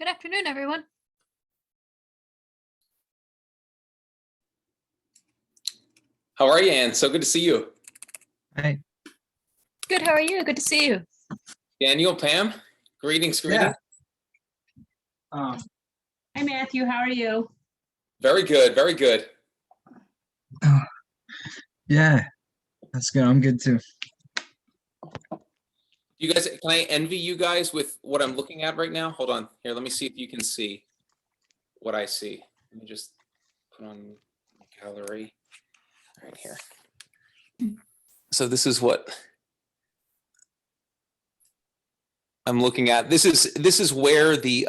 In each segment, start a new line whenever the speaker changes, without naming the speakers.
Good afternoon, everyone.
How are you, Ann? So good to see you.
Hey.
Good, how are you? Good to see you.
Daniel, Pam, greetings.
Yeah.
Hi, Matthew. How are you?
Very good, very good.
Yeah, that's good. I'm good too.
You guys, can I envy you guys with what I'm looking at right now? Hold on. Here, let me see if you can see what I see. Let me just put on gallery right here. So this is what I'm looking at. This is where the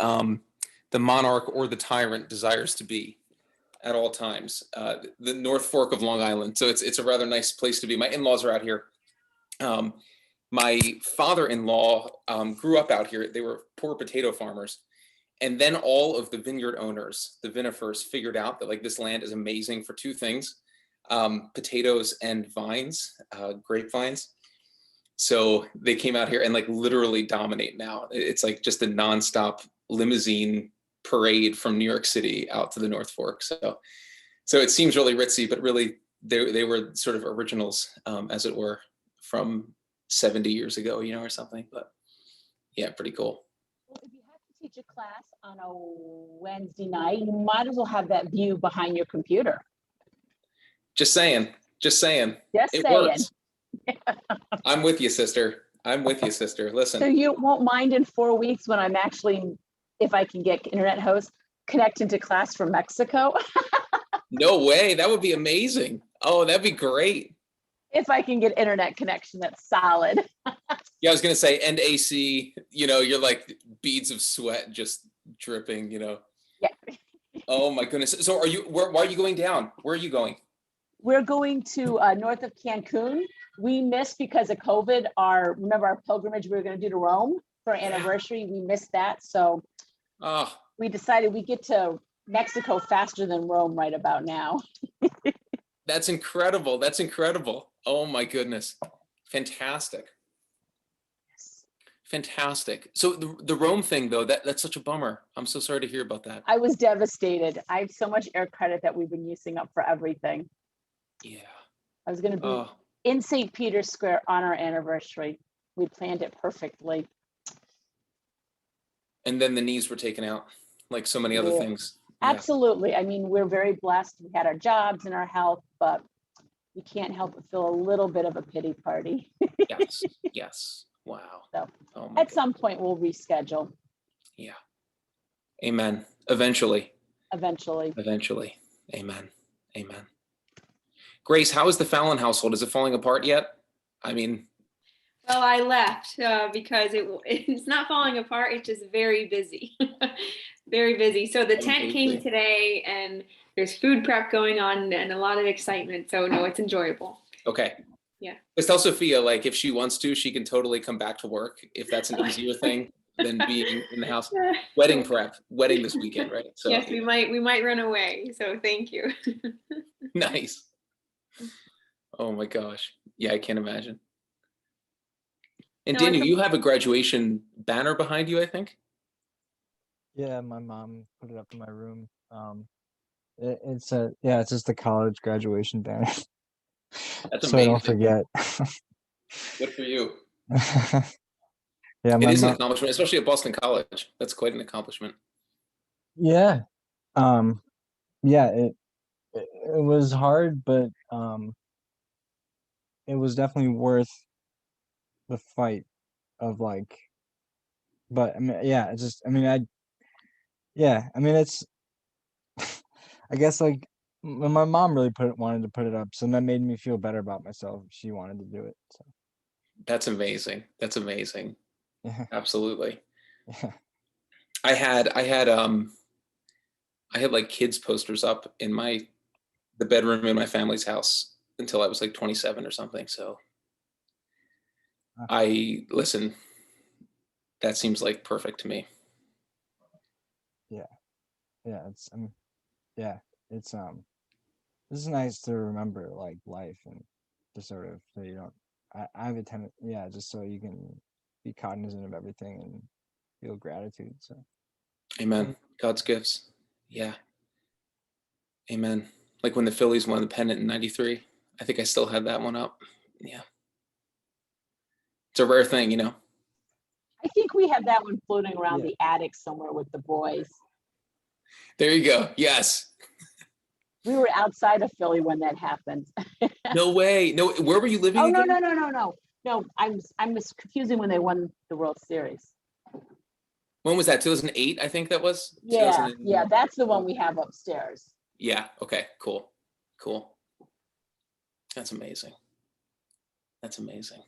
monarch or the tyrant desires to be at all times. The North Fork of Long Island. So it's a rather nice place to be. My in-laws are out here. My father-in-law grew up out here. They were poor potato farmers. And then all of the vineyard owners, the vinifers, figured out that like this land is amazing for two things, potatoes and vines, grapevines. So they came out here and like literally dominate now. It's like just a nonstop limousine parade from New York City out to the North Fork. So it seems really ritzy, but really they were sort of originals, as it were, from 70 years ago, or something. But yeah, pretty cool.
Well, if you have to teach a class on a Wednesday night, you might as well have that view behind your computer.
Just saying.
Just
It
saying.
works. I'm with you, sister. Listen.
So you won't mind in 4 weeks when I'm actually, if I can get internet host, connecting to class from Mexico?
No way. That would be amazing. Oh, that'd be great.
If I can get internet connection that's solid.
Yeah, I was gonna say, and AC, you're like beads of sweat just dripping,
Yeah.
Oh my goodness. So why are you going down? Where are you going?
We're going to north of Cancun. We missed because of COVID, remember our pilgrimage we were going to do to Rome for our anniversary. We missed that. So we decided we get to Mexico faster than Rome right about now.
That's incredible. Oh my goodness. Fantastic. So the Rome thing though, that's such a bummer. I'm so sorry to hear about that.
I was devastated. I have so much air credit that we've been using up for everything.
Yeah.
I was going to be in St. Peter's Square on our anniversary. We planned it perfectly.
And then the knees were taken out, like so many other things.
Absolutely. I mean, we're very blessed. We had our jobs and our health, but we can't help but feel a little bit of a pity party.
Yes. Wow.
So at some point we'll reschedule.
Yeah. Amen. Eventually. Amen. Grace, how is the Fallon household? Is it falling apart yet? I mean.
Well, I left because it's not falling apart. It's just very busy, very busy. So the tent came today and there's food prep going on and a lot of excitement. So no, it's enjoyable.
Okay.
Yeah.
Just tell Sophia, like if she wants to, she can totally come back to work if that's an easier thing than being in the house. Wedding this weekend, right? So
yes, we might run away. So thank you.
Nice. Oh my gosh. Yeah, I can't imagine. And
No,
Daniel, you have a graduation banner behind you, I think.
Yeah, my mom put it up in my room. It's just a college graduation banner.
That's
so I
amazing.
don't forget.
Good for you.
Yeah,
it is an accomplishment, especially at Boston College. That's quite an accomplishment.
Yeah. It was hard, but it was definitely worth the fight of but I mean, it's I guess like my mom really wanted to put it up, so that made me feel better about myself. She wanted to do it. So
that's amazing.
yeah.
Absolutely.
Yeah.
I had like kids posters up in the bedroom in my family's house until I was like 27 or something. So listen, that seems like perfect to me.
It's this is nice to remember like life and to sort of so you don't I have a tendency just so you can be cognizant of everything and feel gratitude. So
Amen. God's gifts. Yeah. Amen. Like when the Phillies won the pennant in '93. I think I still had that one up. Yeah. It's a rare thing, you know.
I think we have that one floating around
Yeah.
the attic somewhere with the boys.
There you go. Yes.
We were outside of Philly when that happened.
No way. No, where were you living
Oh, no,
again?
no, I'm confusing when they won the World Series.
When was that? 2008, I think that was.
Yeah,
2000
yeah, that's the one we have upstairs.
Yeah. Okay. Cool. Cool. That's amazing. That's amazing.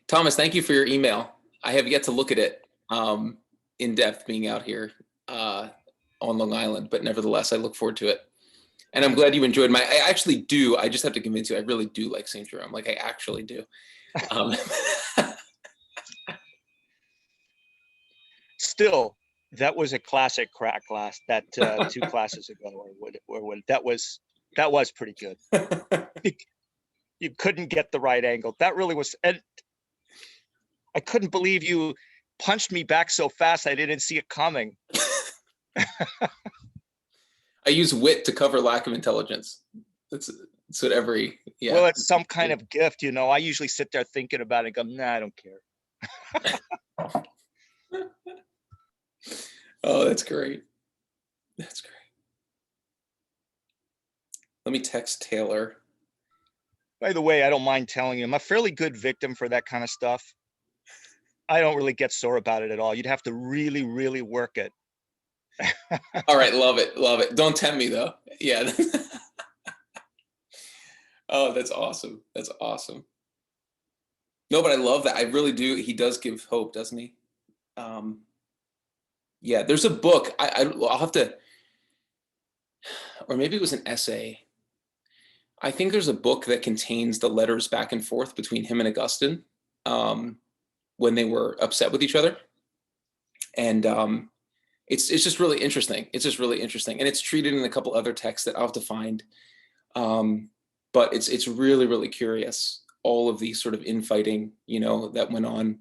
Thomas, thank you for your email. I have yet to look at it in depth, being out here on Long Island, but nevertheless, I look forward to it. And I'm glad you enjoyed I actually do. I just have to convince you, I really do like St. Jerome. Like I actually do.
Still, that was a classic crack class. That 2 classes ago, that was pretty good. You couldn't get the right angle. That really was, and I couldn't believe you punched me back so fast. I didn't see it coming.
I use wit to cover lack of intelligence. That's what every, yeah.
Well, it's some kind of gift, you know. I usually sit there thinking about it and go, nah, I don't care.
Oh, that's great. That's great. Let me text Taylor.
By the way, I don't mind telling you, I'm a fairly good victim for that kind of stuff. I don't really get sore about it at all. You'd have to really, really work it.
All right, love it, love it. Don't tempt me though. Yeah. Oh, that's awesome. That's awesome. No, but I love that. I really do. He does give hope, doesn't he? Yeah, there's a book. I'll have to, or maybe it was an essay. I think there's a book that contains the letters back and forth between him and Augustine when they were upset with each other. And it's just really interesting. It's just really interesting. And it's treated in a couple other texts that I'll have to find. But it's really, really curious, all of these sort of infighting, you know, that went on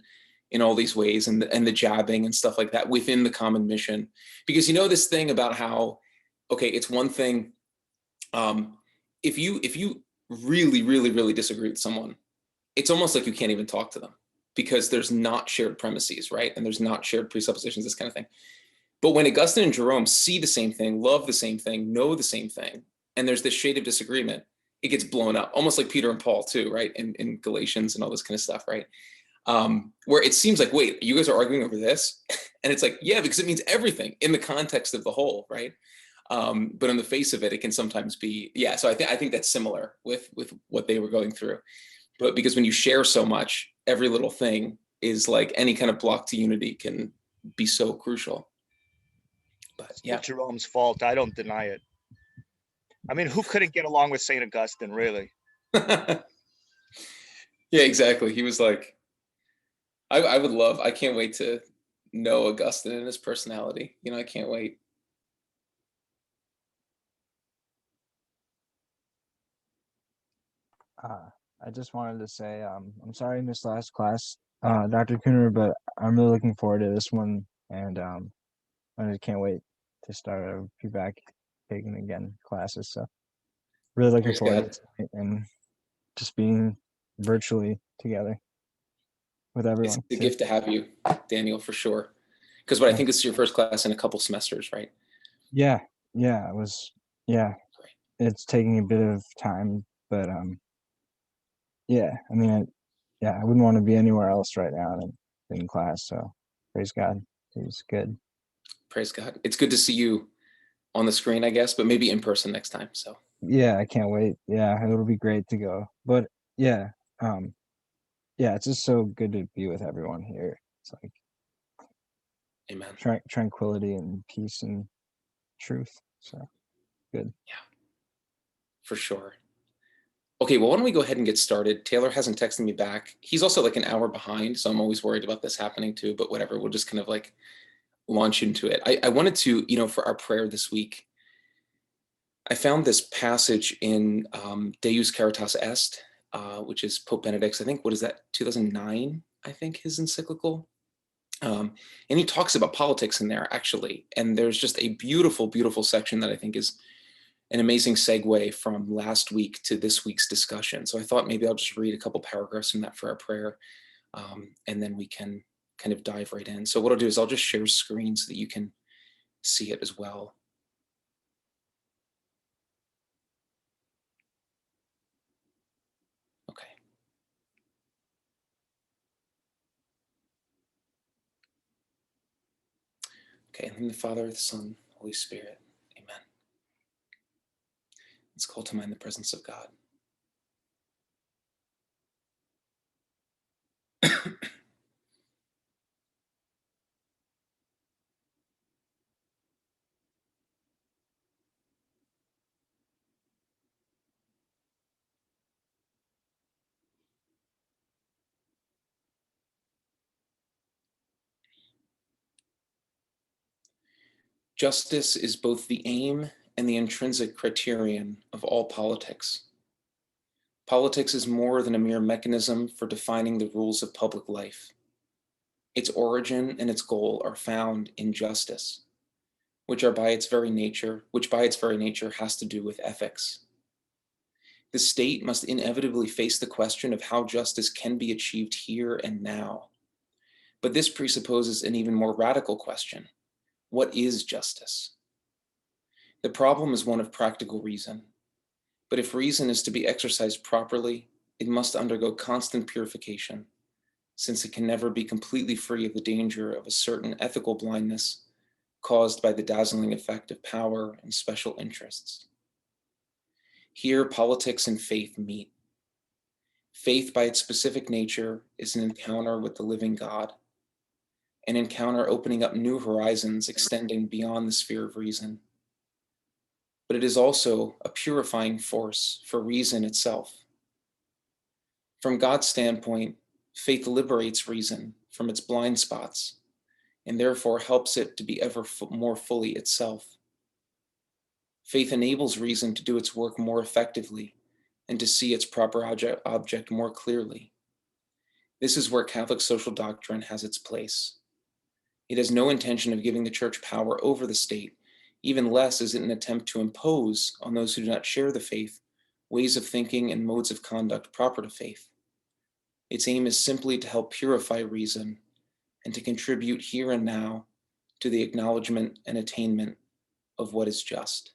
in all these ways, and the jabbing and stuff like that within the common mission. Because you know this thing about how, okay, it's one thing, if you really, really, really disagree with someone, it's almost like you can't even talk to them because there's not shared premises, right? And there's not shared presuppositions, this kind of thing. But when Augustine and Jerome see the same thing, love the same thing, know the same thing, and there's this shade of disagreement, it gets blown up, almost like Peter and Paul too, right? In Galatians and all this kind of stuff, right? Where it seems like, wait, you guys are arguing over this? And it's like, yeah, because it means everything in the context of the whole, right? But in the face of it, it can sometimes be, yeah. So I think that's similar with what they were going through. But because when you share so much, every little thing is like any kind of block to unity can be so crucial. But yeah,
It's Jerome's fault. I don't deny it. I mean, who couldn't get along with St. Augustine, really?
yeah, exactly. He was like, I can't wait to know Augustine and his personality. You know, I can't wait.
I just wanted to say, I'm sorry I missed last class, Dr. Cooner, but I'm really looking forward to this one, and I just can't wait to start be back taking again classes. So really looking
Praise
forward
God.
to it and just being virtually together with everyone.
It's a
too.
gift to have you, Daniel, for sure. Because what I think this is your first class in a couple semesters, right?
Yeah, it was. Yeah, it's taking a bit of time, but yeah. I mean, I wouldn't want to be anywhere else right now than in class. So praise God, it's good.
Praise God. It's good to see you on the screen, I guess, but maybe in person next time. So
Yeah, I can't wait. Yeah, it'll be great to go. But yeah, yeah, it's just so good to be with everyone here. It's like
amen.
tranquility and peace and truth. So good.
Yeah, for sure. Okay, well, why don't we go ahead and get started? Taylor hasn't texted me back. He's also like an hour behind, so I'm always worried about this happening too, but whatever. We'll just kind of like launch into it. I wanted to, you know, for our prayer this week, I found this passage in Deus Caritas Est, which is Pope Benedict's, I think, what is that, 2009, I think, his encyclical. And he talks about politics in there, actually. And there's just a beautiful, beautiful section that I think is an amazing segue from last week to this week's discussion. So I thought maybe I'll just read a couple paragraphs from that for our prayer, and then we can kind of dive right in. So what I'll do is I'll just share screen so that you can see it as well. Okay. Okay, in the name of the Father, the Son, Holy Spirit, amen. Let's call to mind the presence of God. Justice is both the aim and the intrinsic criterion of all politics. Politics is more than a mere mechanism for defining the rules of public life. Its origin and its goal are found in justice, which by its very nature has to do with ethics. The state must inevitably face the question of how justice can be achieved here and now. But this presupposes an even more radical question. What is justice? The problem is one of practical reason. But if reason is to be exercised properly, it must undergo constant purification, since it can never be completely free of the danger of a certain ethical blindness caused by the dazzling effect of power and special interests. Here, politics and faith meet. Faith, by its specific nature, is an encounter with the living God, an encounter opening up new horizons extending beyond the sphere of reason. But it is also a purifying force for reason itself. From God's standpoint, faith liberates reason from its blind spots and therefore helps it to be ever more fully itself. Faith enables reason to do its work more effectively and to see its proper object more clearly. This is where Catholic social doctrine has its place. It has no intention of giving the church power over the state, even less is it an attempt to impose on those who do not share the faith ways of thinking and modes of conduct proper to faith. Its aim is simply to help purify reason and to contribute here and now to the acknowledgement and attainment of what is just.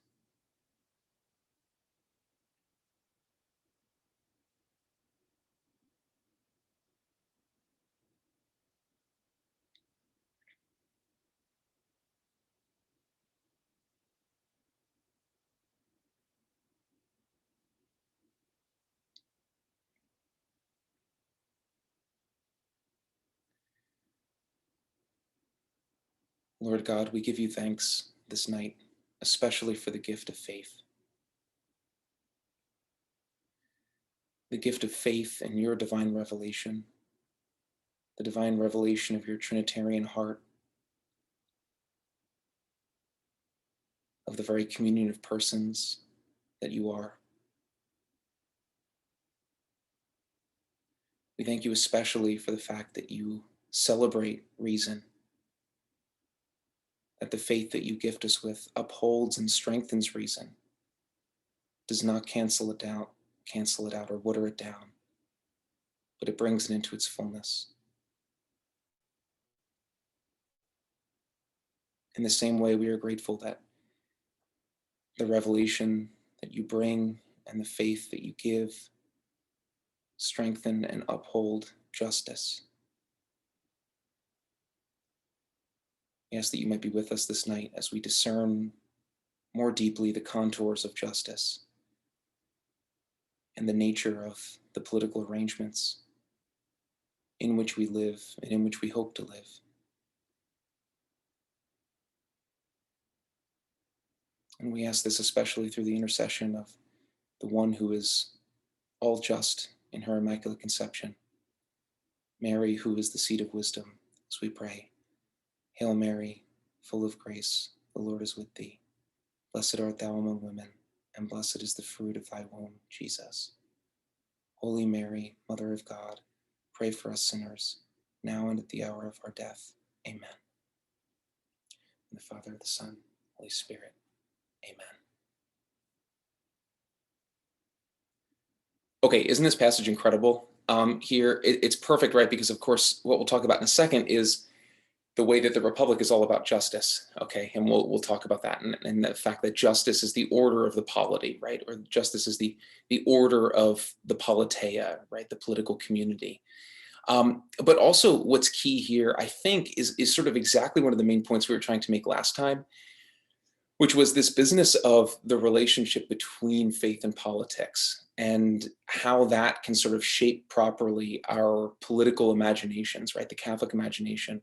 Lord God, we give you thanks this night, especially for the gift of faith. The gift of faith in your divine revelation, the divine revelation of your Trinitarian heart, of the very communion of persons that you are. We thank you especially for the fact that you celebrate reason, that the faith that you gift us with upholds and strengthens reason, does not cancel it out or water it down, but it brings it into its fullness. In the same way, we are grateful that the revelation that you bring and the faith that you give strengthen and uphold justice. We ask that you might be with us this night as we discern more deeply the contours of justice and the nature of the political arrangements in which we live and in which we hope to live. And we ask this especially through the intercession of the one who is all just in her Immaculate Conception, Mary, who is the seat of wisdom, as we pray. Hail Mary, full of grace, the Lord is with thee. Blessed art thou among women, and blessed is the fruit of thy womb, Jesus. Holy Mary, Mother of God, pray for us sinners, now and at the hour of our death. Amen. In the Father, the Son, Holy Spirit. Amen. Okay, isn't this passage incredible? Here, it's perfect, right? Because of course, what we'll talk about in a second is the way that the Republic is all about justice, okay? And we'll talk about that, and the fact that justice is the order of the polity, right? Or justice is the order of the politeia, right? The political community. But also what's key here, I think, is sort of exactly one of the main points we were trying to make last time, which was this business of the relationship between faith and politics and how that can sort of shape properly our political imaginations, right? The Catholic imagination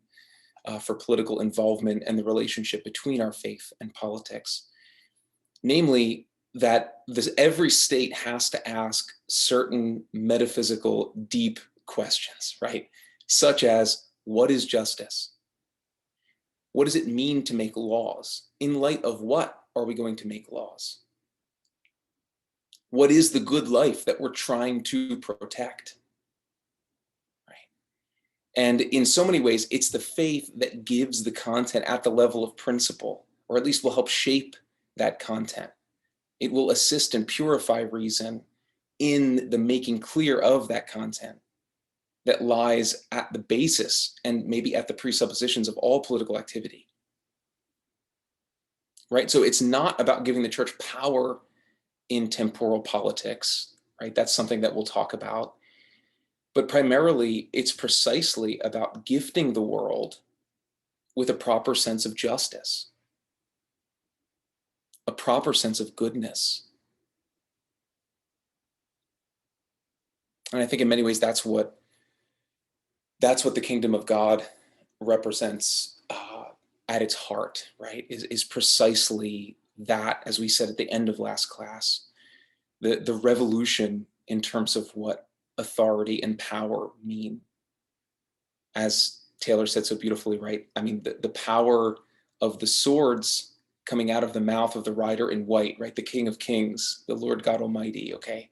for political involvement and the relationship between our faith and politics. Namely, that every state has to ask certain metaphysical, deep questions, right? Such as, what is justice? What does it mean to make laws? In light of what are we going to make laws? What is the good life that we're trying to protect? Right? And in so many ways, it's the faith that gives the content at the level of principle, or at least will help shape that content. It will assist and purify reason in the making clear of that content that lies at the basis and maybe at the presuppositions of all political activity. Right? So it's not about giving the church power in temporal politics, right? That's something that we'll talk about. But primarily, it's precisely about gifting the world with a proper sense of justice, a proper sense of goodness. And I think in many ways, that's what the kingdom of God represents at its heart, right? Is precisely that, as we said at the end of last class, the revolution in terms of what authority and power mean. As Taylor said so beautifully, right? I mean, the power of the swords coming out of the mouth of the rider in white, right? The King of Kings, the Lord God Almighty, okay?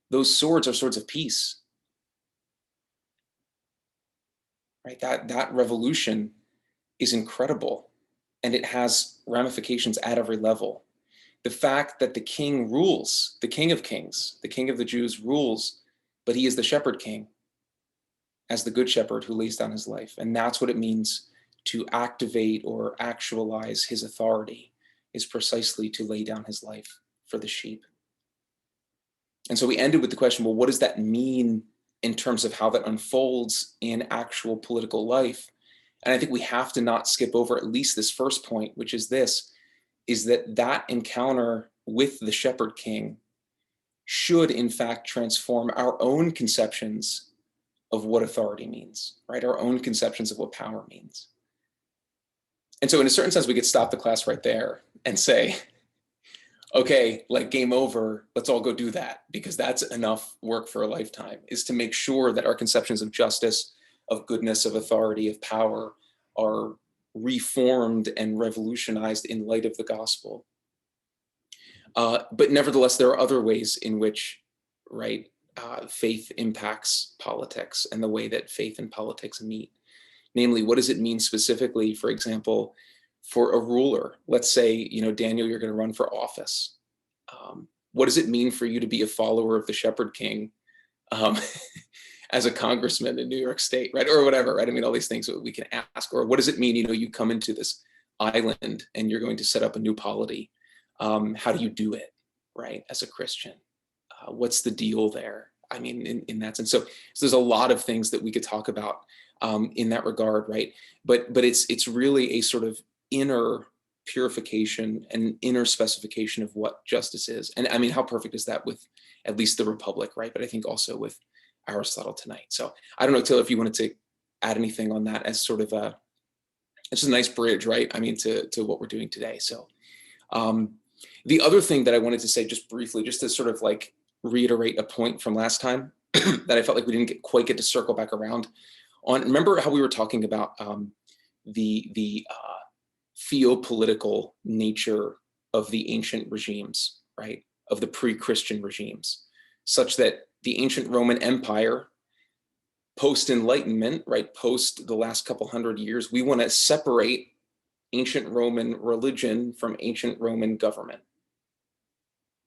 Those swords are swords of peace. Right? That revolution is incredible, and it has ramifications at every level. The fact that the king rules, the King of Kings, the King of the Jews rules, but he is the shepherd king, as the good shepherd who lays down his life. And that's what it means to activate or actualize his authority, is precisely to lay down his life for the sheep. And so we ended with the question, well, what does that mean in terms of how that unfolds in actual political life? And I think we have to not skip over at least this first point, which is this, is that encounter with the shepherd king should in fact transform our own conceptions of what authority means, right? Our own conceptions of what power means. And so in a certain sense, we could stop the class right there and say, okay, like game over, let's all go do that, because that's enough work for a lifetime, is to make sure that our conceptions of justice, of goodness, of authority, of power are reformed and revolutionized in light of the gospel. But nevertheless, there are other ways in which, right, faith impacts politics and the way that faith and politics meet. Namely, what does it mean specifically, for example, for a ruler? Let's say, Daniel, you're going to run for office. What does it mean for you to be a follower of the Shepherd King as a congressman in New York State, right? Or whatever, right? I mean, all these things that we can ask. Or what does it mean, you come into this island and you're going to set up a new polity. How do you do it, right, as a Christian? What's the deal there? I mean, in that sense. So there's a lot of things that we could talk about in that regard, right? But it's really a sort of inner purification and inner specification of what justice is. And I mean, how perfect is that with at least the Republic, right? But I think also with Aristotle tonight. So I don't know, Taylor, if you wanted to add anything on that as sort of it's just a nice bridge, right? I mean, to what we're doing today. So the other thing that I wanted to say just briefly, just to sort of like reiterate a point from last time that I felt like we didn't quite get to circle back around on. Remember how we were talking about the theopolitical nature of the ancient regimes, right? Of the pre-Christian regimes, such that the ancient Roman Empire post-Enlightenment, right, post the last couple hundred years, we want to separate ancient Roman religion from ancient Roman government.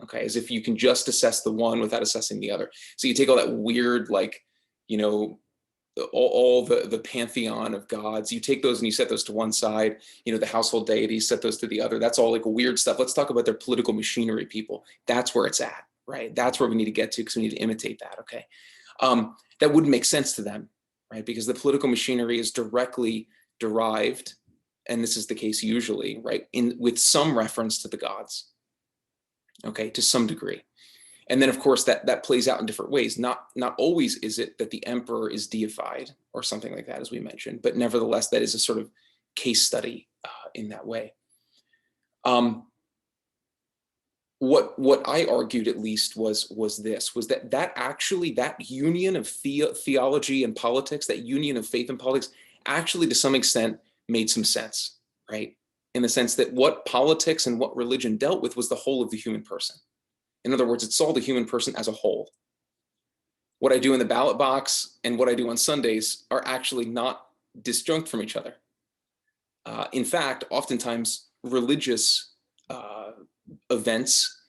Okay, as if you can just assess the one without assessing the other. So you take all that weird, like, you know, all the pantheon of gods, you take those and you set those to one side, you know, the household deities, set those to the other. That's all like weird stuff. Let's talk about their political machinery, people. That's where it's at, right? That's where we need to get to, because we need to imitate that, okay? That wouldn't make sense to them, right? Because the political machinery is directly derived, and this is the case usually, right, with some reference to the gods, okay, to some degree. And then, of course, that plays out in different ways. Not always is it that the emperor is deified or something like that, as we mentioned, but nevertheless, that is a sort of case study in that way. What I argued, at least, was that actually that union of theology and politics, that union of faith and politics, actually to some extent made some sense, right? In the sense that what politics and what religion dealt with was the whole of the human person. In other words, it saw the human person as a whole. What I do in the ballot box and what I do on Sundays are actually not disjunct from each other. In fact, oftentimes religious events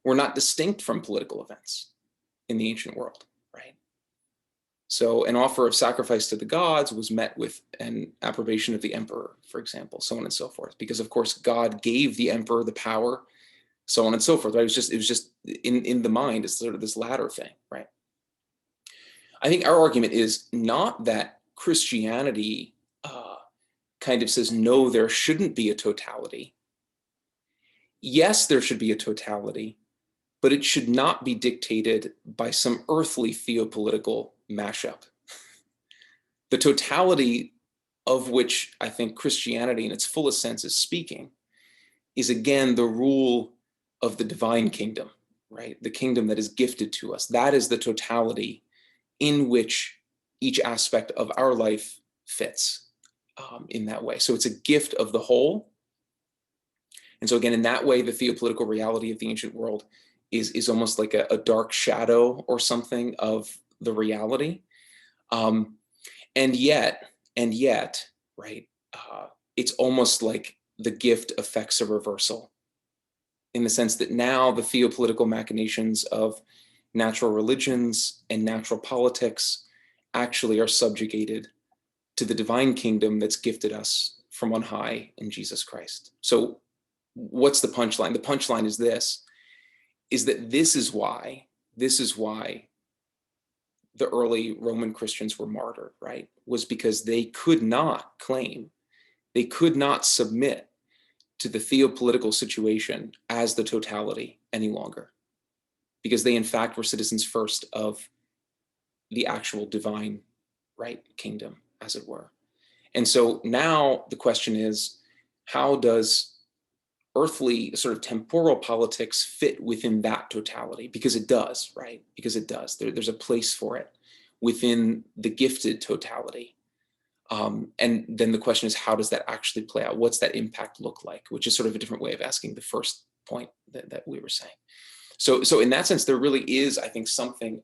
were not distinct from political events in the ancient world, right? So an offer of sacrifice to the gods was met with an approbation of the emperor, for example, so on and so forth, because of course God gave the emperor the power, so on and so forth. Right? It was just in the mind, it's sort of this latter thing, right? I think our argument is not that Christianity kind of says, no, there shouldn't be a totality. Yes, there should be a totality, but it should not be dictated by some earthly theopolitical mashup. The totality of which I think Christianity in its fullest sense is speaking is, again, the rule of the divine kingdom, right? The kingdom that is gifted to us. That is the totality in which each aspect of our life fits in that way. So it's a gift of the whole. And so again, in that way, the theopolitical reality of the ancient world is almost like a dark shadow or something of the reality. And yet, right, it's almost like the gift affects a reversal, in the sense that now the theopolitical machinations of natural religions and natural politics actually are subjugated to the divine kingdom that's gifted us from on high in Jesus Christ. So what's the punchline? The punchline is this, is that this is why the early Roman Christians were martyred, right? Was because they could not claim, they could not submit to the theopolitical situation as the totality any longer, because they in fact were citizens first of the actual divine, right, kingdom, as it were. And so now the question is, how does earthly sort of temporal politics fit within that totality? Because it does, right? Because it does. There's a place for it within the gifted totality. And then the question is, how does that actually play out? What's that impact look like? Which is sort of a different way of asking the first point that we were saying. So in that sense, there really is, I think, something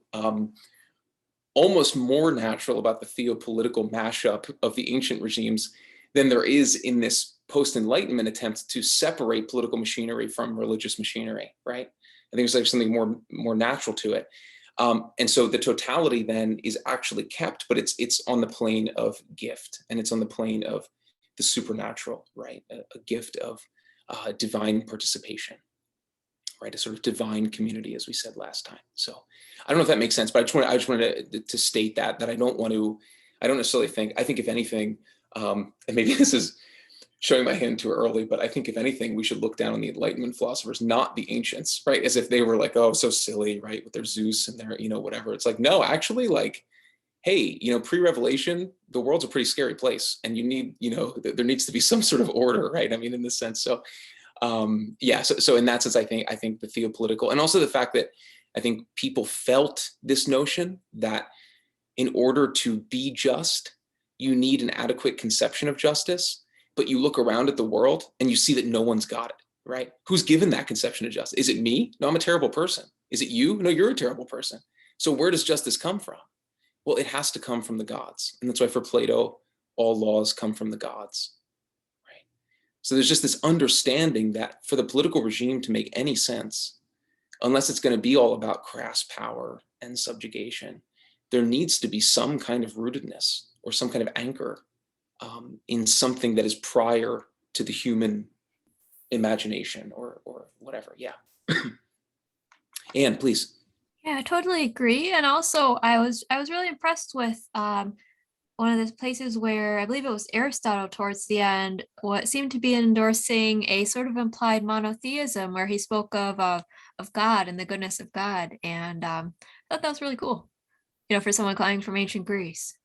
almost more natural about the theopolitical mashup of the ancient regimes than there is in this post-Enlightenment attempt to separate political machinery from religious machinery, right? I think there's like something more natural to it. And so the totality then is actually kept, but it's on the plane of gift, and it's on the plane of the supernatural, right? A gift of divine participation, right? A sort of divine community, as we said last time. So I don't know if that makes sense, but I just wanted to state that I don't necessarily think, I think if anything, and maybe this is showing my hand too early, but I think if anything, we should look down on the Enlightenment philosophers, not the ancients, right? As if they were like, oh, so silly, right? With their Zeus and their, whatever. It's like, no, actually, like, hey, pre-revelation, the world's a pretty scary place, and you need, there needs to be some sort of order, right? I mean, in this sense. So, yeah. So in that sense, I think the theopolitical, and also the fact that I think people felt this notion that in order to be just, you need an adequate conception of justice. But you look around at the world and you see that no one's got it, right? Who's given that conception of justice? Is it me? No, I'm a terrible person. Is it you? No, you're a terrible person. So where does justice come from? Well, it has to come from the gods. And that's why for Plato, all laws come from the gods, right? So there's just this understanding that for the political regime to make any sense, unless it's going to be all about crass power and subjugation, there needs to be some kind of rootedness or some kind of anchor in something that is prior to the human imagination or whatever. Yeah. Anne, please.
Yeah, I totally agree. And also I was really impressed with one of the places where I believe it was Aristotle towards the end, what seemed to be endorsing a sort of implied monotheism where he spoke of God and the goodness of God. And I thought that was really cool, for someone coming from ancient Greece.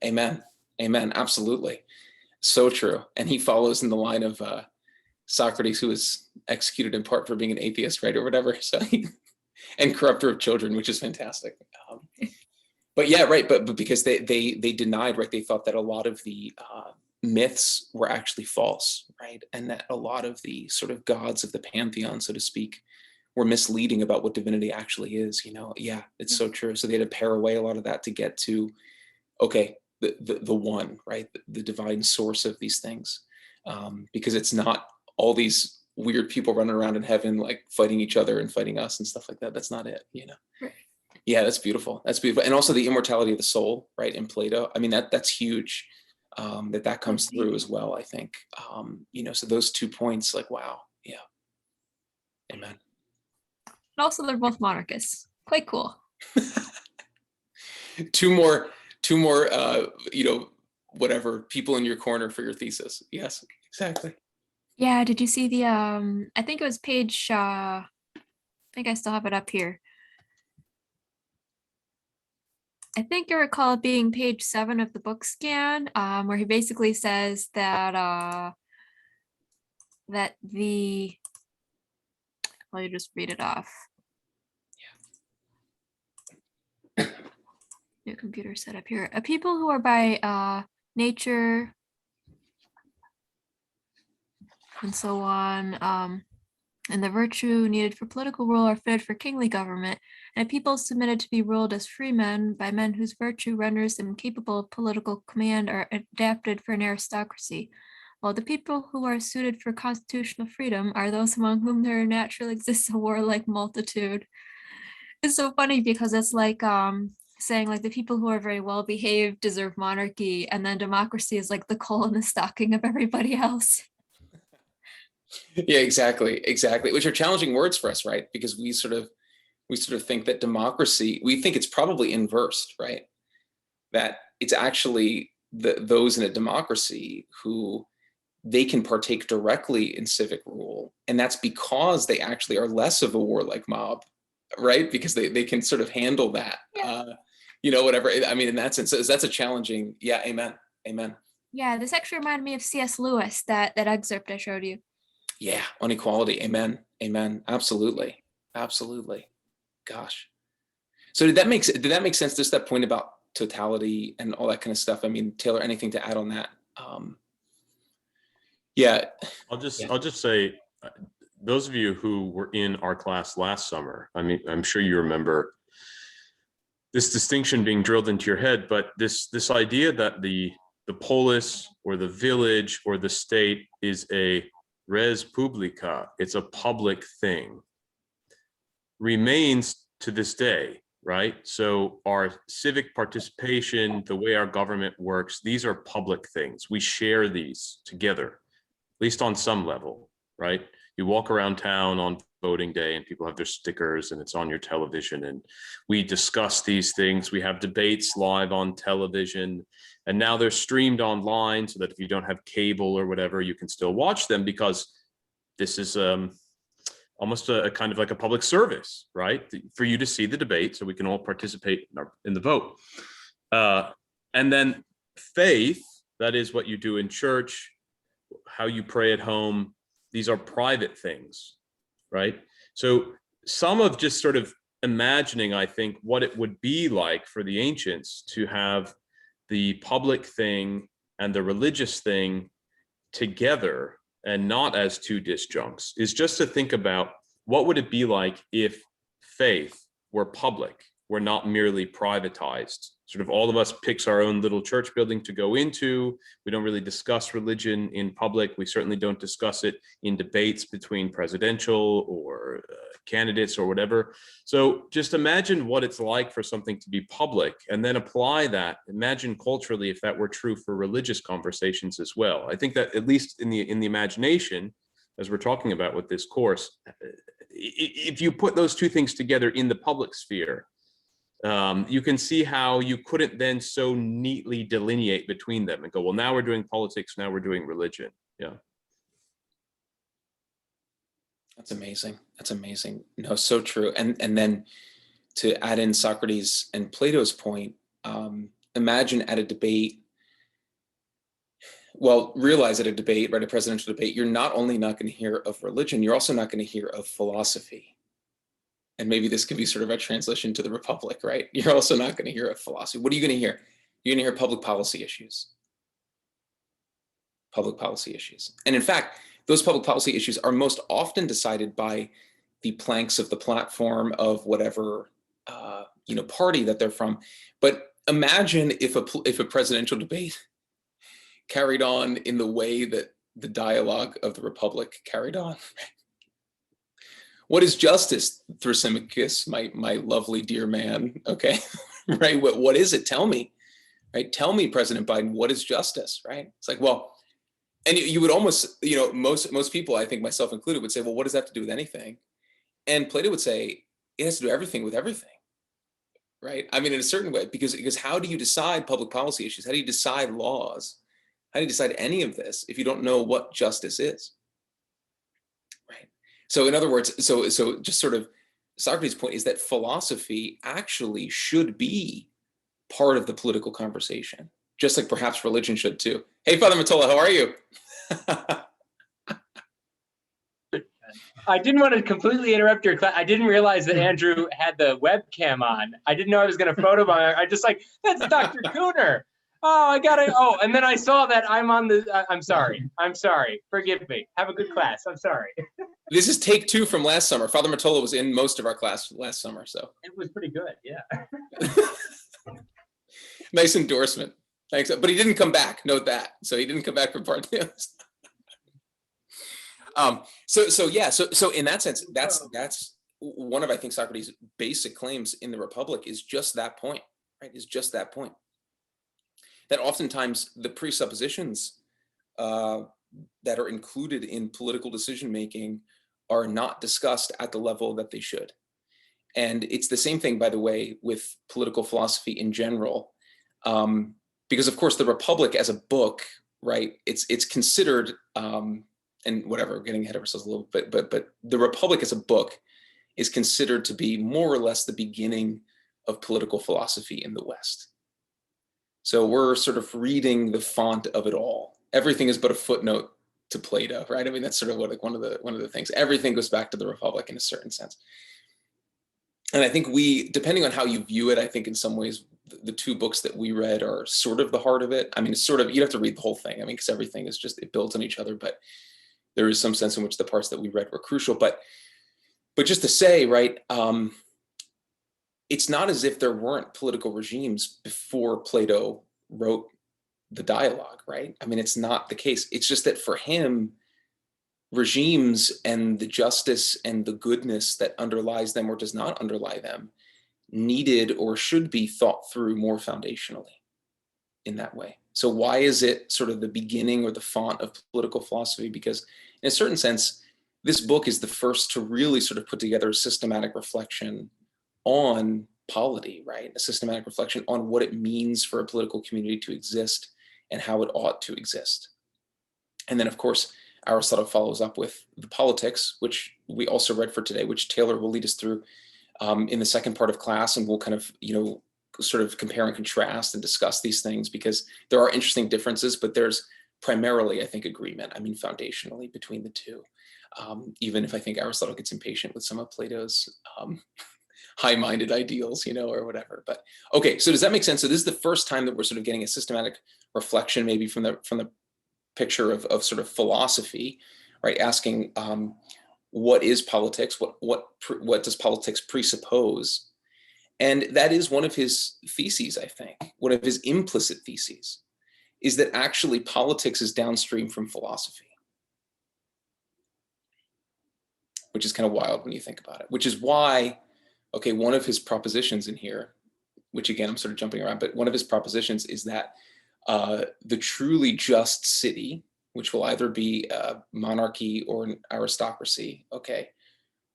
Amen. Amen. Absolutely. So true. And he follows in the line of Socrates, who was executed in part for being an atheist, right? Or whatever. So and corrupter of children, which is fantastic. But yeah, right. But because they denied, right? They thought that a lot of the myths were actually false, right? And that a lot of the sort of gods of the pantheon, so to speak, were misleading about what divinity actually is. Yeah, it's so true. So they had to pare away a lot of that to get to, okay, the one, right? The divine source of these things, because it's not all these weird people running around in heaven like fighting each other and fighting us and stuff like that. That's not it.
Right.
Yeah, that's beautiful. That's beautiful. And also the immortality of the soul, right? In Plato. I mean, that's huge. That comes through as well, I think. So those 2 points, like, wow. Yeah. Amen.
And also they're both monarchists. Quite cool.
two more, whatever, people in your corner for your thesis. Yes, exactly.
Yeah, did you see the I think it was page I think I still have it up here. I think I recall it being page 7 of the book scan, where he basically says that let me just read it off. Yeah. New computer setup here. A people who are by nature and so on, and the virtue needed for political rule are fitted for kingly government, and a people submitted to be ruled as free men by men whose virtue renders them capable of political command are adapted for an aristocracy, while the people who are suited for constitutional freedom are those among whom there naturally exists a warlike multitude. It's so funny because it's like saying like the people who are very well behaved deserve monarchy, and then democracy is like the coal in the stocking of everybody else.
Yeah, exactly, which are challenging words for us, right? Because we sort of think that democracy, we think it's probably inversed, right? That it's actually those in a democracy who they can partake directly in civic rule, and that's because they actually are less of a warlike mob, right? Because they can sort of handle that, whatever. I mean, in that sense, that's a challenging. Yeah, amen.
Yeah, this actually reminded me of C.S. Lewis, that excerpt I showed you.
Yeah, on equality. Amen. Absolutely. Gosh. So did that make sense? Just that point about totality and all that kind of stuff. I mean, Taylor, anything to add on that? Yeah.
I'll just say, those of you who were in our class last summer, I mean, I'm sure you remember this distinction being drilled into your head, but this idea that the polis or the village or the state is a res publica, it's a public thing, remains to this day, right? So our civic participation, the way our government works, these are public things. We share these together, at least on some level, right? You walk around town on voting day and people have their stickers and it's on your television, and we discuss these things. We have debates live on television, and now they're streamed online so that if you don't have cable or whatever, you can still watch them, because this is almost a kind of like a public service, right? For you to see the debate so we can all participate in the vote. And then faith, that is what you do in church, how you pray at home, these are private things, right? So some of just sort of imagining, I think, what it would be like for the ancients to have the public thing and the religious thing together and not as two disjuncts, is just to think about what would it be like if faith were public were not merely privatized. Sort of all of us picks our own little church building to go into. We don't really discuss religion in public. We certainly don't discuss it in debates between presidential or candidates or whatever. So just imagine what it's like for something to be public, and then apply that. Imagine culturally if that were true for religious conversations as well. I think that at least in the imagination, as we're talking about with this course, if you put those two things together in the public sphere, you can see how you couldn't then so neatly delineate between them and go, well, now we're doing politics, now we're doing religion. Yeah.
That's amazing. That's amazing. No, so true. And then to add in Socrates and Plato's point, imagine at a debate, well, realize at a debate, right, a presidential debate, you're not only not going to hear of religion, you're also not going to hear of philosophy. And maybe this could be sort of a translation to the Republic, right? You're also not going to hear of philosophy. What are you going to hear? You're going to hear public policy issues. Public policy issues. And in fact, those public policy issues are most often decided by the planks of the platform of whatever party that they're from. But imagine if a presidential debate carried on in the way that the dialogue of the Republic carried on. What is justice, Thrasymachus, my lovely dear man? Okay, right? What is it? Tell me, right? Tell me, President Biden, what is justice, right? It's like, well, and you would almost, most people, I think myself included, would say, well, what does that have to do with anything? And Plato would say, it has to do everything with everything, right? I mean, in a certain way, because how do you decide public policy issues? How do you decide laws? How do you decide any of this if you don't know what justice is? Right. So in other words, so just sort of Socrates' point is that philosophy actually should be part of the political conversation, just like perhaps religion should too. Hey, Father Matola, how are you?
I didn't want to completely interrupt your class. I didn't realize that Andrew had the webcam on. I didn't know I was going to photo bomb. I just like, that's Dr. Cooner. Oh, I got it. Oh, and then I saw that I'm on the, I'm sorry. I'm sorry. Forgive me. Have a good class. I'm sorry.
This is take 2 from last summer. Father Matola was in most of our class last summer, so.
It was pretty good, yeah.
Nice endorsement. Thanks. But he didn't come back. Note that. So he didn't come back for part 2. So in that sense, that's one of, I think, Socrates' basic claims in the Republic is just that point, right? Is just that point. That oftentimes the presuppositions that are included in political decision making are not discussed at the level that they should. And it's the same thing, by the way, with political philosophy in general, because of course the Republic as a book, right? It's considered, and whatever, getting ahead of ourselves a little bit, but the Republic as a book is considered to be more or less the beginning of political philosophy in the West. So we're sort of reading the font of it all. Everything is but a footnote to Plato, right? I mean, that's sort of what, like, one of the things. Everything goes back to the Republic in a certain sense. And I think depending on how you view it, I think in some ways the 2 books that we read are sort of the heart of it. I mean, it's sort of, you'd have to read the whole thing. I mean, because everything is just, it builds on each other, but there is some sense in which the parts that we read were crucial. But just to say, right, it's not as if there weren't political regimes before Plato wrote the dialogue, right? I mean, it's not the case. It's just that for him, regimes and the justice and the goodness that underlies them or does not underlie them needed or should be thought through more foundationally in that way. So why is it sort of the beginning or the font of political philosophy? Because in a certain sense, this book is the first to really sort of put together a systematic reflection on polity, right? A systematic reflection on what it means for a political community to exist and how it ought to exist. And then, of course, Aristotle follows up with the Politics, which we also read for today, which Taylor will lead us through in the second part of class, and we'll kind of, sort of compare and contrast and discuss these things, because there are interesting differences, but there's primarily, I think, agreement, I mean, foundationally between the two, even if I think Aristotle gets impatient with some of Plato's high-minded ideals, or whatever. But okay, so does that make sense? So this is the first time that we're sort of getting a systematic reflection, maybe from the picture of sort of philosophy, right? Asking what is politics? What does politics presuppose? And that is one of his theses, I think, one of his implicit theses, is that actually politics is downstream from philosophy, which is kind of wild when you think about it, which is why, okay, one of his propositions in here, which again, I'm sort of jumping around, but one of his propositions is that the truly just city, which will either be a monarchy or an aristocracy, okay,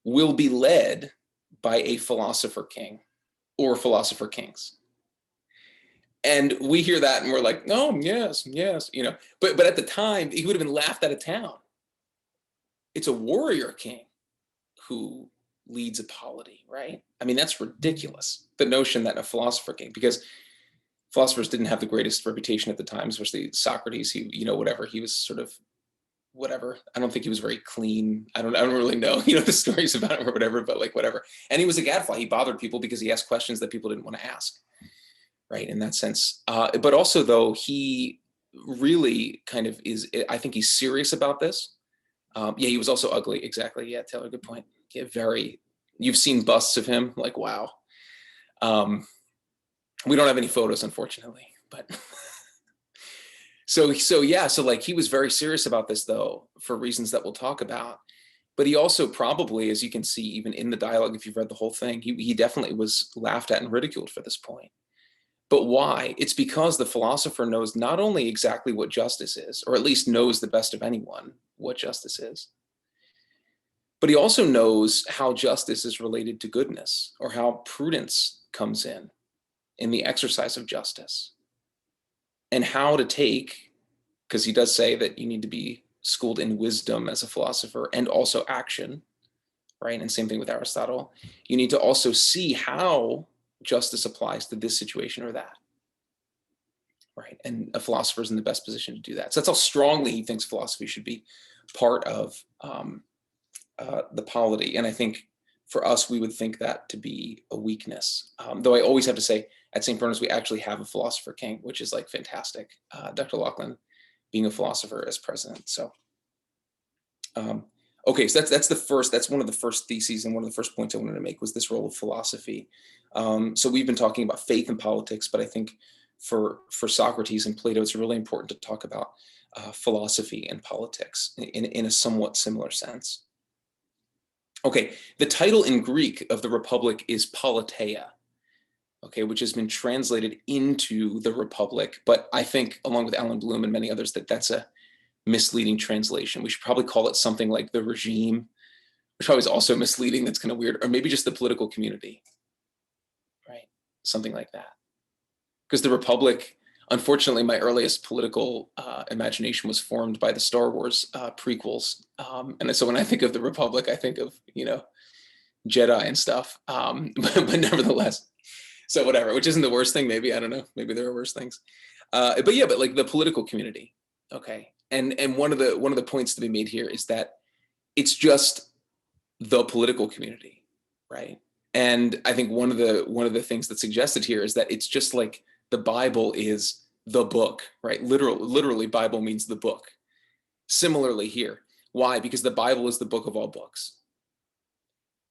will be led by a philosopher king or philosopher kings. And we hear that and we're like, oh, yes, yes, you know, but at the time, he would have been laughed out of town. It's a warrior king who leads a polity, right? I mean, that's ridiculous. The notion that a philosopher king, because philosophers didn't have the greatest reputation at the time, especially Socrates, he, you know, whatever, he was sort of whatever. I don't think he was very clean. I don't really know, you know, the stories about him or whatever, but like whatever. And he was a gadfly. He bothered people because he asked questions that people didn't want to ask, right? In that sense. But also though, he really kind of is, I think he's serious about this. Yeah, he was also ugly. Exactly. Yeah, Taylor, good point. Yeah, very, you've seen busts of him, like, wow. We don't have any photos, unfortunately, but so yeah, so like he was very serious about this though, for reasons that we'll talk about. But he also probably, as you can see, even in the dialogue, if you've read the whole thing, he definitely was laughed at and ridiculed for this point. But why? It's because the philosopher knows not only exactly what justice is, or at least knows the best of anyone what justice is, but he also knows how justice is related to goodness, or how prudence comes in the exercise of justice, and how to take, because he does say that you need to be schooled in wisdom as a philosopher and also action, right? And same thing with Aristotle. You need to also see how justice applies to this situation or that, right? And a philosopher is in the best position to do that. So that's how strongly he thinks philosophy should be part of the polity. And I think for us, we would think that to be a weakness. Though I always have to say, at St. Bernard's, we actually have a philosopher king, which is like fantastic. Dr. Laughlin being a philosopher as president. So, okay, so that's one of the first theses and one of the first points I wanted to make was this role of philosophy. So we've been talking about faith and politics, but I think for Socrates and Plato, it's really important to talk about philosophy and politics in a somewhat similar sense. Okay, the title in Greek of the Republic is Politeia, okay, which has been translated into the Republic, but I think, along with Alan Bloom and many others, that that's a misleading translation. We should probably call it something like the regime, which probably is also misleading, that's kind of weird, or maybe just the political community, right? Something like that. Because the Republic, unfortunately, my earliest political imagination was formed by the Star Wars prequels. And so when I think of the Republic, I think of, you know, Jedi and stuff, but nevertheless, so whatever, which isn't the worst thing, maybe, I don't know, maybe there are worse things. But yeah, but like the political community, okay. And one of the points to be made here is that it's just the political community, right? And I think one of the things that's suggested here is that it's just like the Bible is the book, right? Literally, Bible means the book. Similarly here. Why? Because the Bible is the book of all books.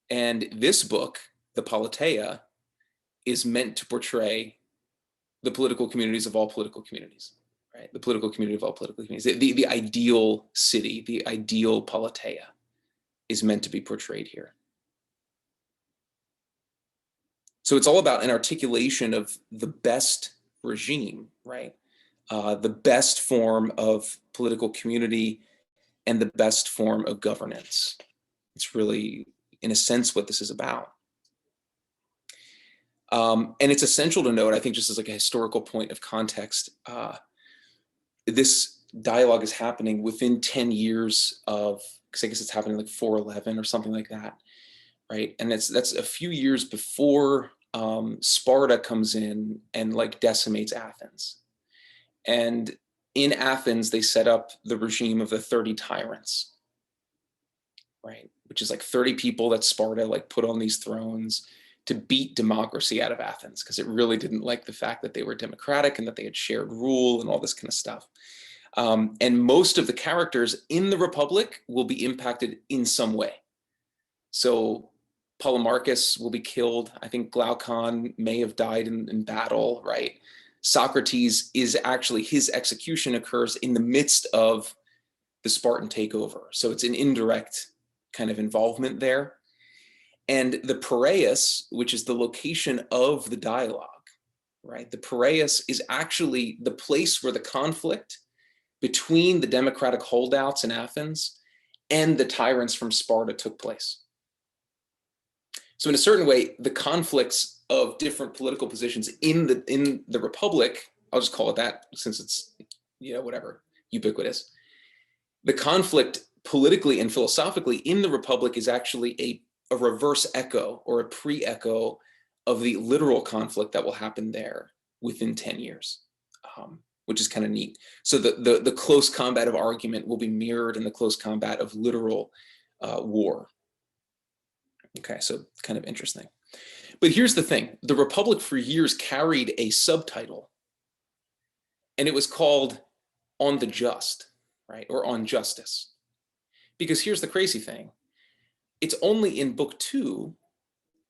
And this book, the Politeia, is meant to portray the political communities of all political communities, right? The political community of all political communities. The ideal city, the ideal Politeia is meant to be portrayed here. So it's all about an articulation of the best regime, right? The best form of political community and the best form of governance. It's really, in a sense, what this is about. And it's essential to note, I think, just as like a historical point of context, this dialogue is happening within 10 years of, because I guess it's happening like 411 or something like that, right? And that's a few years before Sparta comes in and like decimates Athens. And in Athens, they set up the regime of the 30 tyrants, right? Which is like 30 people that Sparta like put on these thrones to beat democracy out of Athens, because it really didn't like the fact that they were democratic and that they had shared rule and all this kind of stuff. And most of the characters in the Republic will be impacted in some way. So Polemarchus will be killed. I think Glaucon may have died in battle, right? Socrates is actually, his execution occurs in the midst of the Spartan takeover. So it's an indirect kind of involvement there. And the Piraeus, which is the location of the dialogue, right? The Piraeus is actually the place where the conflict between the democratic holdouts in Athens and the tyrants from Sparta took place. So in a certain way, the conflicts of different political positions in the Republic, I'll just call it that since it's, whatever, ubiquitous. The conflict politically and philosophically in the Republic is actually a reverse echo or a pre-echo of the literal conflict that will happen there within 10 years, which is kind of neat. So the close combat of argument will be mirrored in the close combat of literal war. Okay, so kind of interesting. But here's the thing. The Republic for years carried a subtitle, and it was called On the Just, right? Or On Justice. Because here's the crazy thing. It's only in book 2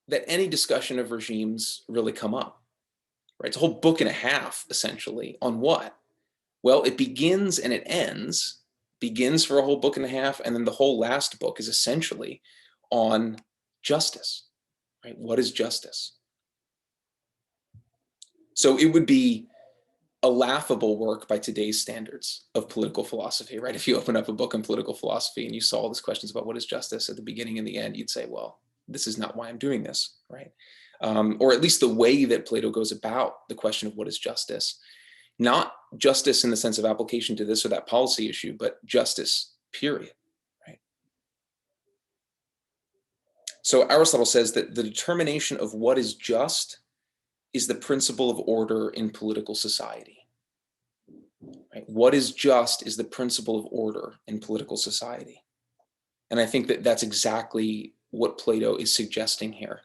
that any discussion of regimes really come up, right? It's a whole book and a half, essentially, on what? Well, it begins and it ends, begins for a whole book and a half, and then the whole last book is essentially on justice, right? What is justice? So it would be a laughable work by today's standards of political philosophy, right? If you open up a book on political philosophy and you saw all these questions about what is justice at the beginning and the end, you'd say, well, this is not why I'm doing this, right? Or at least the way that Plato goes about the question of what is justice, not justice in the sense of application to this or that policy issue, but justice, period, right? So Aristotle says that the determination of what is just is the principle of order in political society. Right? What is just is the principle of order in political society. And I think that that's exactly what Plato is suggesting here.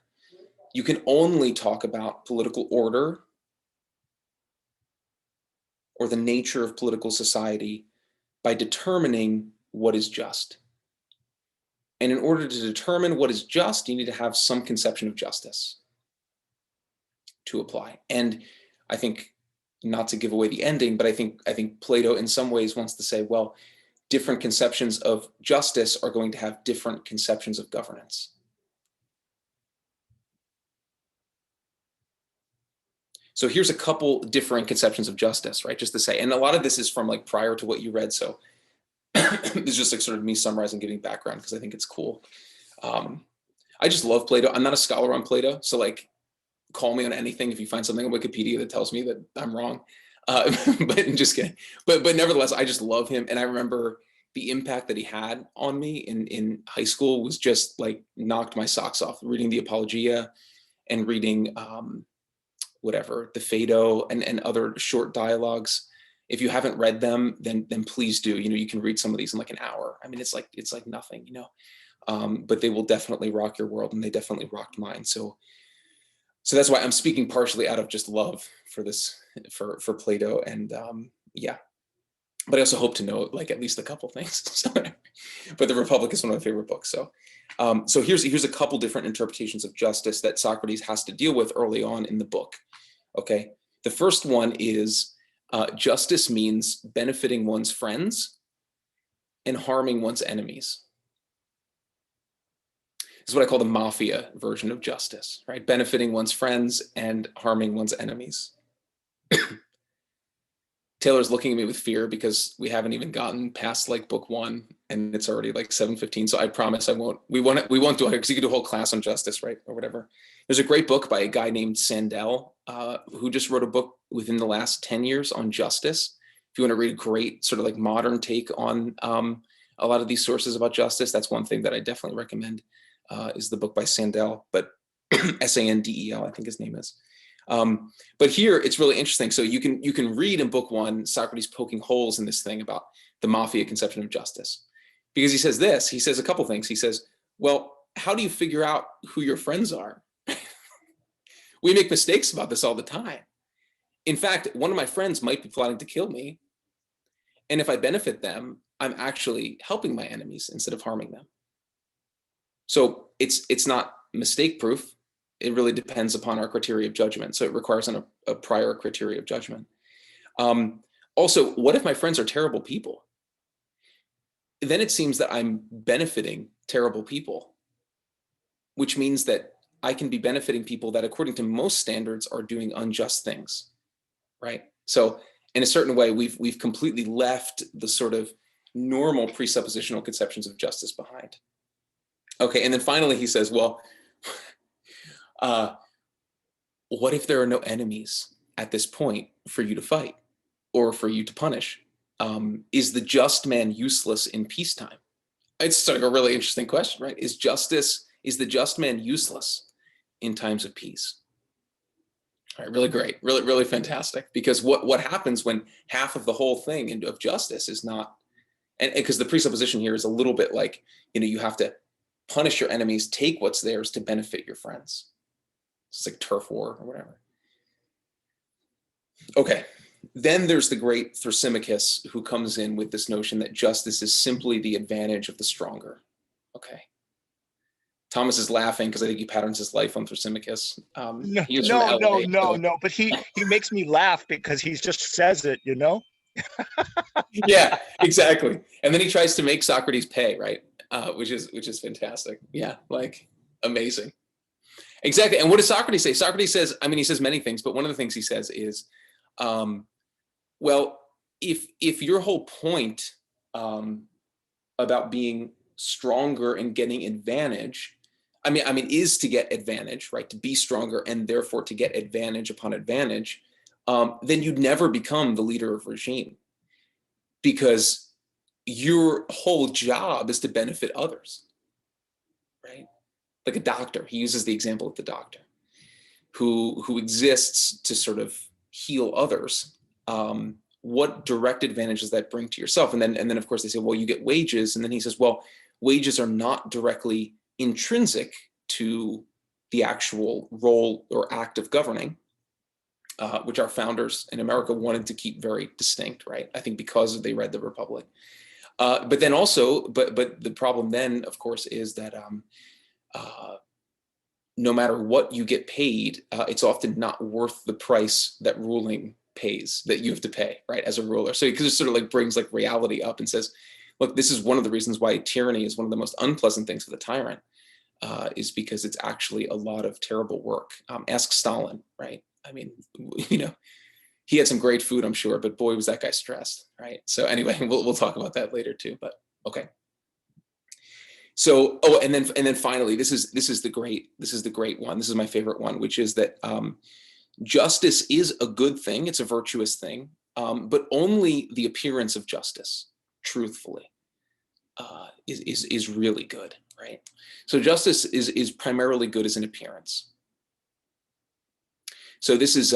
You can only talk about political order or the nature of political society by determining what is just. And in order to determine what is just, you need to have some conception of justice to apply. And I think, not to give away the ending, but I think Plato in some ways wants to say, well, different conceptions of justice are going to have different conceptions of governance. So here's a couple different conceptions of justice, right? Just to say, and a lot of this is from like prior to what you read. So it's just like sort of me summarizing, giving background because I think it's cool. I just love Plato. I'm not a scholar on Plato. So like, call me on anything if you find something on Wikipedia that tells me that I'm wrong. But just kidding. But nevertheless, I just love him. And I remember the impact that he had on me in high school was just like knocked my socks off. Reading the Apologia and reading the Phaedo and other short dialogues. If you haven't read them, then please do. You can read some of these in like an hour. I mean, it's like nothing, but they will definitely rock your world, and they definitely rocked mine. So that's why I'm speaking partially out of just love for this, for Plato, and yeah. But I also hope to know like at least a couple things. But the Republic is one of my favorite books. So here's a couple different interpretations of justice that Socrates has to deal with early on in the book. Okay, the first one is justice means benefiting one's friends and harming one's enemies. This is what I call the mafia version of justice, right? Benefiting one's friends and harming one's enemies. Taylor's looking at me with fear because we haven't even gotten past like book 1 and it's already like 7:15. So I promise we won't do it because you could do a whole class on justice, right? Or whatever. There's a great book by a guy named Sandel who just wrote a book within the last 10 years on justice. If you want to read a great sort of like modern take on a lot of these sources about justice, that's one thing that I definitely recommend. Is the book by Sandel, but Sandel, I think his name is. But here it's really interesting. So you can read in book 1, Socrates poking holes in this thing about the mafia conception of justice. Because he says a couple things. He says, well, how do you figure out who your friends are? We make mistakes about this all the time. In fact, one of my friends might be plotting to kill me. And if I benefit them, I'm actually helping my enemies instead of harming them. So it's not mistake proof. It really depends upon our criteria of judgment. So it requires a prior criteria of judgment. Also, what if my friends are terrible people? Then it seems that I'm benefiting terrible people, which means that I can be benefiting people that, according to most standards, are doing unjust things, right? So in a certain way, we've completely left the sort of normal presuppositional conceptions of justice behind. Okay, and then finally he says, well, what if there are no enemies at this point for you to fight or for you to punish? Is the just man useless in peacetime? It's sort of a really interesting question, right? Is the just man useless in times of peace? All right, really great, really, really fantastic. Because what happens when half of the whole thing of justice is not, and because the presupposition here is a little bit like, you have to punish your enemies, take what's theirs to benefit your friends. It's like turf war or whatever. Okay, then there's the great Thrasymachus, who comes in with this notion that justice is simply the advantage of the stronger. Okay. Thomas is laughing because I think he patterns his life on Thrasymachus.
No. But he makes me laugh because he just says it,
Yeah, exactly. And then he tries to make Socrates pay, right? Which is fantastic. Yeah, like amazing. Exactly. And what does Socrates say? Socrates says, he says many things, but one of the things he says is, well, if your whole point about being stronger and getting advantage, is to get advantage, right? To be stronger and therefore to get advantage upon advantage, then you'd never become the leader of regime, because your whole job is to benefit others, right? Like a doctor, he uses the example of the doctor who exists to sort of heal others. What direct advantage does that bring to yourself? And then of course they say, well, you get wages. And then he says, well, wages are not directly intrinsic to the actual role or act of governing, which our founders in America wanted to keep very distinct, right? I think because they read the Republic. But then also, but the problem then, of course, is that no matter what you get paid, it's often not worth the price that ruling pays, that you have to pay, right, as a ruler. So because it sort of like brings like reality up and says, look, this is one of the reasons why tyranny is one of the most unpleasant things for the tyrant, is because it's actually a lot of terrible work. Ask Stalin, right? He had some great food, I'm sure, but boy, was that guy stressed, right? So anyway, we'll talk about that later too, but okay. So, and then finally, this is the great one. This is my favorite one, which is that justice is a good thing. It's a virtuous thing, but only the appearance of justice, truthfully, is really good, right? So justice is primarily good as an appearance. So this is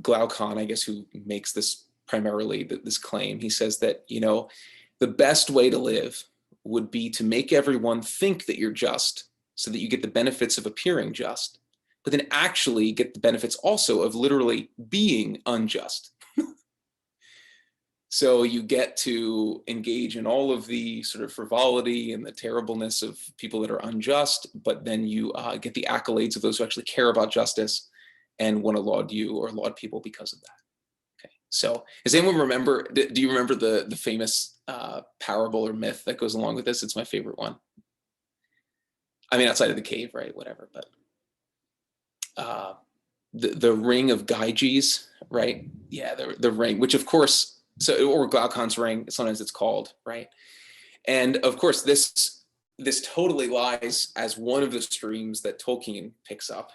Glaucon, I guess, who makes this primarily this claim. He says that, the best way to live would be to make everyone think that you're just, so that you get the benefits of appearing just, but then actually get the benefits also of literally being unjust. So you get to engage in all of the sort of frivolity and the terribleness of people that are unjust, but then you get the accolades of those who actually care about justice and want to laud you or laud people because of that. Okay. So does anyone remember, do you remember the famous parable or myth that goes along with this? It's my favorite one. Outside of the cave, right? Whatever, but the ring of Gyges, right? Yeah, the ring, which of course, or Glaucon's ring, sometimes it's called, right? And of course, this totally lies as one of the streams that Tolkien picks up,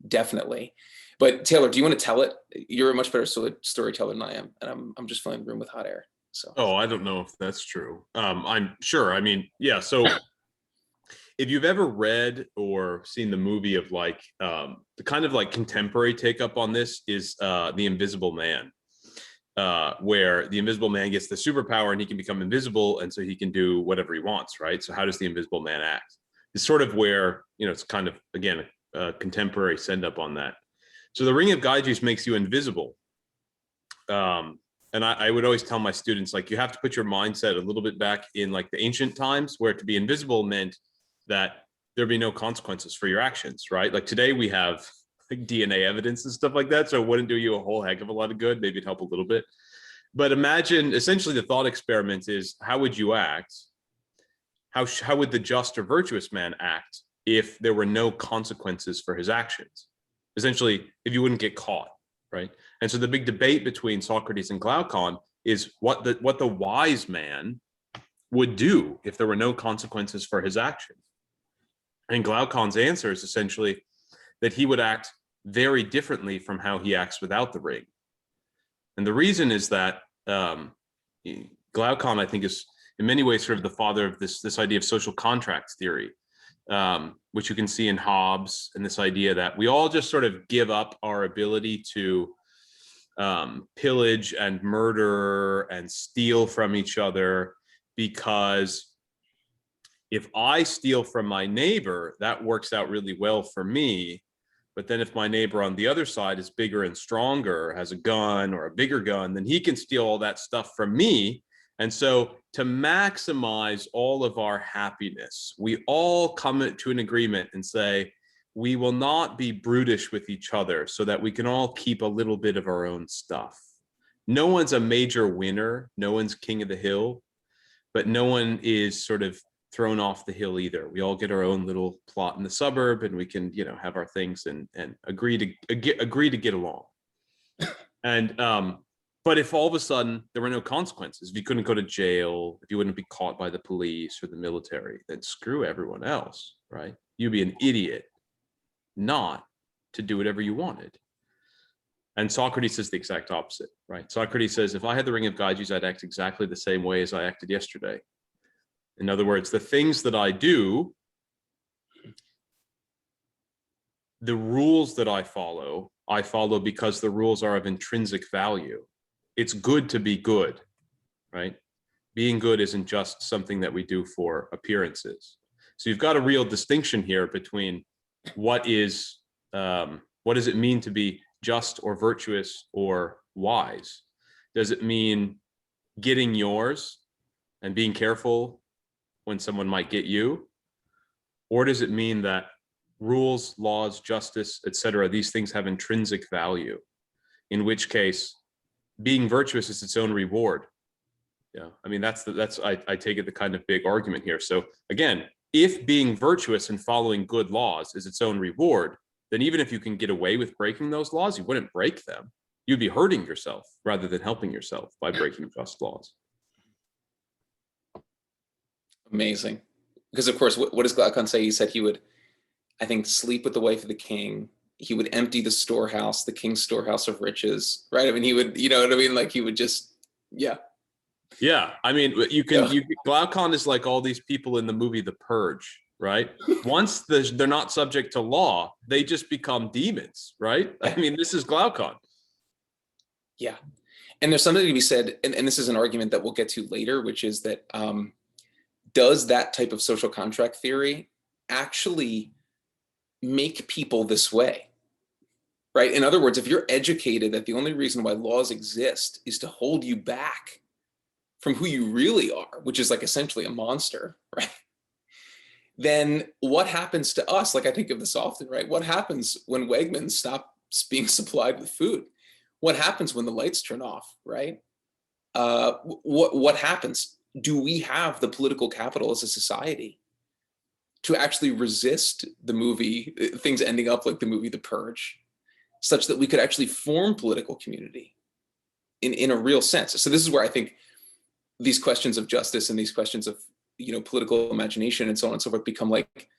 definitely. But Taylor, do you want to tell it? You're a much better storyteller than I am, and I'm just filling the room with hot air. So.
Oh, I don't know if that's true. I'm sure. Yeah. So if you've ever read or seen the movie of like the kind of like contemporary take up on this is The Invisible Man, where the Invisible Man gets the superpower and he can become invisible, and so he can do whatever he wants, right? So how does the Invisible Man act? It's sort of where, it's kind of, again, a contemporary send up on that. So the ring of Gyges makes you invisible. And I would always tell my students, like, you have to put your mindset a little bit back in like the ancient times, where to be invisible meant that there'd be no consequences for your actions, right? Like today we have like DNA evidence and stuff like that, so it wouldn't do you a whole heck of a lot of good. Maybe it'd help a little bit. But imagine, essentially the thought experiment is, how would you act? How would the just or virtuous man act if there were no consequences for his actions? Essentially, if you wouldn't get caught, right? And so the big debate between Socrates and Glaucon is what the wise man would do if there were no consequences for his action. And Glaucon's answer is essentially that he would act very differently from how he acts without the ring. And the reason is that Glaucon, I think, is in many ways sort of the father of this idea of social contract theory, which you can see in Hobbes, and this idea that we all just sort of give up our ability to pillage and murder and steal from each other, because if I steal from my neighbor, that works out really well for me. But then if my neighbor on the other side is bigger and stronger, has a gun or a bigger gun, then he can steal all that stuff from me. And so to maximize all of our happiness, we all come to an agreement and say, we will not be brutish with each other so that we can all keep a little bit of our own stuff. No one's a major winner. No one's king of the hill, but no one is sort of thrown off the hill either. We all get our own little plot in the suburb, and we can, have our things and agree to get along. And but if all of a sudden there were no consequences, if you couldn't go to jail, if you wouldn't be caught by the police or the military, then screw everyone else, right? You'd be an idiot not to do whatever you wanted. And Socrates says the exact opposite, right? Socrates says, if I had the ring of Gyges, I'd act exactly the same way as I acted yesterday. In other words, the things that I do, the rules that I follow because the rules are of intrinsic value. It's good to be good, right? Being good isn't just something that we do for appearances. So you've got a real distinction here between what does it mean to be just or virtuous or wise? Does it mean getting yours and being careful when someone might get you? Or does it mean that rules, laws, justice, etc., these things have intrinsic value, in which case being virtuous is its own reward? Yeah, I mean, I take it the kind of big argument here. So again, if being virtuous and following good laws is its own reward, then even if you can get away with breaking those laws, you wouldn't break them. You'd be hurting yourself rather than helping yourself by breaking just laws.
Amazing. Because of course, what does Glaucon say? He said he would, I think, sleep with the wife of the king. He would empty the storehouse, the king's storehouse of riches, right? I mean, he would, you know what I mean? Like he would just, yeah.
Yeah, I mean, Glaucon is like all these people in the movie The Purge, right? Once they're not subject to law, they just become demons, right? I mean, this is Glaucon.
Yeah. And there's something to be said, and this is an argument that we'll get to later, which is that does that type of social contract theory actually make people this way, right? In other words, if you're educated that the only reason why laws exist is to hold you back from who you really are, which is like essentially a monster, right? Then what happens to us? Like I think of this often, right? What happens when Wegmans stops being supplied with food? What happens when the lights turn off, right? What happens? Do we have the political capital as a society to actually resist the movie, things ending up like the movie The Purge, such that we could actually form political community in a real sense? So this is where I think these questions of justice and these questions of, political imagination and so on and so forth become like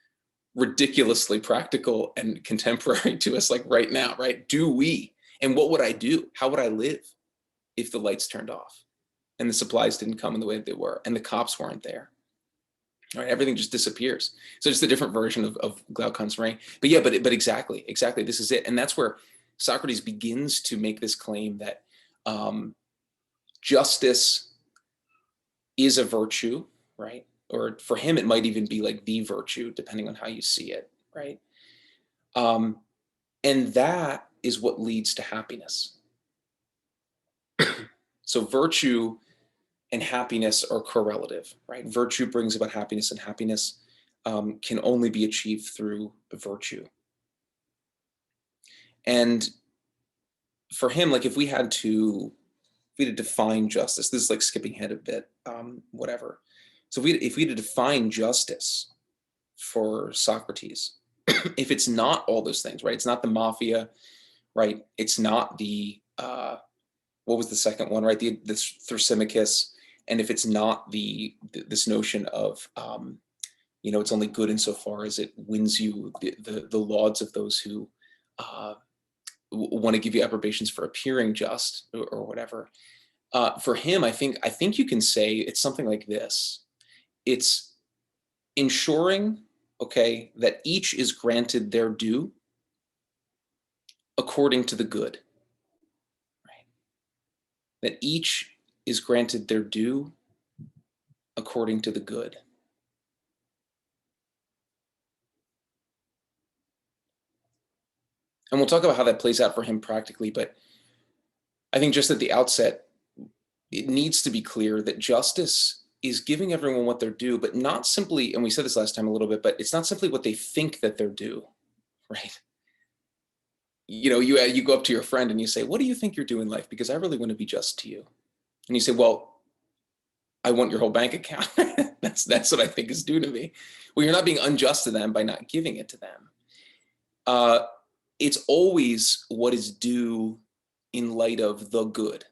ridiculously practical and contemporary to us, like right now, right? Do we? And what would I do? How would I live if the lights turned off and the supplies didn't come in the way that they were and the cops weren't there? All right, everything just disappears. So it's a different version of Glaucon's ring. But yeah, but exactly, this is it. And that's where Socrates begins to make this claim that justice is a virtue, right? Or for him, it might even be like the virtue, depending on how you see it, right? And that is what leads to happiness. So virtue and happiness are correlative, right? Virtue brings about happiness, and happiness can only be achieved through virtue. And for him, like if we had to define justice, this is like skipping ahead a bit, whatever. So if we had to define justice for Socrates, if it's not all those things, right? It's not the mafia, right? It's not the, what was the second one, right? This Thrasymachus. And if it's not this notion of, it's only good insofar as it wins you the lauds of those who want to give you approbations for appearing just or whatever. For him, I think you can say it's something like this. It's ensuring, okay, that each is granted their due according to the good, right? That each is granted their due according to the good. And we'll talk about how that plays out for him practically, but I think just at the outset, it needs to be clear that justice is giving everyone what they're due, but not simply, and we said this last time a little bit, but it's not simply what they think that they're due, right? You go up to your friend and you say, what do you think you're due in life? Because I really want to be just to you. And you say, well, I want your whole bank account. That's what I think is due to me. Well, you're not being unjust to them by not giving it to them. It's always what is due in light of the good.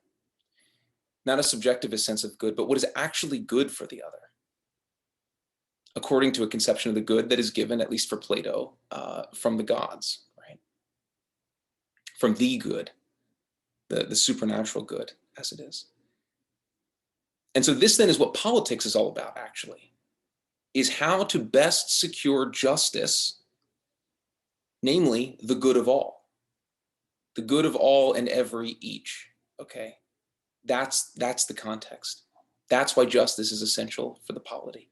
Not a subjectivist sense of good, but what is actually good for the other, according to a conception of the good that is given, at least for Plato, from the gods, right? From the good, the supernatural good, as it is. And so this then is what politics is all about, actually, is how to best secure justice, namely the good of all. The good of all and every each, okay? That's the context. That's why justice is essential for the polity.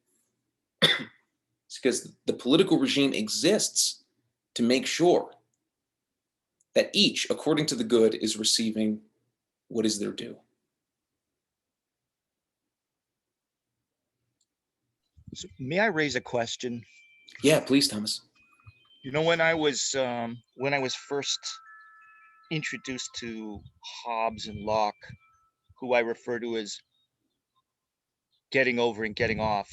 It's because the political regime exists to make sure that each, according to the good, is receiving what is their due.
So may I raise a question?
Yeah, please, Thomas.
When I was first introduced to Hobbes and Locke, who I refer to as getting over and getting off,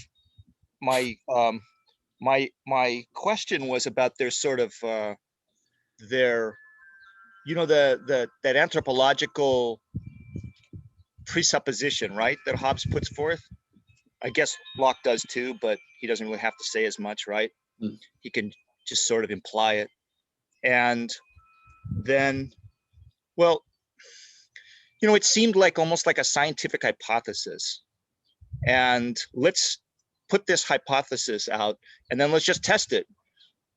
my question was about their sort of their that anthropological presupposition, right, that Hobbes puts forth. I guess Locke does too, but he doesn't really have to say as much, right? He can just sort of imply it. And then, well, it seemed like almost like a scientific hypothesis. And let's put this hypothesis out, and then let's just test it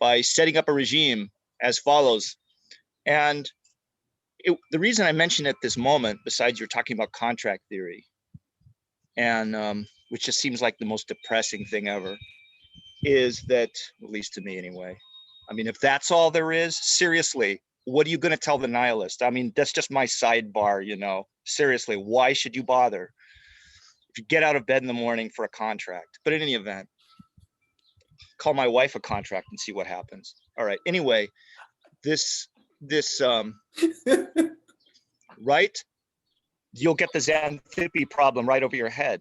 by setting up a regime as follows. And the reason I mention it at this moment, besides you're talking about contract theory, and which just seems like the most depressing thing ever, is that, at least to me anyway, I mean, if that's all there is, seriously, what are you going to tell the nihilist? I mean, that's just my sidebar, seriously, why should you bother? If you get out of bed in the morning for a contract, but in any event, call my wife a contract and see what happens. All right. Anyway, this right, you'll get the Xanthippe problem right over your head.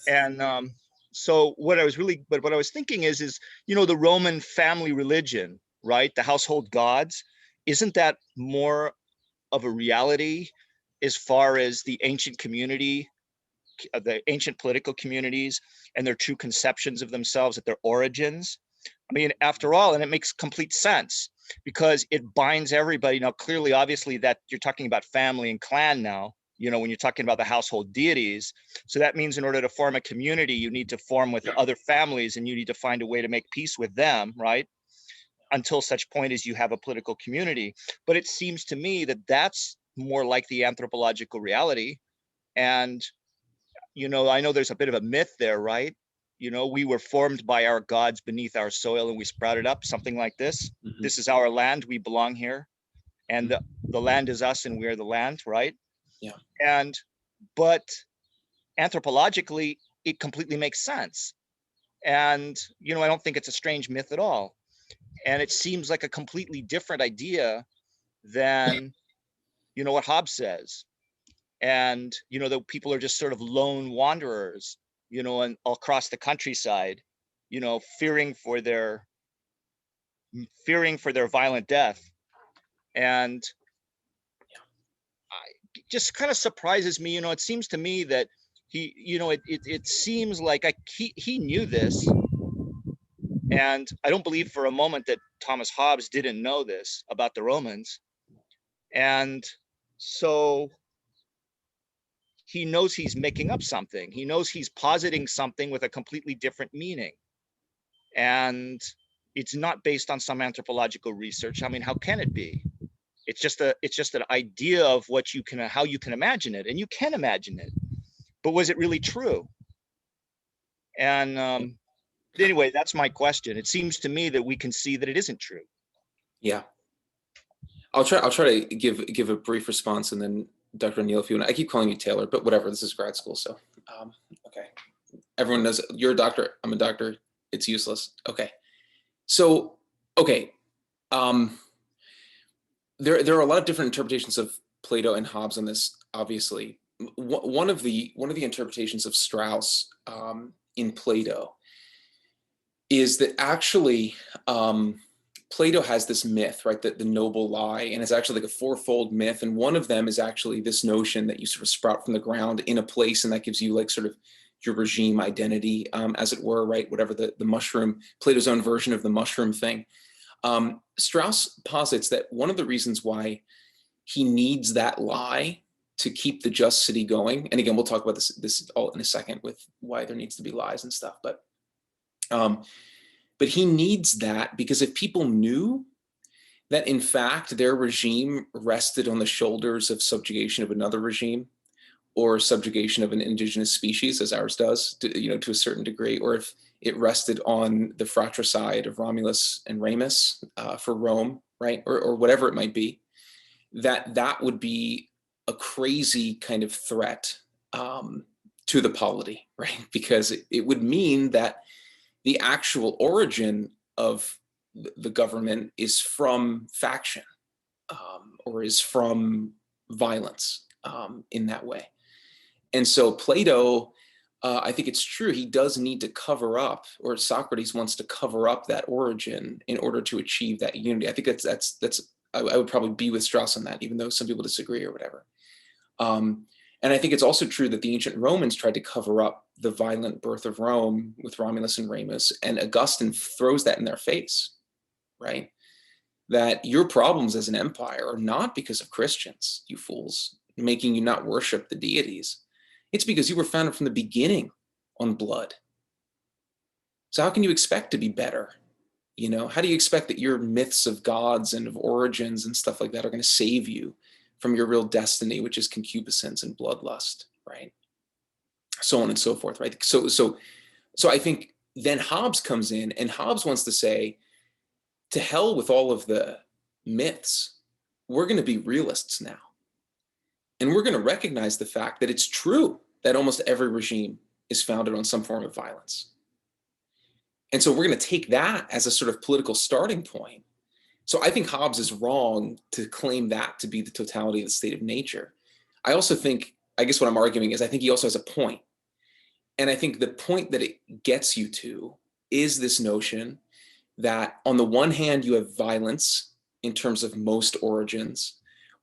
And so what I was thinking is the Roman family religion, right, the household gods, isn't that more of a reality as far as the ancient community, the ancient political communities and their true conceptions of themselves at their origins? I mean, after all, and it makes complete sense because it binds everybody. Now, clearly, obviously, that you're talking about family and clan now, when you're talking about the household deities. So that means in order to form a community, you need to form with other families and you need to find a way to make peace with them, right? Until such point as you have a political community. But it seems to me that that's more like the anthropological reality. And, I know there's a bit of a myth there, right? We were formed by our gods beneath our soil and we sprouted up, something like this. Mm-hmm. This is our land, we belong here. And the land is us and we are the land, right? Yeah. But anthropologically, it completely makes sense. And, you know, I don't think it's a strange myth at all. And it seems like a completely different idea than, you know, what Hobbes says. And, you know, the people are just sort of lone wanderers, you know, and across the countryside, you know, fearing for their violent death. And it just kind of surprises me, you know, it seems to me that he, you know, it seems like he knew this. And I don't believe for a moment that Thomas Hobbes didn't know this about the Romans. And so he knows he's making up something. He knows he's positing something with a completely different meaning. And it's not based on some anthropological research. I mean, how can it be? It's just an idea of what you can, how you can imagine it, and you can imagine it. But was it really true? And anyway, that's my question. It seems to me that we can see that it isn't true.
Yeah. I'll try to give a brief response, and then Dr. O'Neill, if you want. I keep calling you Taylor, but whatever. This is grad school, so okay. Everyone knows you're a doctor. I'm a doctor. It's useless. Okay. So okay. There are a lot of different interpretations of Plato and Hobbes on this. Obviously, one of the interpretations of Strauss in Plato is that actually Plato has this myth, right, that the noble lie, and it's actually like a fourfold myth. And one of them is actually this notion that you sort of sprout from the ground in a place, and that gives you like sort of your regime identity, as it were, right? Whatever the mushroom, Plato's own version of the mushroom thing. Strauss posits that one of the reasons why he needs that lie to keep the just city going, and again, we'll talk about this all in a second with why there needs to be lies and stuff, but he needs that because if people knew that in fact their regime rested on the shoulders of subjugation of another regime, or subjugation of an indigenous species, as ours does, to a certain degree, or if it rested on the fratricide of Romulus and Remus for Rome, right, or whatever it might be, that would be a crazy kind of threat to the polity, right? Because it would mean that the actual origin of the government is from faction or is from violence in that way. And so Plato, I think it's true, he does need to cover up, or Socrates wants to cover up that origin in order to achieve that unity. I think that's I would probably be with Strauss on that, even though some people disagree or whatever. And I think it's also true that the ancient Romans tried to cover up the violent birth of Rome with Romulus and Remus, and Augustine throws that in their face, right? That your problems as an empire are not because of Christians, you fools, making you not worship the deities. It's because you were founded from the beginning on blood. So how can you expect to be better? How do you expect that your myths of gods and of origins and stuff like that are going to save you from your real destiny, which is concupiscence and bloodlust, right? So on and so forth, right? So I think then Hobbes comes in, and Hobbes wants to say, to hell with all of the myths. We're going to be realists now. And we're going to recognize the fact that it's true that almost every regime is founded on some form of violence. And so we're going to take that as a sort of political starting point. So I think Hobbes is wrong to claim that to be the totality of the state of nature. I also think, I guess what I'm arguing is I think he also has a point. And I think the point that it gets you to is this notion that on the one hand, you have violence in terms of most origins.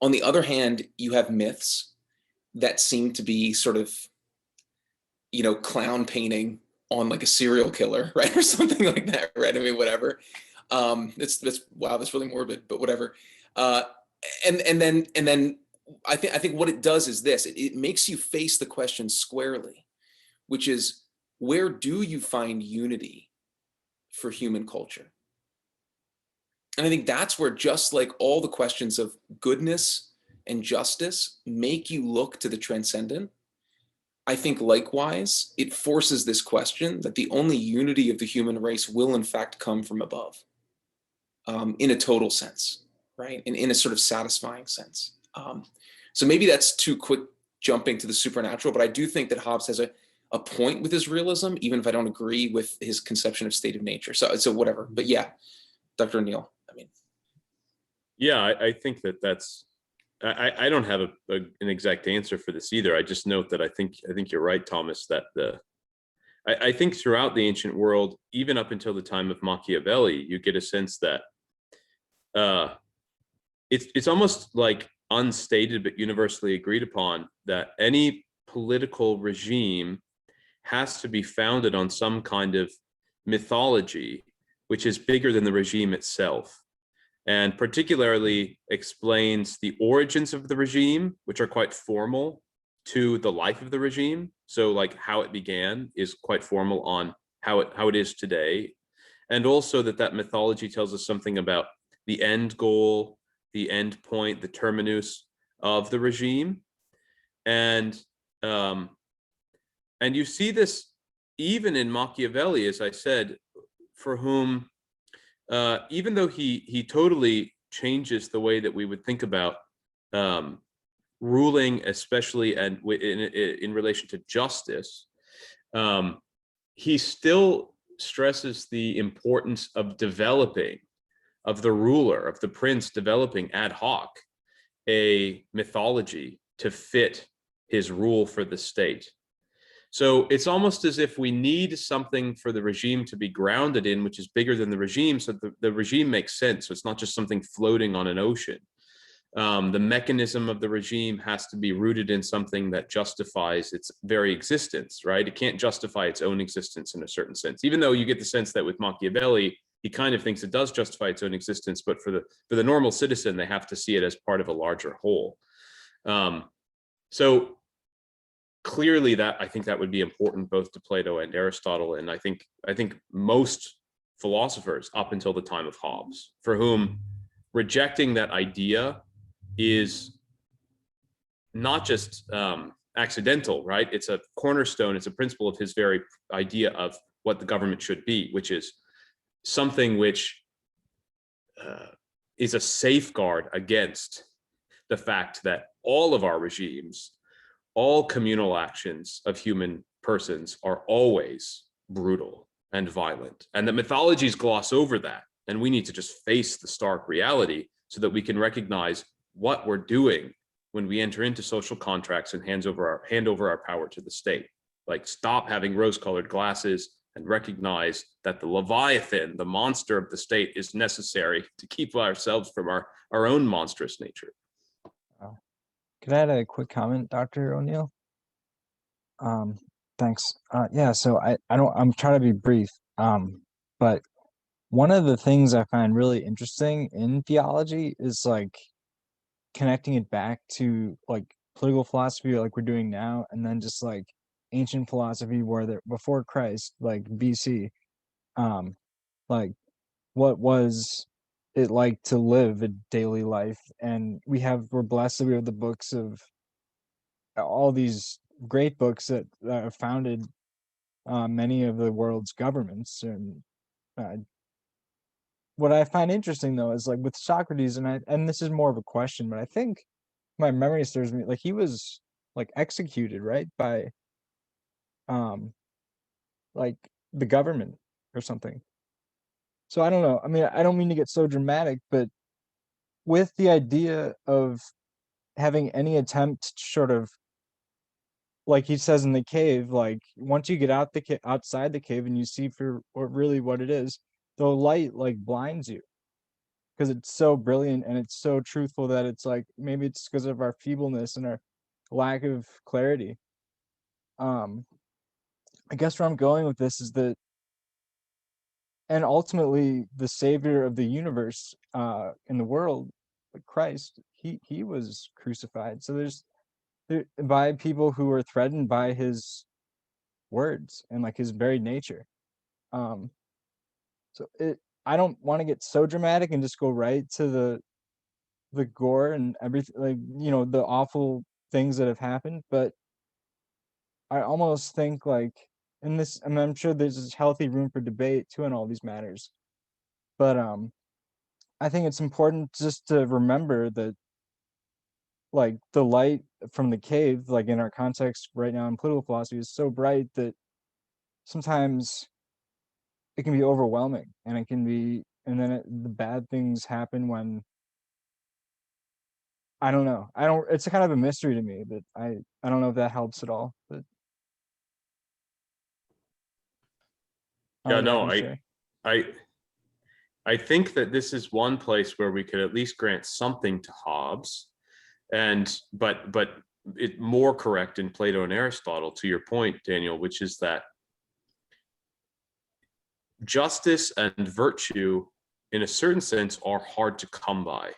On the other hand, you have myths that seem to be sort of, clown painting on like a serial killer, right? Or something like that, right? I mean, whatever. That's wow, that's really morbid, but whatever. And then I think what it does is this, it makes you face the question squarely, which is, where do you find unity for human culture? And I think that's where, just like all the questions of goodness and justice make you look to the transcendent, I think likewise, it forces this question that the only unity of the human race will in fact come from above, in a total sense, right? And in a sort of satisfying sense. So maybe that's too quick jumping to the supernatural, but I do think that Hobbes has a point with his realism, even if I don't agree with his conception of state of nature. So whatever. But yeah, Dr. O'Neill. I mean,
yeah, I think that's. I don't have an exact answer for this either. I just note that I think you're right, Thomas, that I think throughout the ancient world, even up until the time of Machiavelli, you get a sense that it's almost like unstated but universally agreed upon that any political regime has to be founded on some kind of mythology which is bigger than the regime itself, and particularly explains the origins of the regime, which are quite formal, to the life of the regime. So like how it began is quite formal on how it is today. And also that mythology tells us something about the end goal, the end point, the terminus of the regime. And you see this even in Machiavelli, as I said, for whom, even though he totally changes the way that we would think about ruling, especially and in relation to justice, he still stresses the importance of developing, of the ruler, of the prince developing ad hoc a mythology to fit his rule for the state. So it's almost as if we need something for the regime to be grounded in, which is bigger than the regime, so the regime makes sense. So it's not just something floating on an ocean. The mechanism of the regime has to be rooted in something that justifies its very existence, right? It can't justify its own existence in a certain sense, even though you get the sense that with Machiavelli, he kind of thinks it does justify its own existence, but for the normal citizen, they have to see it as part of a larger whole. So clearly that I think that would be important both to Plato and Aristotle. And I think most philosophers up until the time of Hobbes, for whom rejecting that idea is not just accidental, right? It's a cornerstone, it's a principle of his very idea of what the government should be, which is something which is a safeguard against the fact that all of our regimes, all communal actions of human persons are always brutal and violent, and that mythologies gloss over that. And we need to just face the stark reality so that we can recognize what we're doing when we enter into social contracts and hand over our power to the state. Like, stop having rose-colored glasses and recognize that the Leviathan, the monster of the state, is necessary to keep ourselves from our own monstrous nature.
Could I add a quick comment, Dr. O'Neill? Thanks. Yeah, so I'm trying to be brief. But one of the things I find really interesting in theology is like connecting it back to like political philosophy, like we're doing now, and then just like ancient philosophy where before Christ, like BC, like what was it like to live a daily life? And we're blessed that we have the books of all these great books that have founded many of the world's governments. And what I find interesting though is like with Socrates, and this is more of a question, but I think my memory serves me, like he was like executed, right, by like the government or something. So I don't know. I mean, I don't mean to get so dramatic, but with the idea of having any attempt to sort of, like he says in the cave, like once you get outside the cave and you see for what it is, the light like blinds you because it's so brilliant and it's so truthful that it's like maybe it's because of our feebleness and our lack of clarity. I guess where I'm going with this is that, and ultimately the savior of the universe in the world, Christ, he was crucified. So there's by people who were threatened by his words and like his very nature. So I don't want to get so dramatic and just go right to the gore and everything, like, you know, the awful things that have happened, but I almost think like in this, I mean, I'm sure there's this healthy room for debate too in all these matters, but I think it's important just to remember that like the light from the cave, like in our context right now in political philosophy, is so bright that sometimes it can be overwhelming, and it can be, and then the bad things happen when, I don't know. It's a kind of a mystery to me, but I don't know if that helps at all. But
Yeah,
what
no,
you say?
I think that this is one place where we could at least grant something to Hobbes, but it more correct in Plato and Aristotle, to your point, Daniel, which is that justice and virtue, in a certain sense, are hard to come by.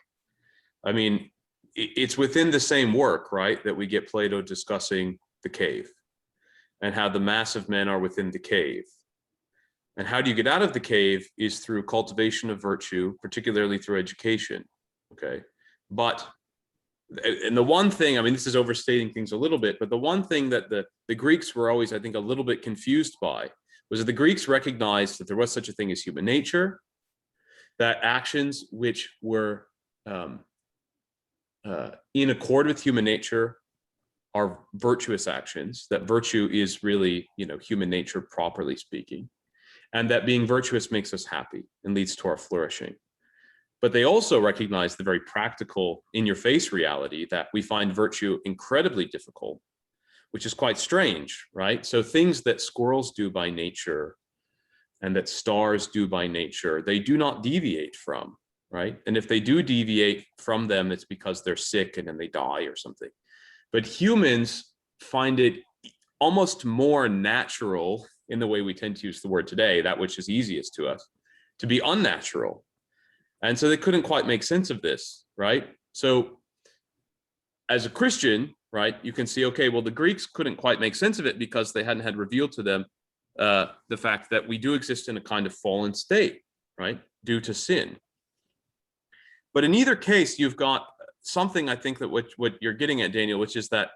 I mean, it's within the same work, right, that we get Plato discussing the cave and how the massive men are within the cave. And how do you get out of the cave is through cultivation of virtue, particularly through education, okay? But, and the one thing, I mean, this is overstating things a little bit, but the one thing that the Greeks were always, I think, a little bit confused by was that the Greeks recognized that there was such a thing as human nature, that actions which were in accord with human nature are virtuous actions, that virtue is really, human nature, properly speaking, and that being virtuous makes us happy and leads to our flourishing. But they also recognize the very practical, in-your-face reality that we find virtue incredibly difficult, which is quite strange, right? So things that squirrels do by nature and that stars do by nature, they do not deviate from, right? And if they do deviate from them, it's because they're sick and then they die or something. But humans find it almost more natural, in the way we tend to use the word today, that which is easiest to us, to be unnatural. And so they couldn't quite make sense of this, right? So as a Christian, right, you can see, okay, well, the Greeks couldn't quite make sense of it because they hadn't had revealed to them the fact that we do exist in a kind of fallen state, right, due to sin. But in either case, you've got something, I think, that what you're getting at, Daniel, which is that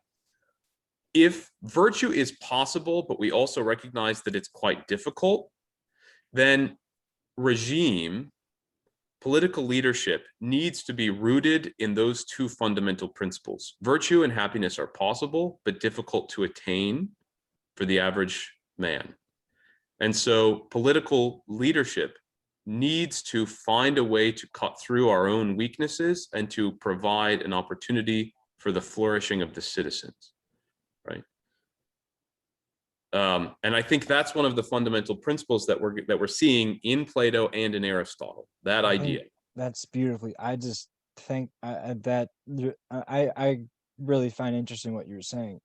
if virtue is possible, but we also recognize that it's quite difficult, then political leadership needs to be rooted in those two fundamental principles. Virtue and happiness are possible, but difficult to attain for the average man. And so political leadership needs to find a way to cut through our own weaknesses and to provide an opportunity for the flourishing of the citizens, right? And I think that's one of the fundamental principles that we're seeing in Plato and in Aristotle. That idea.
That's beautifully. I just think that I really find interesting what you're saying.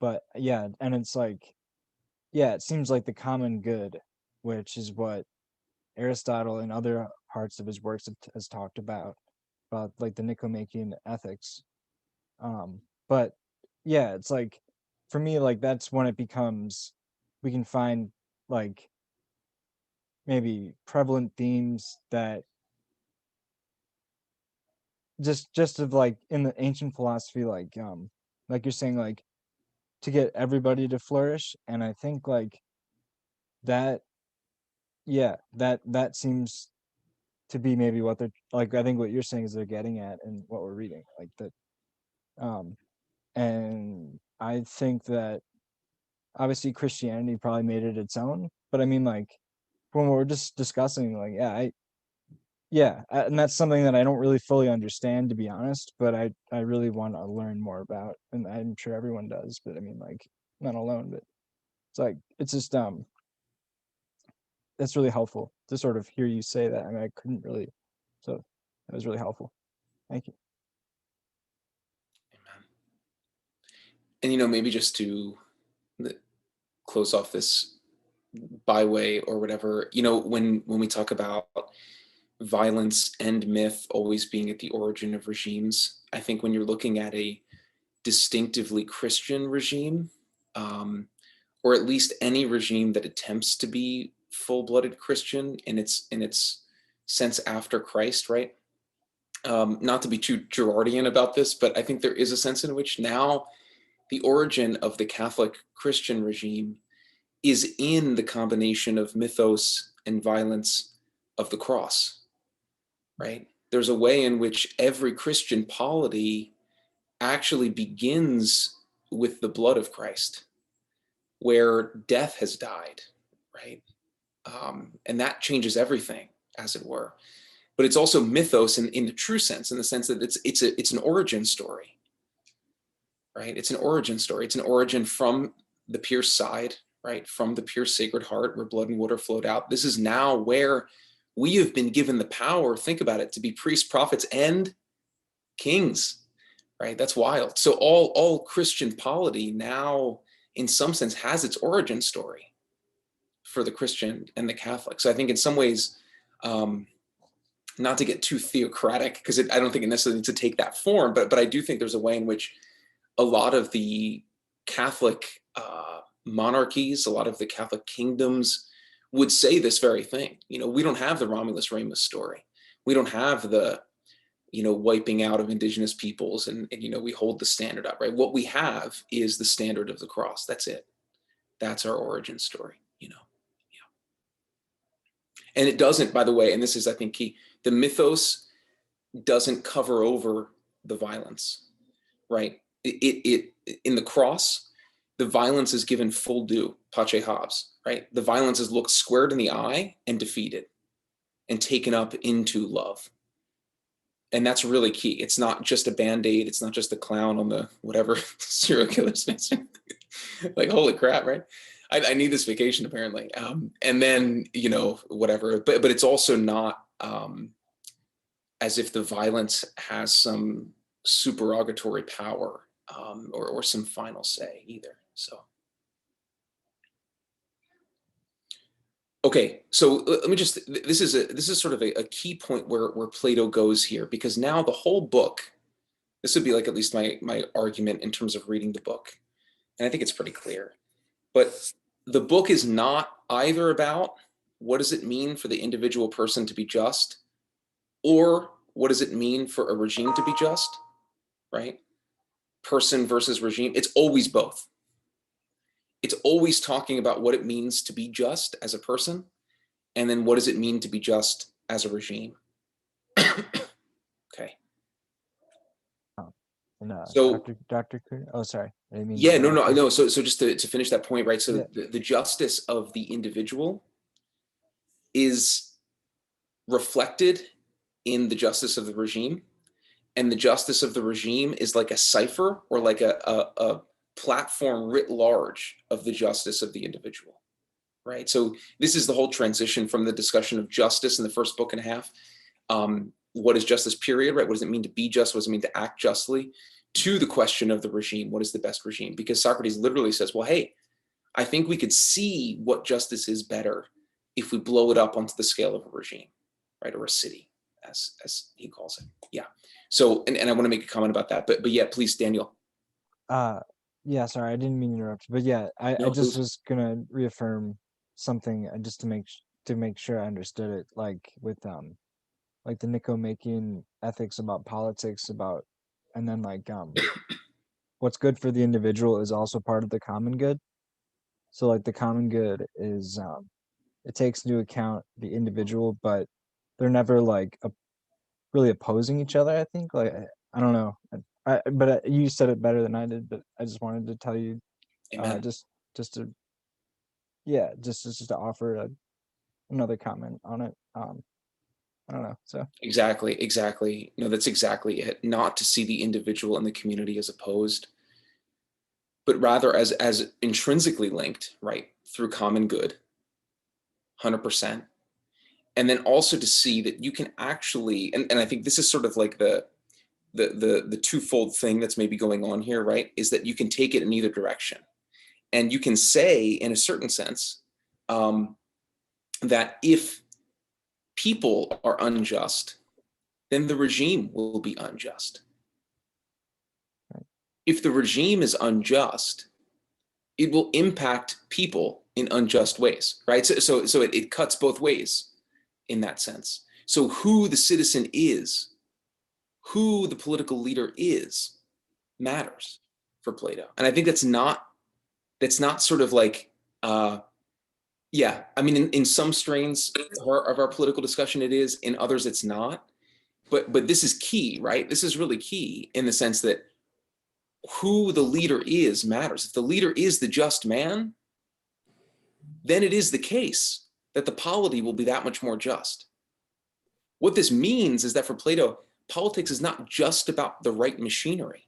But yeah, and it's like, yeah, it seems like the common good, which is what Aristotle and other parts of his works has talked about like the Nicomachean ethics. But yeah, it's like, for me, like that's when it becomes, we can find like maybe prevalent themes that just of like in the ancient philosophy, like you're saying, like to get everybody to flourish. And I think like that, yeah, that seems to be maybe what they're like. I think what you're saying is they're getting at and what we're reading, like that. And I think that obviously Christianity probably made it its own, but I mean, like when we're just discussing, like, and that's something that I don't really fully understand, to be honest, but I really want to learn more about, and I'm sure everyone does, but I mean, like, not alone, but it's like, it's just it's really helpful to sort of hear you say that. I mean, I couldn't really, so that was really helpful. Thank you.
And maybe just to close off this byway or whatever, when we talk about violence and myth always being at the origin of regimes, I think when you're looking at a distinctively Christian regime, or at least any regime that attempts to be full-blooded Christian in its sense after Christ, right? Not to be too Girardian about this, but I think there is a sense in which now the origin of the Catholic Christian regime is in the combination of mythos and violence of the cross, right? There's a way in which every Christian polity actually begins with the blood of Christ, where death has died, right? And that changes everything, as it were. But it's also mythos in the true sense, in the sense that it's an origin story, right? It's an origin story. It's an origin from the pierced side, right? From the pierced sacred heart, where blood and water flowed out. This is now where we have been given the power, think about it, to be priests, prophets, and kings, right? That's wild. So all Christian polity now, in some sense, has its origin story for the Christian and the Catholic. So I think in some ways, not to get too theocratic, because I don't think it necessarily needs to take that form, but I do think there's a way in which a lot of the Catholic monarchies, a lot of the Catholic kingdoms would say this very thing. You know, we don't have the Romulus Remus story. We don't have the, you know, wiping out of indigenous peoples and, you know, we hold the standard up, right? What we have is the standard of the cross. That's it. That's our origin story, you know. Yeah. And it doesn't, by the way, and this is, I think, key, the mythos doesn't cover over the violence, right? It in the cross, the violence is given full due, pace habs, right? The violence is looked squared in the eye and defeated and taken up into love. And that's really key. It's not just a Band-Aid. It's not just a clown on the whatever serial killer's like, holy crap, right? I need this vacation apparently. And then, you know, whatever, but it's also not as if the violence has some supererogatory power or some final say either. So. Okay, so let me just, this is sort of a key point where Plato goes here, because now the whole book, this would be like at least my argument in terms of reading the book. And I think it's pretty clear. But the book is not either about what does it mean for the individual person to be just, or what does it mean for a regime to be just, right? Person versus regime. It's always both. It's always talking about what it means to be just as a person, and then what does it mean to be just as a regime. Okay.
And,
so,
Dr. Kuhn, oh, sorry. I didn't mean
yeah,
to
no.
interrupt you.
So just to finish that point, right? So
Yeah.
the justice of the individual is reflected in the justice of the regime, and the justice of the regime is like a cipher or like a platform writ large of the justice of the individual, right? So this is the whole transition from the discussion of justice in the first book and a half. What is justice, period, right? What does it mean to be just? What does it mean to act justly? To the question of the regime, what is the best regime? Because Socrates literally says, well, hey, I think we could see what justice is better if we blow it up onto the scale of a regime, right? Or a city, as he calls it. Yeah. So, and I want to make a comment about that, but yeah, please, Daniel.
Yeah, sorry, I didn't mean to interrupt you, but yeah, I just was gonna reaffirm something just to make sure I understood it, like with like the Nicomachean ethics about politics, and then like what's good for the individual is also part of the common good. So like the common good is it takes into account the individual, but they're never like really opposing each other. I think, like, I don't know, but you said it better than I did. But I just wanted to tell you, just to just to offer another comment on it. I don't know. So
Exactly. No, that's exactly it. Not to see the individual and the community as opposed, but rather as intrinsically linked, right, through common good, 100%. And then also to see that you can actually, and I think this is sort of like the twofold thing that's maybe going on here, right, is that you can take it in either direction. And you can say, in a certain sense, that if people are unjust, then the regime will be unjust. If the regime is unjust, it will impact people in unjust ways, right? So it cuts both ways in that sense. So who the citizen is, who the political leader is, matters for Plato. And I think that's not sort of like, yeah, I mean, in some strains of our political discussion, it is. In others, it's not. But this is key, right? This is really key in the sense that who the leader is matters. If the leader is the just man, then it is the case that the polity will be that much more just. What this means is that for Plato, politics is not just about the right machinery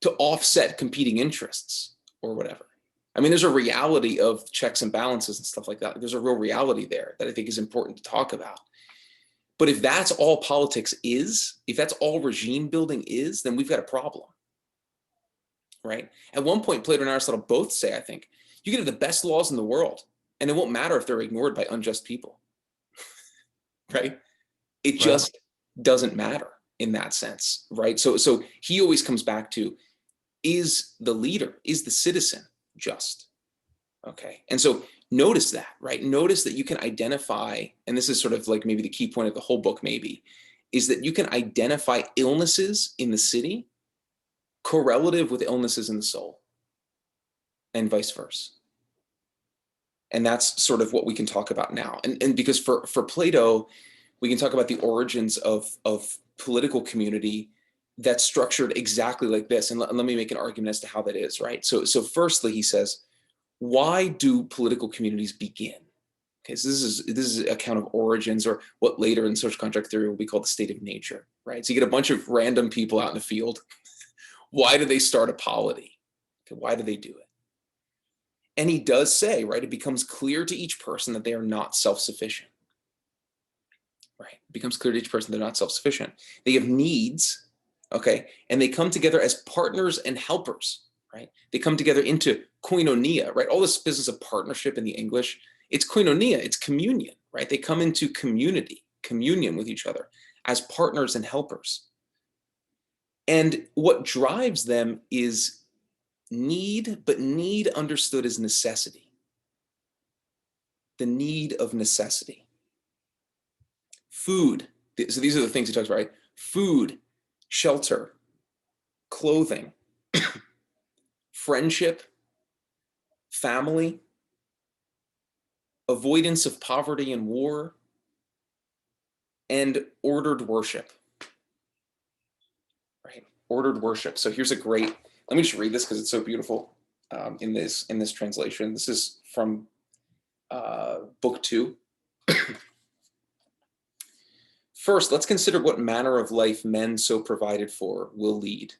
to offset competing interests or whatever. I mean, there's a reality of checks and balances and stuff like that. There's a real reality there that I think is important to talk about. But if that's all politics is, if that's all regime building is, then we've got a problem, right? At one point, Plato and Aristotle both say, I think, you can have the best laws in the world, and it won't matter if they're ignored by unjust people, right? It just doesn't matter in that sense, right? So he always comes back to, is the leader, is the citizen just? Okay, and so notice that, right? Notice that you can identify, and this is sort of like maybe the key point of the whole book maybe, is that you can identify illnesses in the city correlative with illnesses in the soul, and vice versa. And that's sort of what we can talk about now. And because for Plato, we can talk about the origins of political community that's structured exactly like this. And let me make an argument as to how that is, right? So firstly, he says, why do political communities begin? Okay, so this is an account of origins, or what later in social contract theory will be called the state of nature, right? So you get a bunch of random people out in the field. Why do they start a polity? Okay, why do they do it? And he does say, right, it becomes clear to each person that they are not self-sufficient, right? It becomes clear to each person they're not self-sufficient. They have needs, okay? And they come together as partners and helpers, right? They come together into koinonia, right? All this business of partnership in the English, it's koinonia, it's communion, right? They come into community, communion with each other as partners and helpers. And what drives them is need, but need understood as necessity. The need of necessity. Food, so these are the things he talks about, right? Food, shelter, clothing, friendship, family, avoidance of poverty and war, and ordered worship, right? Ordered worship. So here's a great, let me just read this because it's so beautiful in this translation. This is from book 2. First, let's consider what manner of life men so provided for will lead.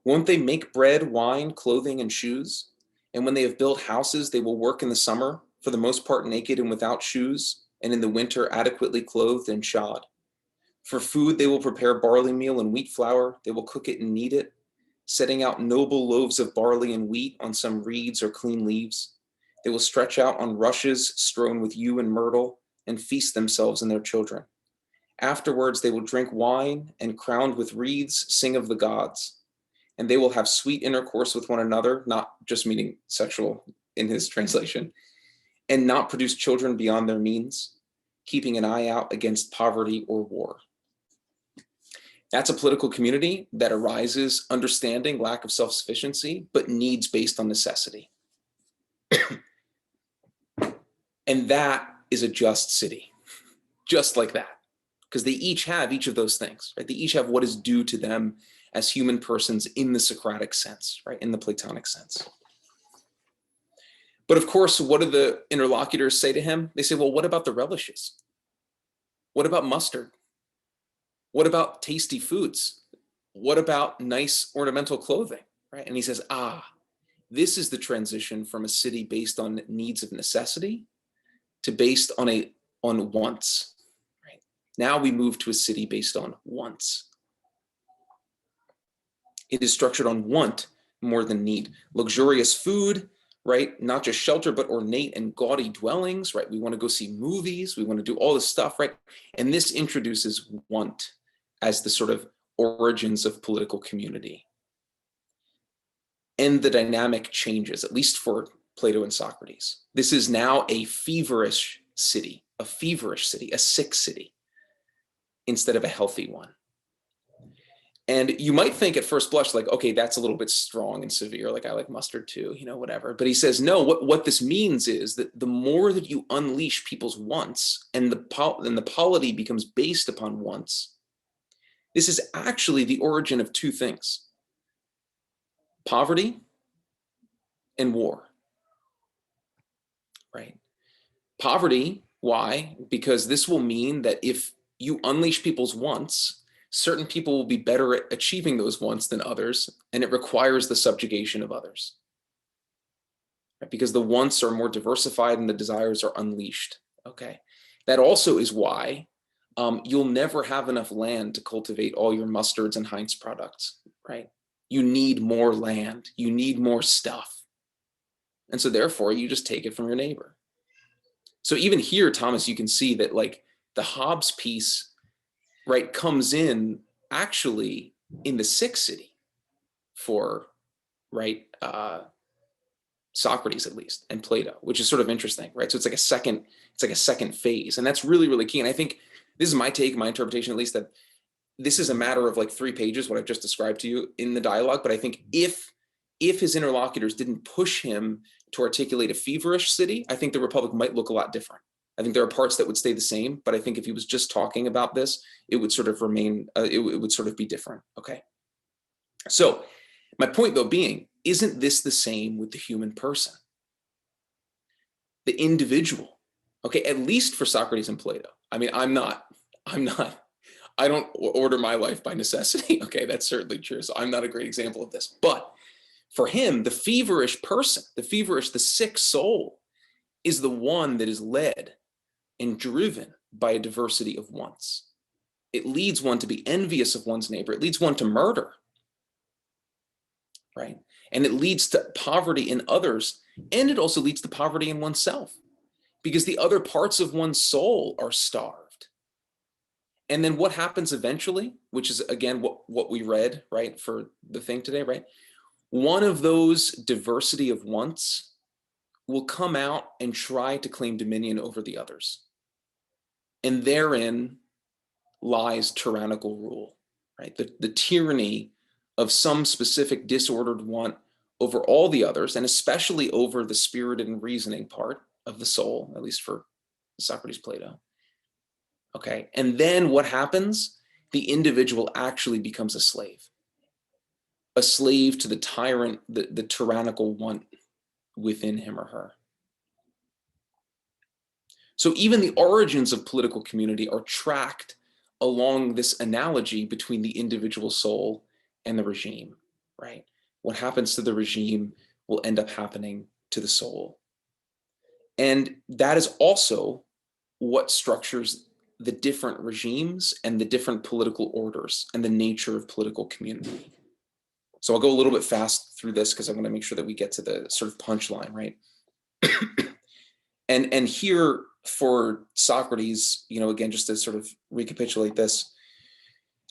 Won't they make bread, wine, clothing, and shoes? And when they have built houses, they will work in the summer, for the most part naked and without shoes, and in the winter adequately clothed and shod. For food, they will prepare barley meal and wheat flour. They will cook it and knead it, setting out noble loaves of barley and wheat on some reeds or clean leaves. They will stretch out on rushes strewn with yew and myrtle, and feast themselves and their children. Afterwards, they will drink wine, and crowned with wreaths, sing of the gods. And they will have sweet intercourse with one another, not just meaning sexual in his translation, and not produce children beyond their means, keeping an eye out against poverty or war. That's a political community that arises understanding lack of self-sufficiency, but needs based on necessity. And that is a just city, just like that. Because they each have each of those things, right? They each have what is due to them as human persons in the Socratic sense, right? In the Platonic sense. But of course, what do the interlocutors say to him? They say, well, what about the relishes? What about mustard? What about tasty foods? What about nice ornamental clothing, right? And he says, this is the transition from a city based on needs of necessity to based on wants. Now we move to a city based on wants. It is structured on want more than need. Luxurious food, right? Not just shelter, but ornate and gaudy dwellings, right? We want to go see movies. We want to do all this stuff, right? And this introduces want as the sort of origins of political community. And the dynamic changes, at least for Plato and Socrates. This is now a feverish city, a sick city, instead of a healthy one. And you might think at first blush, like, okay, that's a little bit strong and severe. Like, I like mustard too, whatever. But he says, no, what this means is that the more that you unleash people's wants and the polity becomes based upon wants, this is actually the origin of two things. poverty and war, right? Poverty, why? Because this will mean that if you unleash people's wants, certain people will be better at achieving those wants than others, and it requires the subjugation of others. Right? Because the wants are more diversified and the desires are unleashed, okay? That also is why you'll never have enough land to cultivate all your mustards and Heinz products, right? You need more land, you need more stuff. And so therefore you just take it from your neighbor. So even here, Thomas, you can see that like the Hobbes piece, right, comes in actually in the sixth city for, right, Socrates at least, and Plato, which is sort of interesting, right? So it's like a second phase, and that's really, really key. And I think this is my take, my interpretation at least, that this is a matter of like 3 pages, what I've just described to you in the dialogue. But I think if his interlocutors didn't push him to articulate a feverish city, I think the Republic might look a lot different. I think there are parts that would stay the same, but I think if he was just talking about this, it would sort of remain, it would sort of be different, okay? So my point though being, isn't this the same with the human person? The individual, okay, at least for Socrates and Plato. I mean, I don't order my life by necessity, okay, that's certainly true, so I'm not a great example of this, but for him, the feverish person, the sick soul, is the one that is led and driven by a diversity of wants. It leads one to be envious of one's neighbor. It leads one to murder, right? And it leads to poverty in others, and it also leads to poverty in oneself, because the other parts of one's soul are starved. And then what happens eventually, which is again what we read, right, for the thing today, right? One of those diversity of wants will come out and try to claim dominion over the others. And therein lies tyrannical rule, right? The tyranny of some specific disordered want over all the others, and especially over the spirited and reasoning part of the soul, at least for Socrates, Plato. Okay, and then what happens? The individual actually becomes a slave to the tyrant, the tyrannical want within him or her. So even the origins of political community are tracked along this analogy between the individual soul and the regime, right? What happens to the regime will end up happening to the soul. And that is also what structures the different regimes and the different political orders and the nature of political community. So I'll go a little bit fast through this because I want to make sure that we get to the sort of punchline, right? and here for Socrates, you know, again, just to sort of recapitulate this,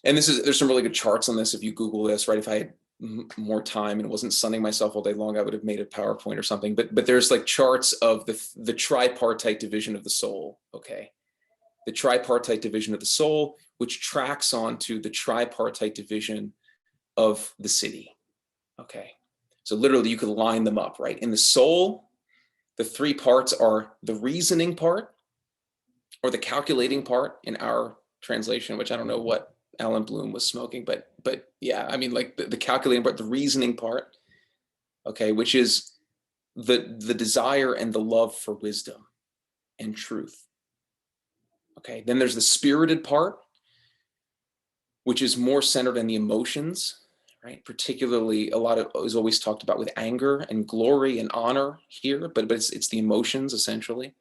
and there's some really good charts on this if you Google this, right? If I had more time and wasn't sunning myself all day long, I would have made a PowerPoint or something. But there's like charts of the tripartite division of the soul, okay? The tripartite division of the soul, which tracks onto the tripartite division of the city, okay? So literally you could line them up, right? In the soul, the 3 parts are the reasoning part, or the calculating part in our translation, which I don't know what Alan Bloom was smoking, but yeah, I mean, like the calculating part, the reasoning part, okay, which is the desire and the love for wisdom and truth. Okay, then there's the spirited part, which is more centered on the emotions, right? Particularly, a lot of is always talked about with anger and glory and honor here, but it's the emotions essentially.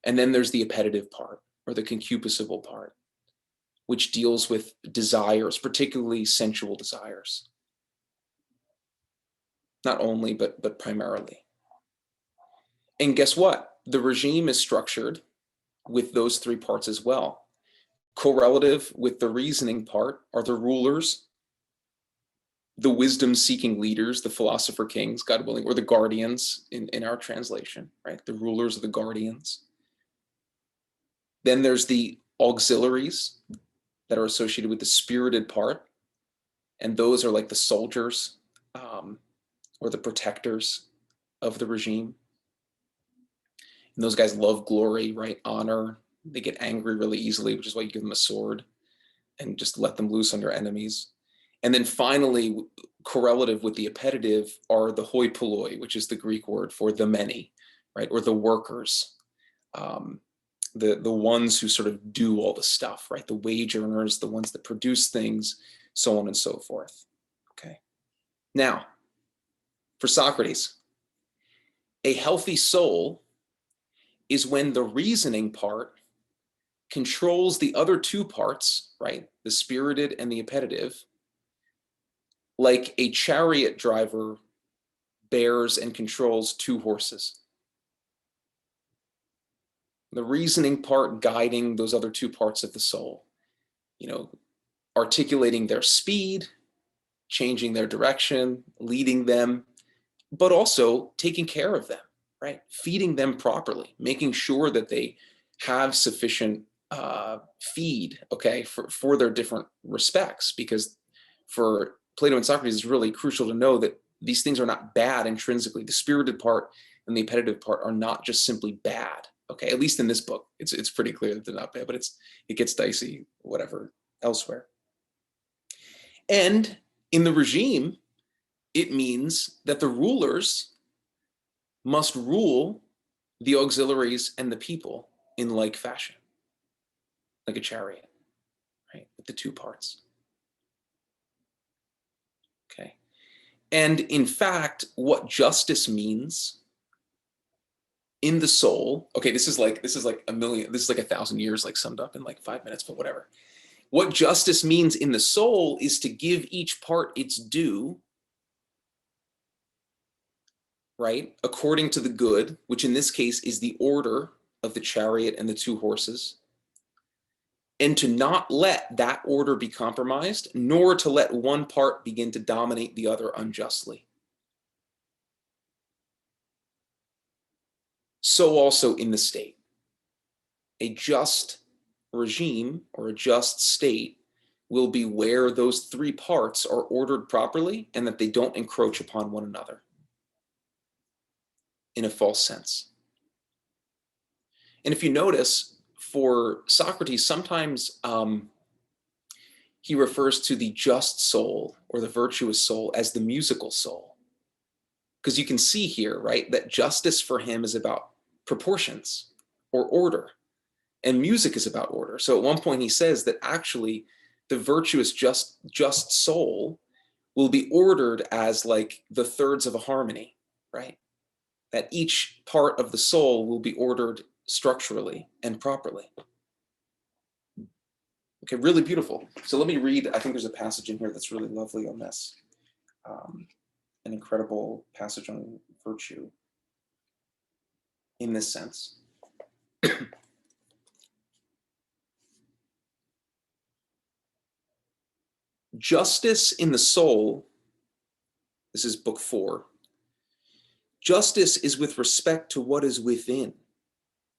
And then there's the appetitive part, or the concupiscible part, which deals with desires, particularly sensual desires. Not only, but primarily. And guess what? The regime is structured with those 3 parts as well. Correlative with the reasoning part are the rulers, the wisdom-seeking leaders, the philosopher kings, God willing, or the guardians in our translation, right? The rulers are the guardians. Then there's the auxiliaries that are associated with the spirited part, and those are like the soldiers or the protectors of the regime. And those guys love glory, right? Honor. They get angry really easily, which is why you give them a sword and just let them loose on your enemies. And then finally, correlative with the appetitive are the hoi polloi, which is the Greek word for the many, right? Or the workers, the ones who sort of do all the stuff, right? The wage earners, the ones that produce things, so on and so forth. Okay. Now, for Socrates, a healthy soul is when the reasoning part controls the other two parts, right? The spirited and the appetitive, like a chariot driver bears and controls two horses. The reasoning part guiding those other two parts of the soul, articulating their speed, changing their direction, leading them, but also taking care of them, right? Feeding them properly, making sure that they have sufficient feed, okay, for their different respects. Because for Plato and Socrates, it's really crucial to know that these things are not bad intrinsically. The spirited part and the appetitive part are not just simply bad, okay? At least in this book, it's pretty clear that they're not bad, but it gets dicey, whatever, elsewhere. And in the regime, it means that the rulers must rule the auxiliaries and the people in like fashion, like a chariot, right? With the two parts. Okay. And in fact, what justice means in the soul, okay, this is like 1,000 years, like summed up in like 5 minutes, but whatever. What justice means in the soul is to give each part its due, right? According to the good, which in this case is the order of the chariot and the two horses, and to not let that order be compromised, nor to let one part begin to dominate the other unjustly. So also in the state. A just regime or a just state will be where those three parts are ordered properly and that they don't encroach upon one another in a false sense. And if you notice, for Socrates, sometimes he refers to the just soul or the virtuous soul as the musical soul. Because you can see here, right, that justice for him is about proportions or order, and music is about order. So at one point he says that actually the virtuous just soul will be ordered as like the thirds of a harmony, right? That each part of the soul will be ordered structurally and properly. Okay, really beautiful. So let me read, I think there's a passage in here that's really lovely on this. An incredible passage on virtue in this sense. Justice in the soul, this is book 4. Justice is with respect to what is within,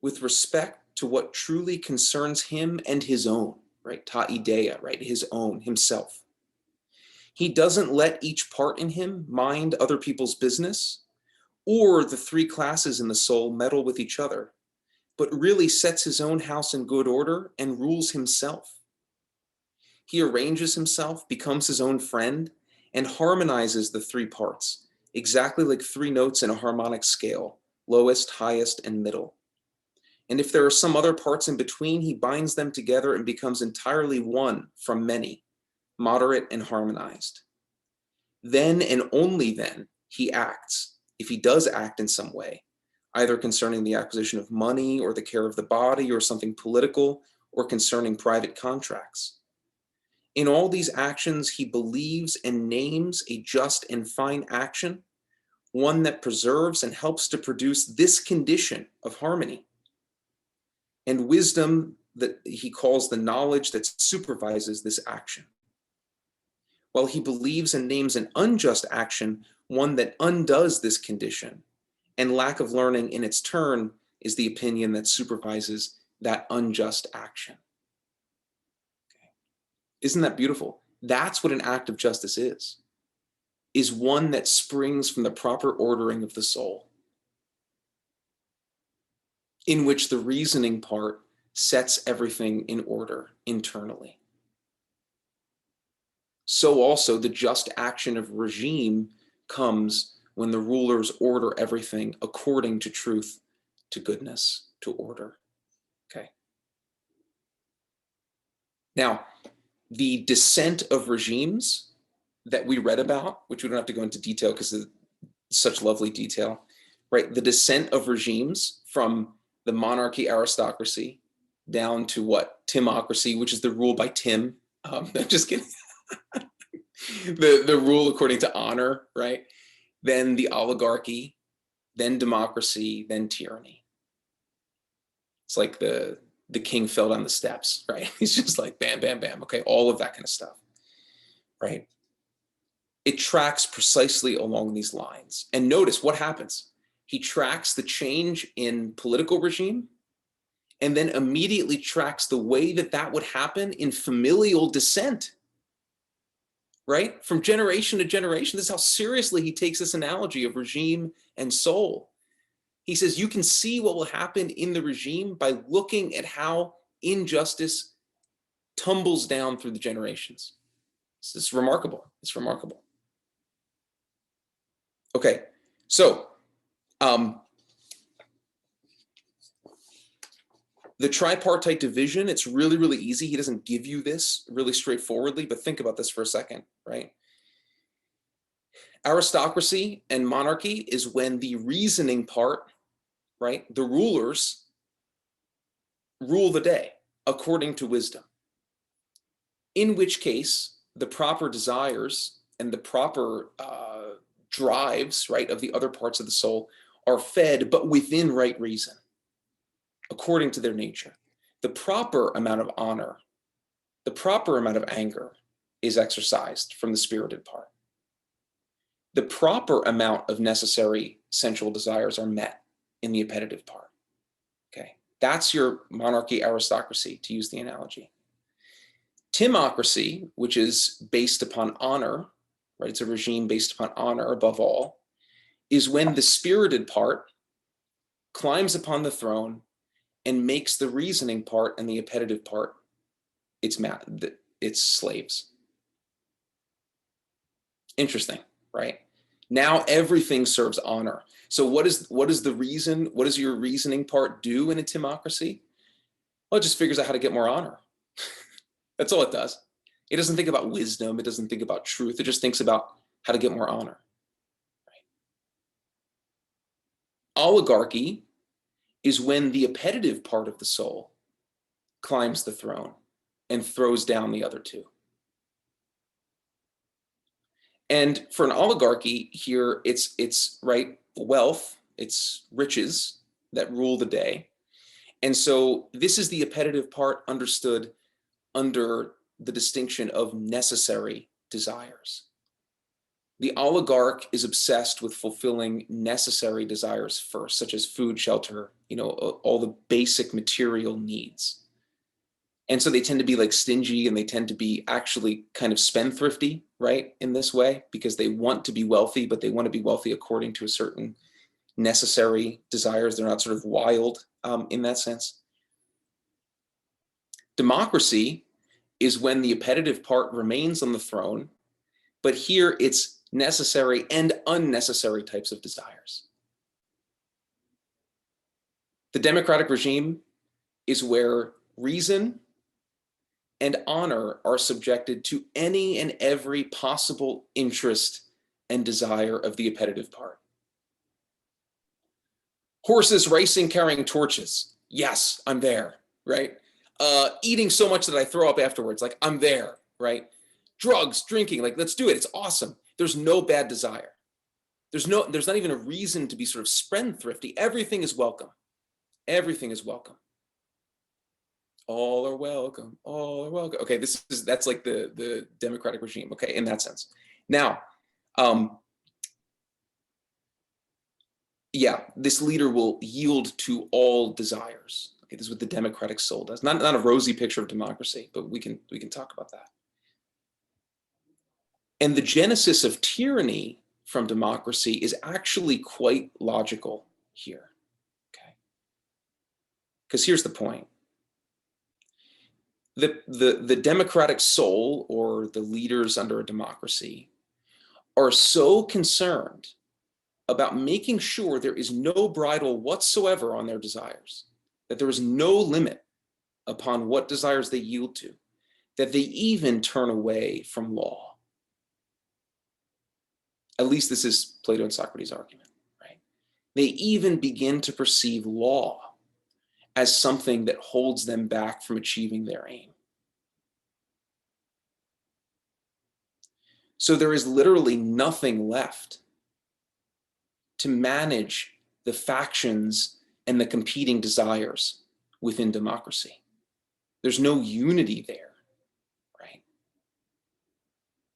with respect to what truly concerns him and his own, right? Ta idea, right? His own, himself. He doesn't let each part in him mind other people's business, or the three classes in the soul meddle with each other, but really sets his own house in good order and rules himself. He arranges himself, becomes his own friend, and harmonizes the three parts, exactly like 3 notes in a harmonic scale, lowest, highest, and middle. And if there are some other parts in between, he binds them together and becomes entirely one from many, moderate and harmonized. Then and only then he acts, if he does act in some way, either concerning the acquisition of money or the care of the body or something political or concerning private contracts. In all these actions, he believes and names a just and fine action, one that preserves and helps to produce this condition of harmony. And wisdom that he calls the knowledge that supervises this action. While he believes and names an unjust action, one that undoes this condition, and lack of learning in its turn is the opinion that supervises that unjust action. Isn't that beautiful? That's what an act of justice is one that springs from the proper ordering of the soul, in which the reasoning part sets everything in order internally. so also the just action of regime comes when the rulers order everything according to truth, to goodness, to order. Okay. Now, the descent of regimes that we read about, which we don't have to go into detail because of such lovely detail, right? The descent of regimes from the monarchy aristocracy down to what? Timocracy, which is the rule by Tim. Just kidding. the rule according to honor, right? Then the oligarchy, then democracy, then tyranny. It's like the king fell down the steps, right? He's just like bam, bam, bam. Okay, all of that kind of stuff, right? It tracks precisely along these lines. And notice what happens. He tracks the change in political regime and then immediately tracks the way that that would happen in familial descent, right? From generation to generation. This is how seriously he takes this analogy of regime and soul. He says you can see what will happen in the regime by looking at how injustice tumbles down through the generations. This is remarkable. It's remarkable. Okay, so the tripartite division, it's really, really easy. He doesn't give you this really straightforwardly, but think about this for a second, right? Aristocracy and monarchy is when the reasoning part, right, the rulers rule the day according to wisdom, in which case the proper desires and the proper drives, right, of the other parts of the soul are fed, but within right reason, according to their nature. The proper amount of honor, the proper amount of anger is exercised from the spirited part. The proper amount of necessary sensual desires are met in the appetitive part. Okay, that's your monarchy aristocracy, to use the analogy. Timocracy, which is based upon honor, right? It's a regime based upon honor above all, is when the spirited part climbs upon the throne and makes the reasoning part and the appetitive part its slaves. Interesting, right? Now everything serves honor. So what is the reason? What does your reasoning part do in a timocracy? Well, it just figures out how to get more honor. That's all it does. It doesn't think about wisdom. It doesn't think about truth. It just thinks about how to get more honor. Right? Oligarchy is when the appetitive part of the soul climbs the throne and throws down the other two. And for an oligarchy here, it's right, wealth, it's riches that rule the day. And so this is the appetitive part understood under the distinction of necessary desires. The oligarch is obsessed with fulfilling necessary desires first, such as food, shelter, all the basic material needs. And so they tend to be like stingy, and they tend to be actually kind of spendthrifty, right, in this way, because they want to be wealthy, but they want to be wealthy according to a certain necessary desires. They're not sort of wild in that sense. Democracy is when the appetitive part remains on the throne, but here it's necessary and unnecessary types of desires. The democratic regime is where reason and honor are subjected to any and every possible interest and desire of the appetitive part. Horses racing, carrying torches. Yes, I'm there, right? Eating so much that I throw up afterwards, like I'm there, right? Drugs, drinking, like let's do it. It's awesome. There's no bad desire. There's not even a reason to be sort of spendthrifty. Everything is welcome. Everything is welcome. All are welcome. All are welcome. Okay, that's like the democratic regime. Okay, in that sense. Now, this leader will yield to all desires. Okay, this is what the democratic soul does. Not a rosy picture of democracy, but we can talk about that. And the genesis of tyranny from democracy is actually quite logical here. Okay, because here's the point. the democratic soul, or the leaders under a democracy, are so concerned about making sure there is no bridle whatsoever on their desires, that there is no limit upon what desires they yield to, that they even turn away from law. At least this is Plato and Socrates' argument, right? They even begin to perceive law as something that holds them back from achieving their aim. So there is literally nothing left to manage the factions and the competing desires within democracy. There's no unity there, right?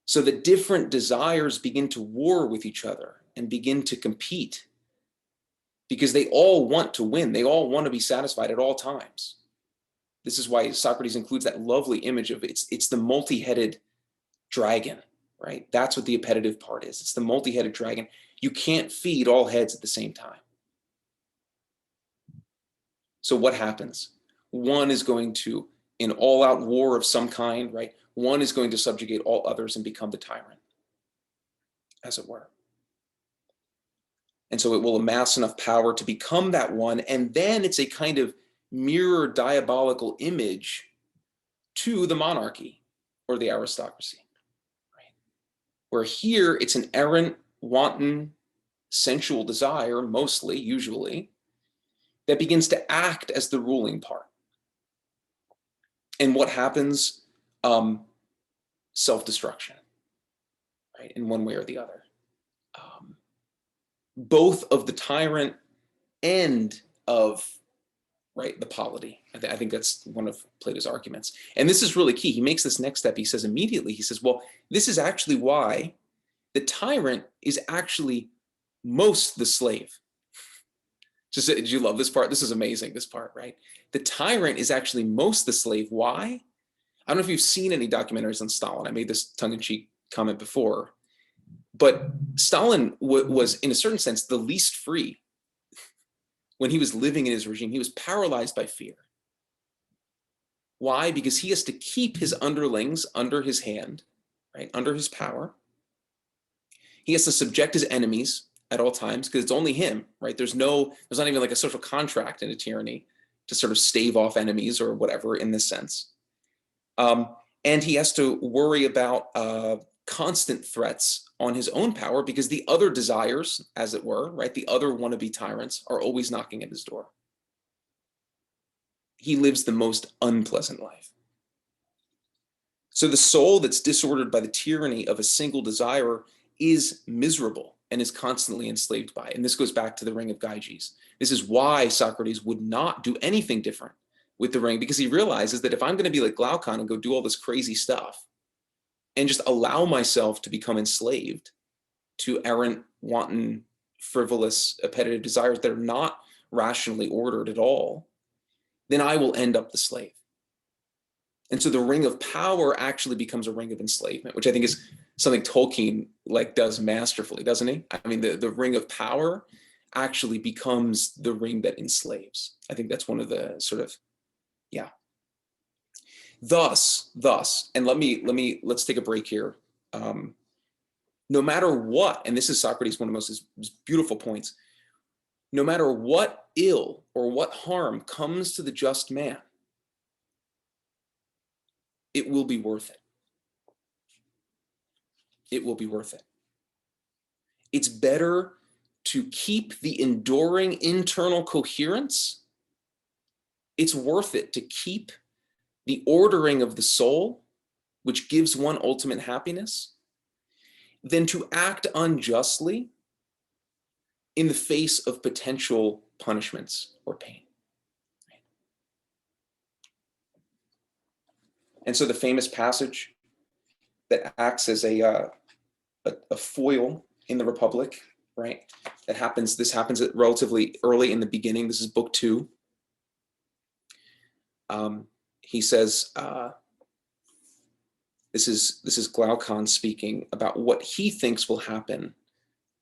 So the different desires begin to war with each other and begin to compete, because they all want to win. They all want to be satisfied at all times. This is why Socrates includes that lovely image of it's the multi-headed dragon, right? That's what the appetitive part is. It's the multi-headed dragon. You can't feed all heads at the same time. So what happens? One is going to, in all-out war of some kind, right? One is going to subjugate all others and become the tyrant, as it were. And so it will amass enough power to become that one, and then it's a kind of mirror diabolical image to the monarchy or the aristocracy, right? Where here it's an errant, wanton, sensual desire, mostly, usually, that begins to act as the ruling part. And what happens? Self-destruction, right? In one way or the other. Both of the tyrant and of, right, the polity. I think that's one of Plato's arguments. And this is really key. He makes this next step. He says immediately, he says, well, this is actually why the tyrant is actually most the slave. Just, did you love this part? This is amazing, this part, right? The tyrant is actually most the slave. Why? I don't know if you've seen any documentaries on Stalin. I made this tongue-in-cheek comment before. But Stalin was, in a certain sense, the least free. When he was living in his regime, he was paralyzed by fear. Why? Because he has to keep his underlings under his hand, right, under his power. He has to subject his enemies at all times, because it's only him, right? There's not even like a social contract in a tyranny to sort of stave off enemies or whatever in this sense. And he has to worry about constant threats on his own power, because the other desires, as it were, right, the other wannabe tyrants are always knocking at his door. He lives the most unpleasant life. So the soul that's disordered by the tyranny of a single desire is miserable and is constantly enslaved by it. And this goes back to the ring of Gyges. This is why Socrates would not do anything different with the ring, because he realizes that if I'm going to be like Glaucon and go do all this crazy stuff and just allow myself to become enslaved to errant, wanton, frivolous, appetitive desires that are not rationally ordered at all, then I will end up the slave. And so the ring of power actually becomes a ring of enslavement, which I think is something Tolkien does masterfully, doesn't he? I mean, the ring of power actually becomes the ring that enslaves. I think that's one of the sort of, yeah. Thus, and let's take a break here. No matter what, and this is Socrates, one of the most beautiful points, no matter what ill or what harm comes to the just man, it will be worth it. It will be worth it. It's better to keep the enduring internal coherence. It's worth it to keep the ordering of the soul, which gives one ultimate happiness, than to act unjustly in the face of potential punishments or pain. And so the famous passage that acts as a foil in the Republic, right? This happens relatively early in the beginning. This is book 2. He says, this is Glaucon speaking about what he thinks will happen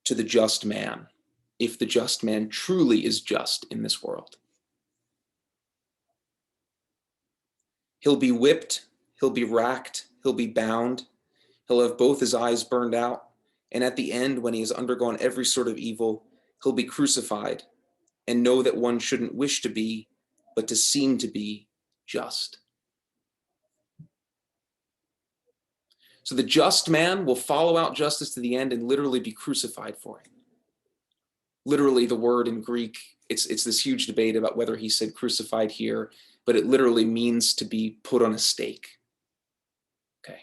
to the just man if the just man truly is just in this world. He'll be whipped, he'll be racked, he'll be bound, he'll have both his eyes burned out, and at the end, when he has undergone every sort of evil, he'll be crucified and know that one shouldn't wish to be, but to seem to be just. So the just man will follow out justice to the end and literally be crucified for it. Literally, the word in Greek, it's this huge debate about whether he said crucified here, but it literally means to be put on a stake. Okay.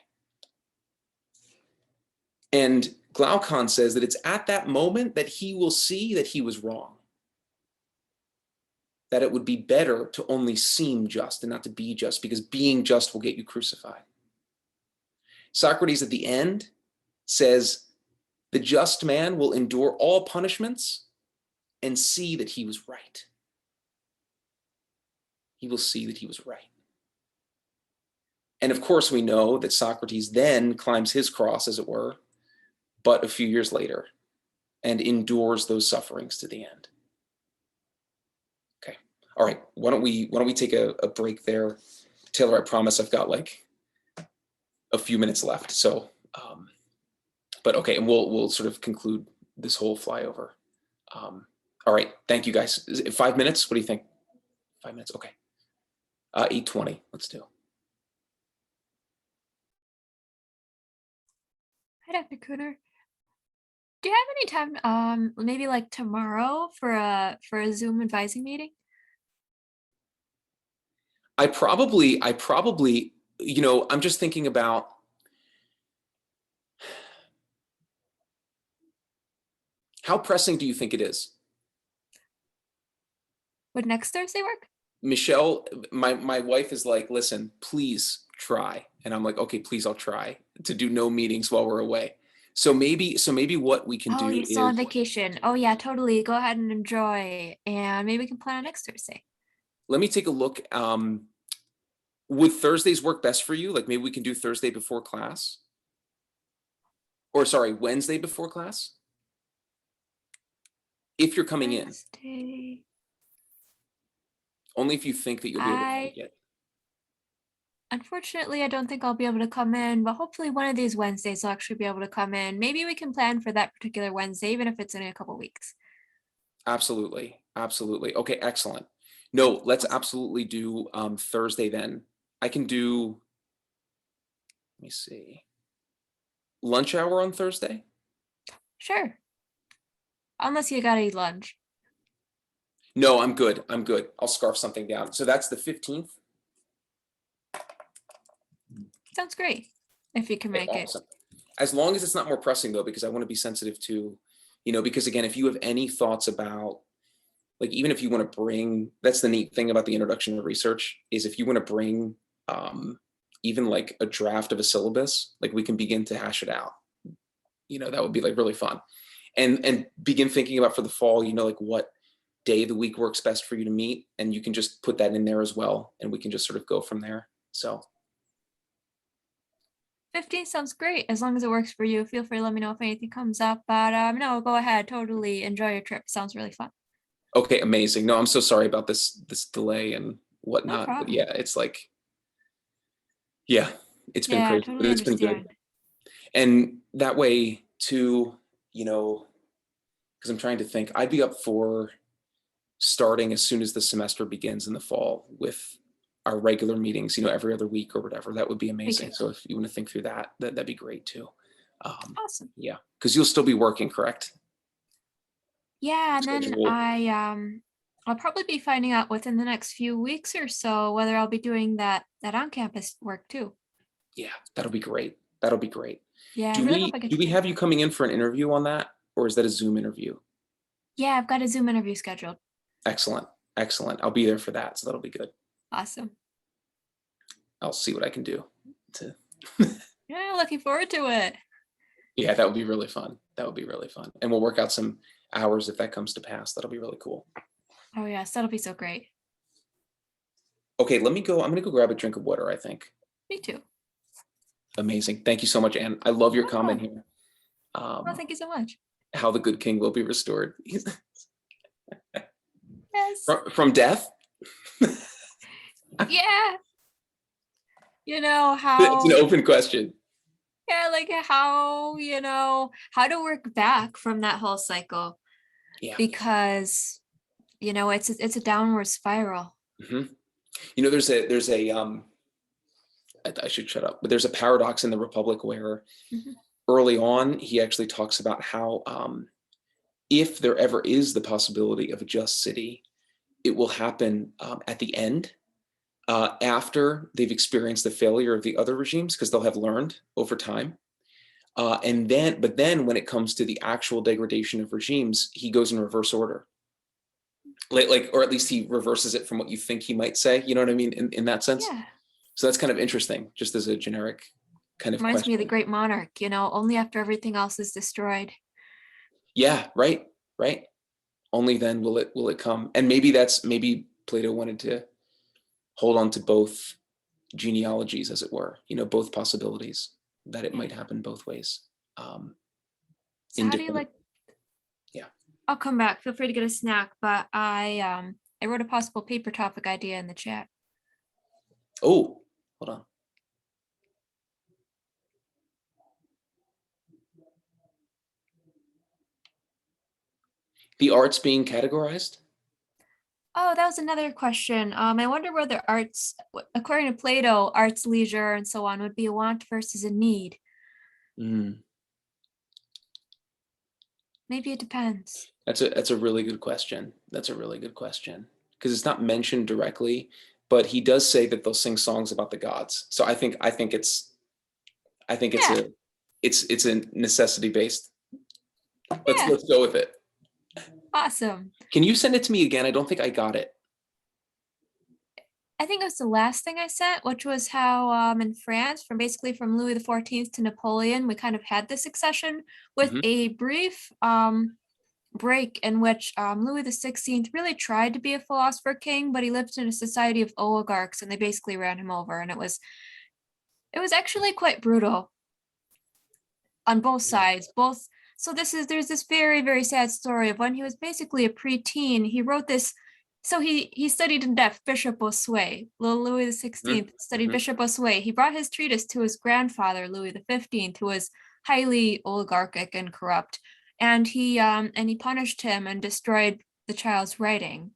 And Glaucon says that it's at that moment that he will see that he was wrong. That it would be better to only seem just and not to be just, because being just will get you crucified. Socrates at the end says, the just man will endure all punishments and see that he was right. He will see that he was right. And of course, we know that Socrates then climbs his cross, as it were, but a few years later, and endures those sufferings to the end. Okay. All right. Why don't we take a break there? Taylor, I promise I've got like a few minutes left. So, but okay, and we'll sort of conclude this whole flyover. All right. Thank you, guys. 5 minutes? What do you think? 5 minutes. Okay. 8:20. Let's do.
Hi, Dr. Cooter. Do you have any time, maybe like tomorrow for a Zoom advising meeting?
I probably, I'm just thinking about how pressing do you think it is?
Would next Thursday work?
Michelle, my wife is like, listen, please try. And I'm like, okay, please, I'll try to do no meetings while we're away. So maybe what we can
Oh,
do
you're
is,
still on vacation. Oh yeah, totally. Go ahead and enjoy. And maybe we can plan on next Thursday.
let me take a look. Would Thursdays work best for you? Like maybe we can do Thursday before class? Or sorry, Wednesday before class? If you're coming in,
Wednesday.
only if you think that you'll be able to make it.
Unfortunately, I don't think I'll be able to come in, but hopefully one of these Wednesdays I'll actually be able to come in. Maybe we can plan for that particular Wednesday, even if it's in a couple weeks.
Absolutely. Absolutely. Okay, excellent. No, let's absolutely do Thursday then. I can do, let me see, lunch hour on Thursday?
Sure. Unless you gotta eat lunch.
No, I'm good. I'm good. I'll scarf something down. So that's the 15th?
Sounds great. If you can make it.
Awesome. As long as it's not more pressing though, because I want to be sensitive to, because again, if you have any thoughts about, like, even if you want to bring, that's the neat thing about the introduction to research, is if you want to bring even like a draft of a syllabus, like we can begin to hash it out. That would be like really fun. And begin thinking about for the fall, like what day of the week works best for you to meet. And you can just put that in there as well. And we can just sort of go from there. So
15 sounds great. As long as it works for you, feel free to let me know if anything comes up. But no, go ahead. Totally enjoy your trip. Sounds really fun.
okay, amazing. No, I'm so sorry about this delay and
No
whatnot. But
problem.
yeah, it's like, yeah, it's been
Yeah,
crazy,
totally
but it's been good.
understand.
And that way too, because I'm trying to think, I'd be up for starting as soon as the semester begins in the fall with our regular meetings, every other week or whatever. That would be amazing.
too.
So if you want to think through that'd be great too.
Awesome.
Yeah, because you'll still be working, correct?
Yeah, and then
Schedule.
I'll probably be finding out within the next few weeks or so whether I'll be doing that on-campus work too.
Yeah, that'll be great. That'll be great.
Yeah, I
Do
really
we
hope I get
do we
to.
have you coming in for an interview on that, or is that a Zoom interview?
Yeah, I've got a Zoom interview scheduled.
Excellent, excellent. I'll be there for that, so that'll be good.
Awesome.
I'll see what I can do to.
Yeah, looking forward to it.
Yeah, that would be really fun. That would be really fun, and we'll work out some hours if that comes to pass. That'll be really cool.
Oh yes, that'll be so great.
Okay, let me go. I'm gonna go grab a drink of water, I think.
Me too.
Amazing. Thank you so much, Anne. I love your
Oh,
comment here.
well, thank you so much.
How the good king will be restored.
Yes.
From death?
Yeah.
It's an
how,
open question.
yeah, like how to work back from that whole cycle,
Yeah.
because, it's a downward spiral.
hmm there's a I should shut up, but there's a paradox in the Republic where
Mhm.
early on he actually talks about how if there ever is the possibility of a just city, it will happen at the end, after they've experienced the failure of the other regimes, because they'll have learned over time. But then when it comes to the actual degradation of regimes, he goes in reverse order. Or at least he reverses it from what you think he might say. You know what I mean? In that sense.
Yeah,
So that's kind of interesting, just as a generic kind of
reminds me of the
question.
Great Monarch, only after everything else is destroyed.
Yeah, right. Only then will it come. And maybe Plato wanted to hold on to both genealogies, as it were, both possibilities that it
Yeah.
might happen both ways.
So how do you like?
Yeah.
I'll come back. Feel free to get a snack, but I wrote a possible paper topic idea in the chat.
Oh, hold on. The arts being categorized?
Oh, that was another question. I wonder whether arts, according to Plato, arts, leisure, and so on would be a want versus a need.
Mm,
Maybe it depends.
that's a really good question. That's a really good question, because it's not mentioned directly, but he does say that they'll sing songs about the gods. So it's
Yeah,
it's a necessity based.
yeah,
Let's go with it.
awesome.
Can you send it to me again? I don't think I got it.
I think it was the last thing I sent, which was how in France, from Louis XIV to Napoleon, we kind of had this succession with
Mhm.
a brief break in which Louis XVI really tried to be a philosopher king, but he lived in a society of oligarchs and they basically ran him over. And it was actually quite brutal on both sides. So there's this very, very sad story of when he was basically a preteen, he wrote this. So he studied in depth Bishop Bossuet. Little Louis XVI studied
mhm.
Bishop Bossuet. He brought his treatise to his grandfather, Louis XV, who was highly oligarchic and corrupt. And he punished him and destroyed the child's writing.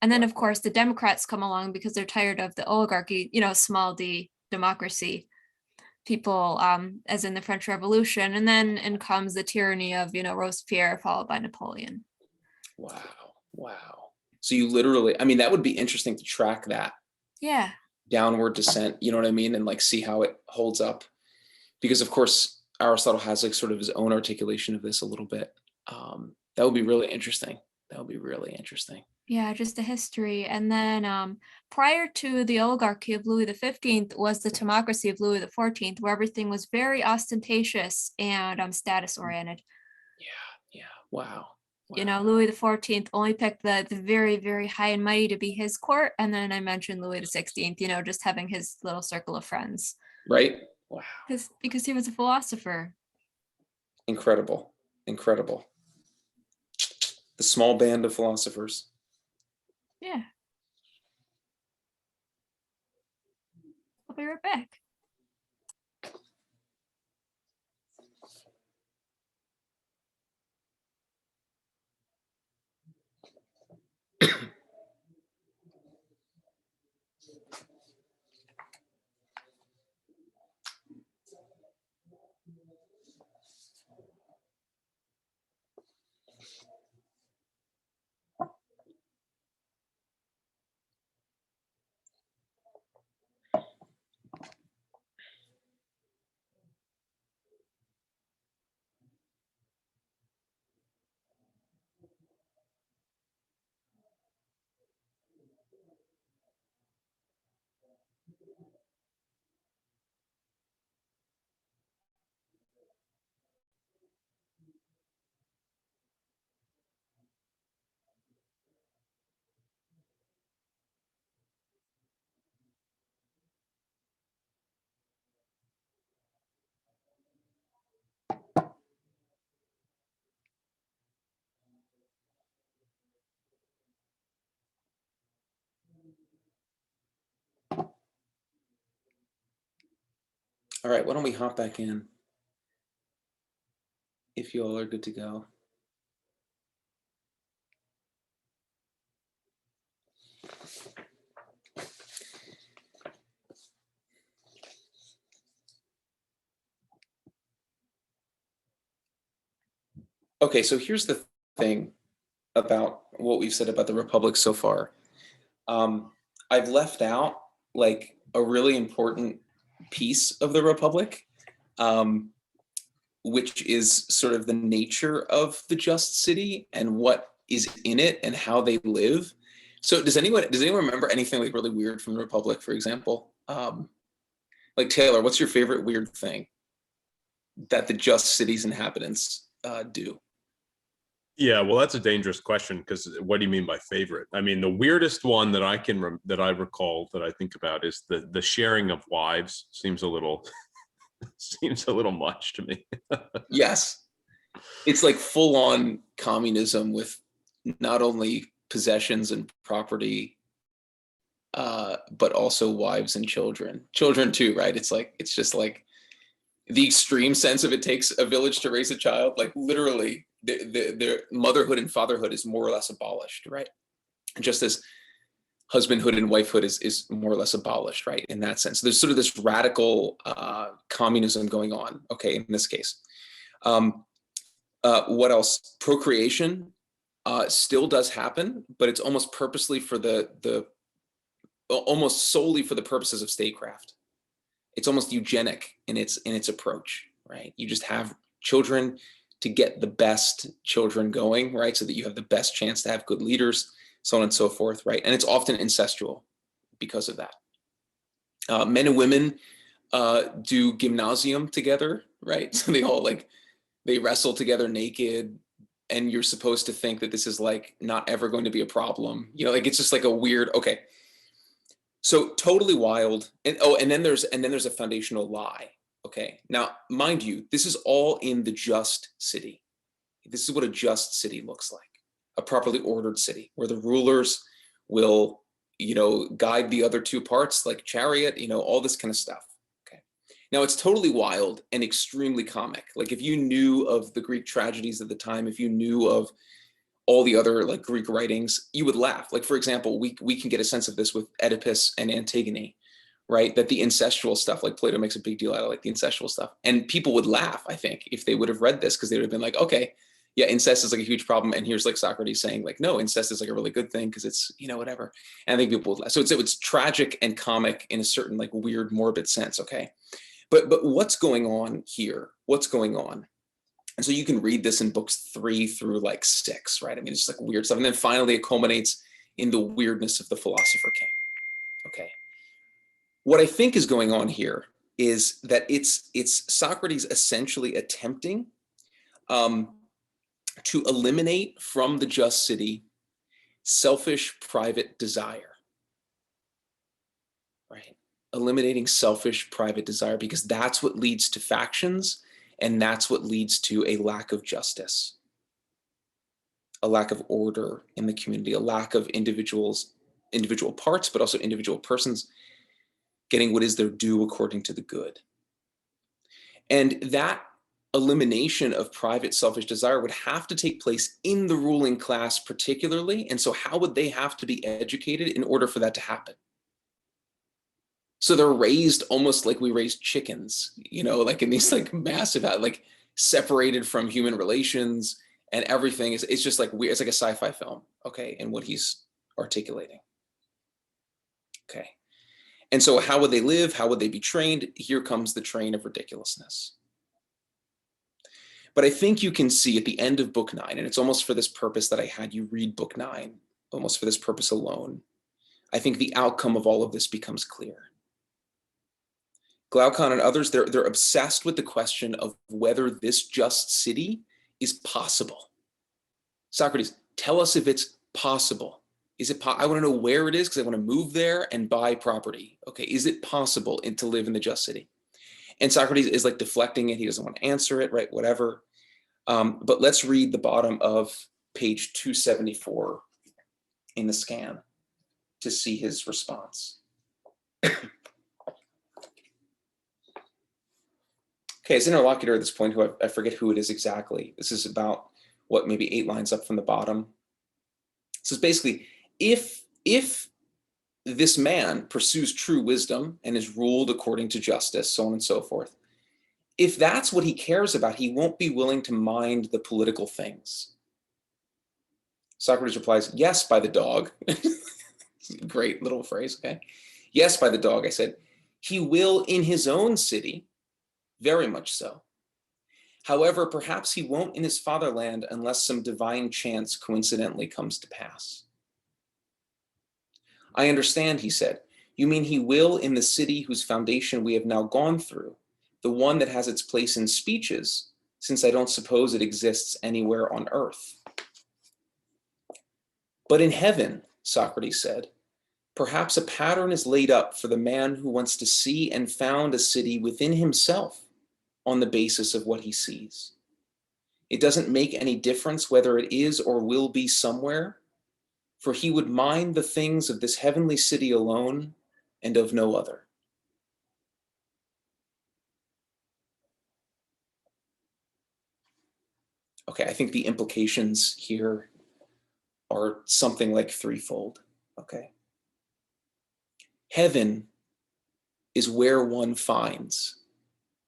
And then, of course, the Democrats come along because they're tired of the oligarchy, small d democracy people, as in the French Revolution. And then in comes the tyranny of, Robespierre, followed by Napoleon.
Wow. So you literally, I mean, that would be interesting to track that
Yeah.
downward descent, you know what I mean? And like see how it holds up. Because of course, Aristotle has like sort of his own articulation of this a little bit. That would be really interesting.
Yeah, just the history. And then prior to the oligarchy of Louis XV was the democracy of Louis XIV, where everything was very ostentatious and status oriented.
Yeah. Wow.
Louis XIV only picked the very, very high and mighty to be his court. And then I mentioned Louis XVI, just having his little circle of friends.
Right? Wow.
Because he was a philosopher.
Incredible. The small band of philosophers.
Yeah. I'll be right back.
All right, why don't we hop back in if you all are good to go. Okay, so here's the thing about what we've said about the Republic so far. I've left out like a really important piece of the Republic, which is sort of the nature of the just city and what is in it and how they live. So does anyone remember anything like really weird from the Republic, for example? Like Taylor, what's your favorite weird thing that the just city's inhabitants do?
Yeah, well, that's a dangerous question because what do you mean by favorite? I mean, the weirdest one that I can that I recall that I think about is the sharing of wives. Seems a little seems a little much to me.
Yes, it's like full on communism with not only possessions and property, but also wives and children. Children too, right? It's just like the extreme sense of it takes a village to raise a child. Like literally, their motherhood and fatherhood is more or less abolished, right? Just as husbandhood and wifehood is more or less abolished, right? In that sense, there's sort of this radical communism going on. Okay, in this case, what else? Procreation still does happen, but it's almost purposely for the almost solely for the purposes of statecraft. It's almost eugenic in its approach, right? You just have children to get the best children going, right? So that you have the best chance to have good leaders, so on and so forth, right? And it's often incestual because of that. Men and women do gymnasium together, right? So they wrestle together naked, and you're supposed to think that this is like not ever going to be a problem. You know, like it's just like a weird, okay. So totally wild. And then there's a foundational lie. Okay. Now, mind you, this is all in the just city. This is what a just city looks like. A properly ordered city where the rulers will, guide the other two parts like chariot, all this kind of stuff. Okay. Now it's totally wild and extremely comic. Like if you knew of the Greek tragedies at the time, if you knew of all the other like Greek writings, you would laugh. Like, for example, we can get a sense of this with Oedipus and Antigone, right? That the incestual stuff, like Plato makes a big deal out of like the incestual stuff. And people would laugh, I think, if they would have read this, because they would have been like, okay, yeah, incest is like a huge problem. And here's like Socrates saying like, no, incest is like a really good thing because it's, whatever. And I think people would laugh. So it's tragic and comic in a certain like weird, morbid sense, okay? But what's going on here? What's going on? And so you can read this in books 3 through like 6, right? I mean, it's like weird stuff. And then finally it culminates in the weirdness of the philosopher king. Okay. What I think is going on here is that it's Socrates essentially attempting to eliminate from the just city selfish private desire, right? Eliminating selfish private desire, because that's what leads to factions. And that's what leads to a lack of justice, a lack of order in the community, a lack of individual parts, but also individual persons getting what is their due according to the good. And that elimination of private selfish desire would have to take place in the ruling class particularly. And so how would they have to be educated in order for that to happen? So they're raised almost like we raise chickens, like in these like massive, like separated from human relations and everything. It's just like weird. It's like a sci-fi film, okay, in what he's articulating. Okay. And so how would they live? How would they be trained? Here comes the train of ridiculousness. But I think you can see at the end of book 9, and it's almost for this purpose that I had you read book 9, almost for this purpose alone. I think the outcome of all of this becomes clear. Glaucon and others, they're obsessed with the question of whether this just city is possible. Socrates, tell us if it's possible. Is it? I want to know where it is because I want to move there and buy property. Okay, is it possible to live in the just city? And Socrates is like deflecting it. He doesn't want to answer it, right? Whatever. But let's read the bottom of page 274 in the scan to see his response. Okay, his interlocutor at this point, who I forget who it is exactly. This is about, what, maybe 8 lines up from the bottom. So it's basically, if this man pursues true wisdom and is ruled according to justice, so on and so forth, if that's what he cares about, he won't be willing to mind the political things. Socrates replies, yes, by the dog. Great little phrase, okay? Yes, by the dog, I said. He will in his own city, very much so. However, perhaps he won't in his fatherland unless some divine chance coincidentally comes to pass. I understand, he said. You mean he will in the city whose foundation we have now gone through, the one that has its place in speeches, since I don't suppose it exists anywhere on earth. But in heaven, Socrates said, perhaps a pattern is laid up for the man who wants to see and found a city within himself on the basis of what he sees. It doesn't make any difference whether it is or will be somewhere, for he would mind the things of this heavenly city alone and of no other. Okay, I think the implications here are something like threefold, okay? Heaven is where one finds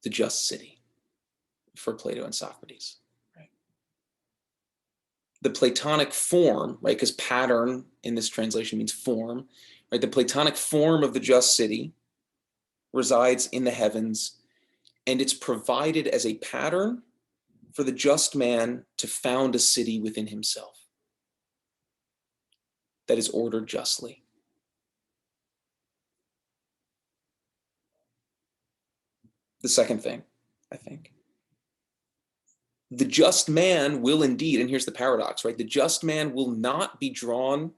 the just city for Plato and Socrates. The Platonic form, right, because pattern in this translation means form, right? The Platonic form of the just city resides in the heavens, and it's provided as a pattern for the just man to found a city within himself that is ordered justly. The second thing, I think, the just man will indeed, and here's the paradox, right? The just man will not be drawn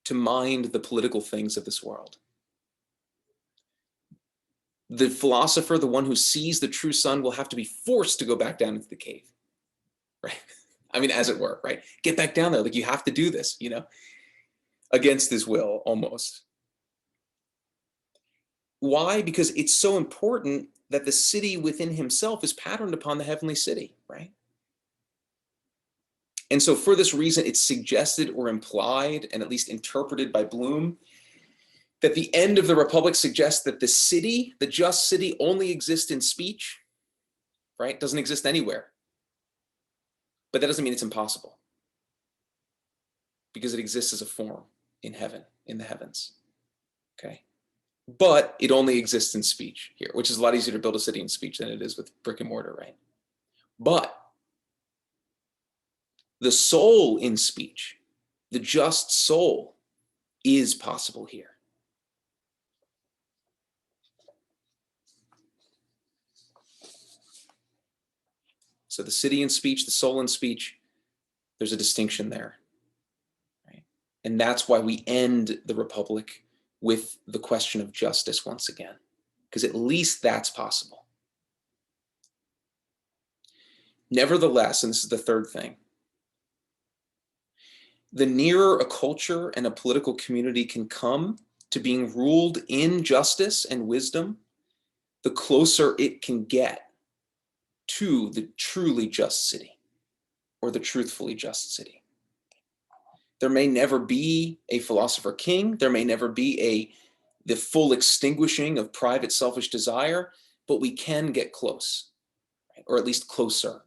to mind the political things of this world. The philosopher, the one who sees the true sun, will have to be forced to go back down into the cave, right? I mean, as it were, right? Get back down there, like you have to do this, you know, against his will almost. Why? Because it's so important that the city within himself is patterned upon the heavenly city, right? And so for this reason, it's suggested or implied, and at least interpreted by Bloom, that the end of the Republic suggests that the city, the just city, only exists in speech, right? Doesn't exist anywhere. But that doesn't mean it's impossible, because it exists as a form in heaven, in the heavens, okay? But it only exists in speech here, which is a lot easier to build a city in speech than it is with brick and mortar, right? But the soul in speech, the just soul, is possible here. So the city in speech, the soul in speech, there's a distinction there, right? And that's why we end the Republic with the question of justice once again, because at least that's possible. Nevertheless, and this is the third thing, the nearer a culture and a political community can come to being ruled in justice and wisdom, the closer it can get to the truly just city, or the truthfully just city. There may never be a philosopher king, there may never be the full extinguishing of private selfish desire, but we can get close, right? Or at least closer.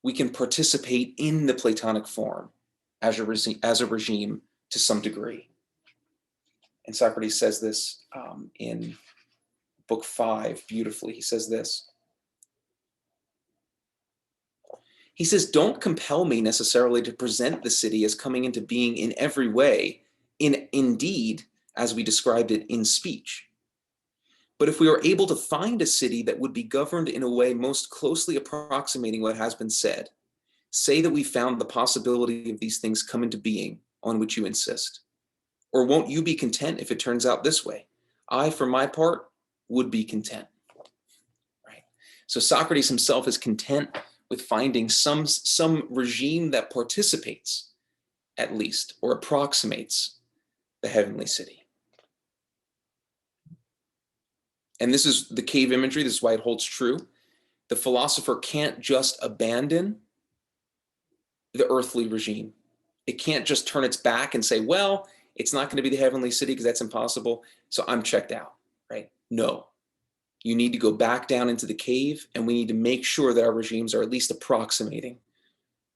We can participate in the Platonic form as a regime to some degree. And Socrates says this in book 5 beautifully. He says this. He says, don't compel me necessarily to present the city as coming into being in every way, indeed, as we described it in speech. But if we are able to find a city that would be governed in a way most closely approximating what has been said, say that we found the possibility of these things come into being on which you insist. Or won't you be content if it turns out this way? I, for my part, would be content. Right? So Socrates himself is content with finding some regime that participates, at least, or approximates the heavenly city. And this is the cave imagery. This is why it holds true. The philosopher can't just abandon the earthly regime. It can't just turn its back and say, well, it's not going to be the heavenly city because that's impossible, so I'm checked out, right? No. You need to go back down into the cave, and we need to make sure that our regimes are at least approximating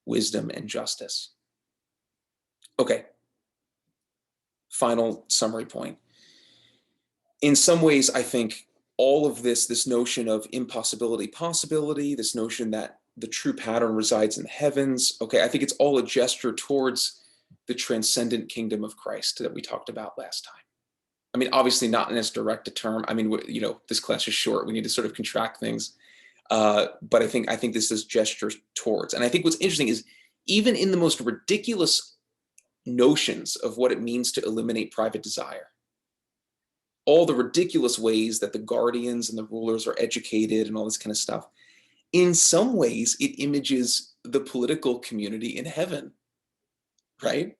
wisdom and justice. Okay. Final summary point. In some ways, I think all of this notion of impossibility, possibility, this notion that the true pattern resides in the heavens, okay, I think it's all a gesture towards the transcendent kingdom of Christ that we talked about last time. I mean, obviously not in as direct a term. I mean, you know, this class is short. We need to sort of contract things. But I think this is gestures towards. And I think what's interesting is even in the most ridiculous notions of what it means to eliminate private desire, all the ridiculous ways that the guardians and the rulers are educated and all this kind of stuff, in some ways it images the political community in heaven, right?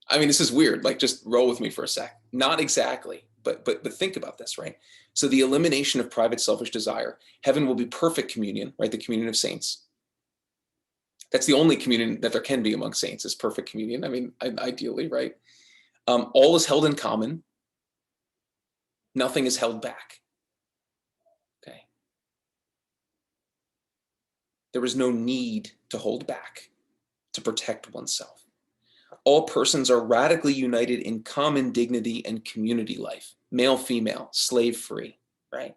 I mean, this is weird. Like, just roll with me for a sec. Not exactly, but think about this, right? So the elimination of private selfish desire, heaven will be perfect communion, right? The communion of saints. That's the only communion that there can be among saints, is perfect communion. I mean, ideally, right? All is held in common. Nothing is held back. Okay. There is no need to hold back, to protect oneself. All persons are radically united in common dignity and community life, male, female, slave free, right?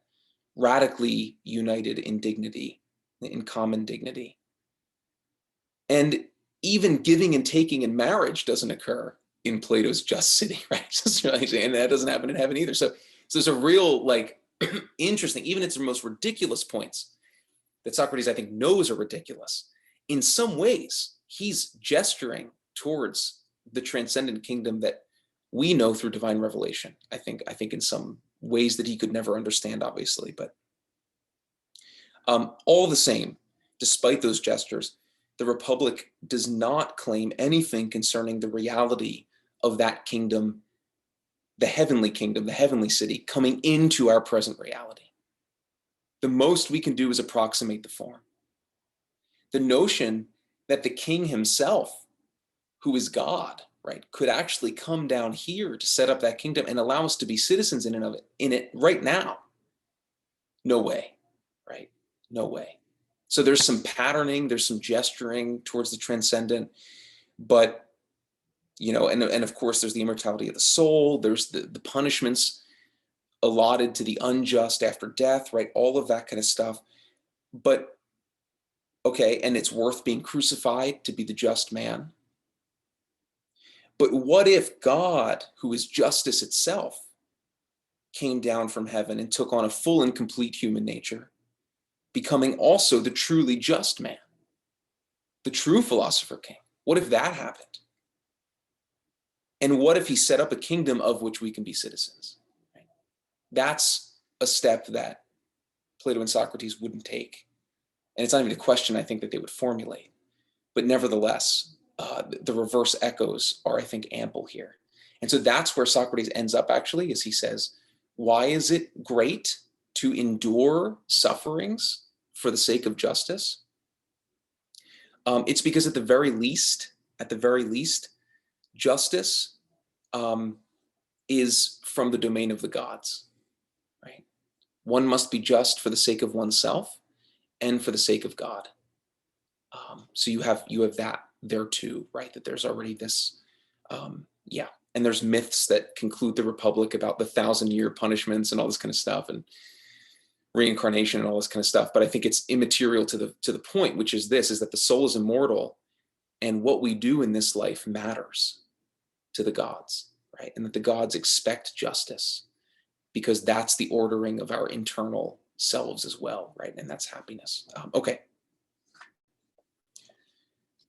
Radically united in dignity, in common dignity. And even giving and taking in marriage doesn't occur in Plato's just city, right? And that doesn't happen in heaven either. So there's a real, like, interesting, even it's the most ridiculous points that Socrates, I think, knows are ridiculous. In some ways, he's gesturing towards the transcendent kingdom that we know through divine revelation. I think in some ways that he could never understand, obviously, but all the same, despite those gestures, the Republic does not claim anything concerning the reality of that kingdom, the heavenly kingdom, the heavenly city, coming into our present reality. The most we can do is approximate the form. The notion that the king himself, who is God, right, could actually come down here to set up that kingdom and allow us to be citizens in it right now. No way, right? No way. So there's some patterning, there's some gesturing towards the transcendent, but, you know, and of course there's the immortality of the soul, there's the punishments allotted to the unjust after death, right? All of that kind of stuff. But, okay, and it's worth being crucified to be the just man. But what if God, who is justice itself, came down from heaven and took on a full and complete human nature, becoming also the truly just man, the true philosopher king? What if that happened? And what if he set up a kingdom of which we can be citizens? Right? That's a step that Plato and Socrates wouldn't take. And it's not even a question I think that they would formulate. But nevertheless, the reverse echoes are, I think, ample here. And so that's where Socrates ends up, actually, as he says, why is it great to endure sufferings for the sake of justice? It's because at the very least, justice is from the domain of the gods, right? One must be just for the sake of oneself and for the sake of God. So you have that there too, right? That there's already this, and there's myths that conclude the Republic about the 1,000-year punishments and all this kind of stuff, and reincarnation and all this kind of stuff. But I think it's immaterial to the point, which is this: is that the soul is immortal, and what we do in this life matters to the gods, right? And that the gods expect justice because that's the ordering of our internal selves as well, right? And that's happiness. Okay.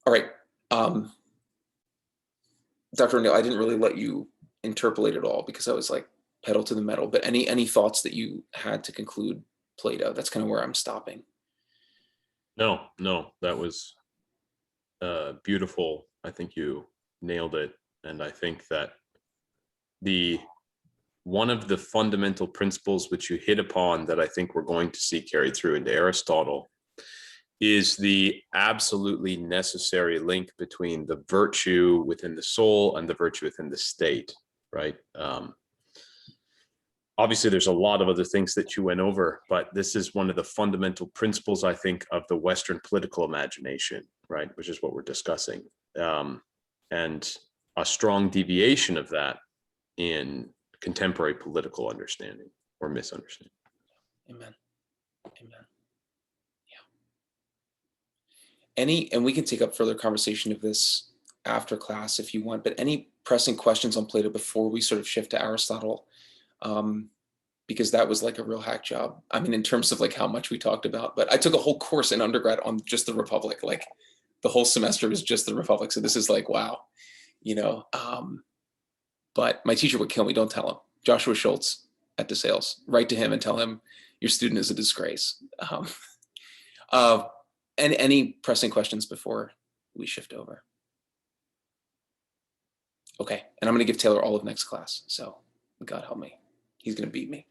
All right. Dr. O'Neill, I didn't really let you interpolate it all because I was like pedal to the metal, but any thoughts that you had to conclude Plato? That's kind of where I'm stopping.
No, that was beautiful. I think you nailed it. And I think that one of the fundamental principles which you hit upon that I think we're going to see carried through into Aristotle is the absolutely necessary link between the virtue within the soul and the virtue within the state, right? Obviously, there's a lot of other things that you went over, but this is one of the fundamental principles, I think, of the Western political imagination, right? Which is what we're discussing. And a strong deviation of that in contemporary political understanding or misunderstanding.
Amen. Amen. Yeah. And we can take up further conversation of this after class if you want, but any pressing questions on Plato before we sort of shift to Aristotle? Because that was like a real hack job. I mean, in terms of like how much we talked about, but I took a whole course in undergrad on just the Republic. Like the whole semester was just the Republic. So this is like, wow, you know, but my teacher would kill me. Don't tell him. Joshua Schultz at DeSales, write to him and tell him your student is a disgrace. And any pressing questions before we shift over? Okay, and I'm gonna give Taylor all of next class. So God help me. He's going to beat me.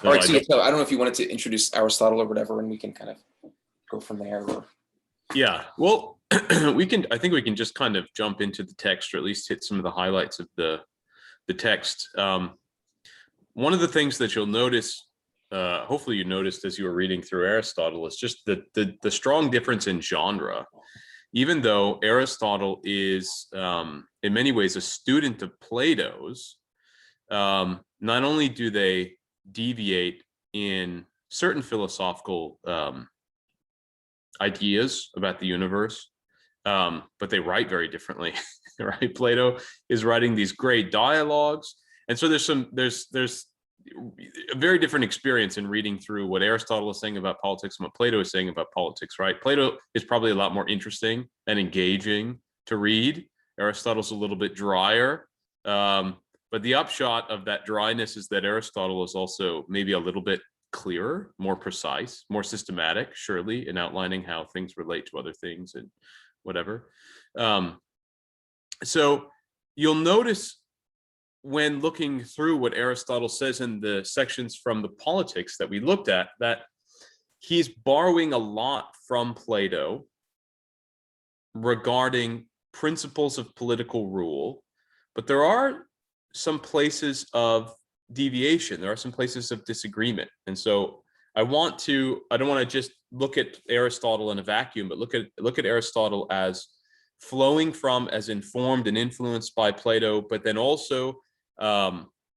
No,
all right, so Taylor, I don't know if you wanted to introduce Aristotle or whatever, and we can kind of go from there. Or...
Yeah, well, I think we can just kind of jump into the text, or at least hit some of the highlights of the text. One of the things that you'll notice, hopefully you noticed as you were reading through Aristotle, is just the strong difference in genre. Even though Aristotle is in many ways a student of Plato's, not only do they deviate in certain philosophical ideas about the universe, but they write very differently, right? Plato is writing these great dialogues, and so there's a very different experience in reading through what Aristotle is saying about politics and what Plato is saying about politics, right? Plato is probably a lot more interesting and engaging to read. Aristotle's a little bit drier. But the upshot of that dryness is that Aristotle is also maybe a little bit clearer, more precise, more systematic, surely, in outlining how things relate to other things and whatever. So you'll notice when looking through what Aristotle says in the sections from the Politics that we looked at, that he's borrowing a lot from Plato regarding principles of political rule, but there are some places of deviation. There are some places of disagreement. And so I don't want to just look at Aristotle in a vacuum, but look at Aristotle as flowing from, as informed and influenced by Plato, but then also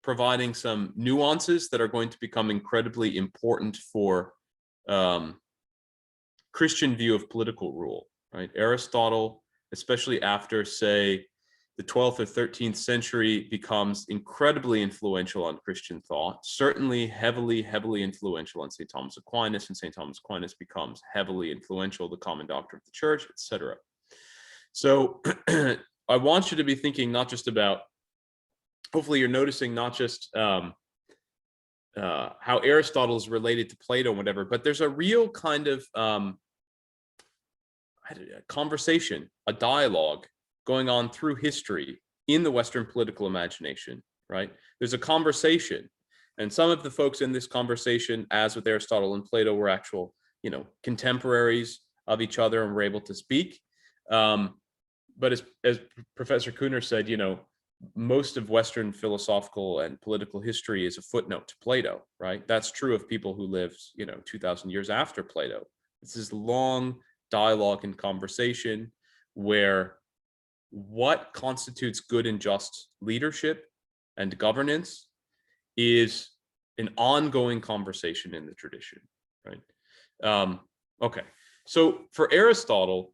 providing some nuances that are going to become incredibly important for Christian view of political rule, right? Aristotle, especially after, say, the 12th or 13th century, becomes incredibly influential on Christian thought, certainly heavily influential on St. Thomas Aquinas, and St. Thomas Aquinas becomes heavily influential, the common doctrine of the church, etc. So I want you to be thinking not just about, hopefully you're noticing not just how Aristotle is related to Plato and whatever, but there's a real kind of conversation, a dialogue going on through history in the Western political imagination, right? There's a conversation, and some of the folks in this conversation, as with Aristotle and Plato, were actual, contemporaries of each other and were able to speak. But as Professor Kuhner said, most of Western philosophical and political history is a footnote to Plato, right? That's true of people who lived, 2,000 years after Plato. This is long dialogue and conversation where what constitutes good and just leadership and governance is an ongoing conversation in the tradition, right? Okay, so for Aristotle,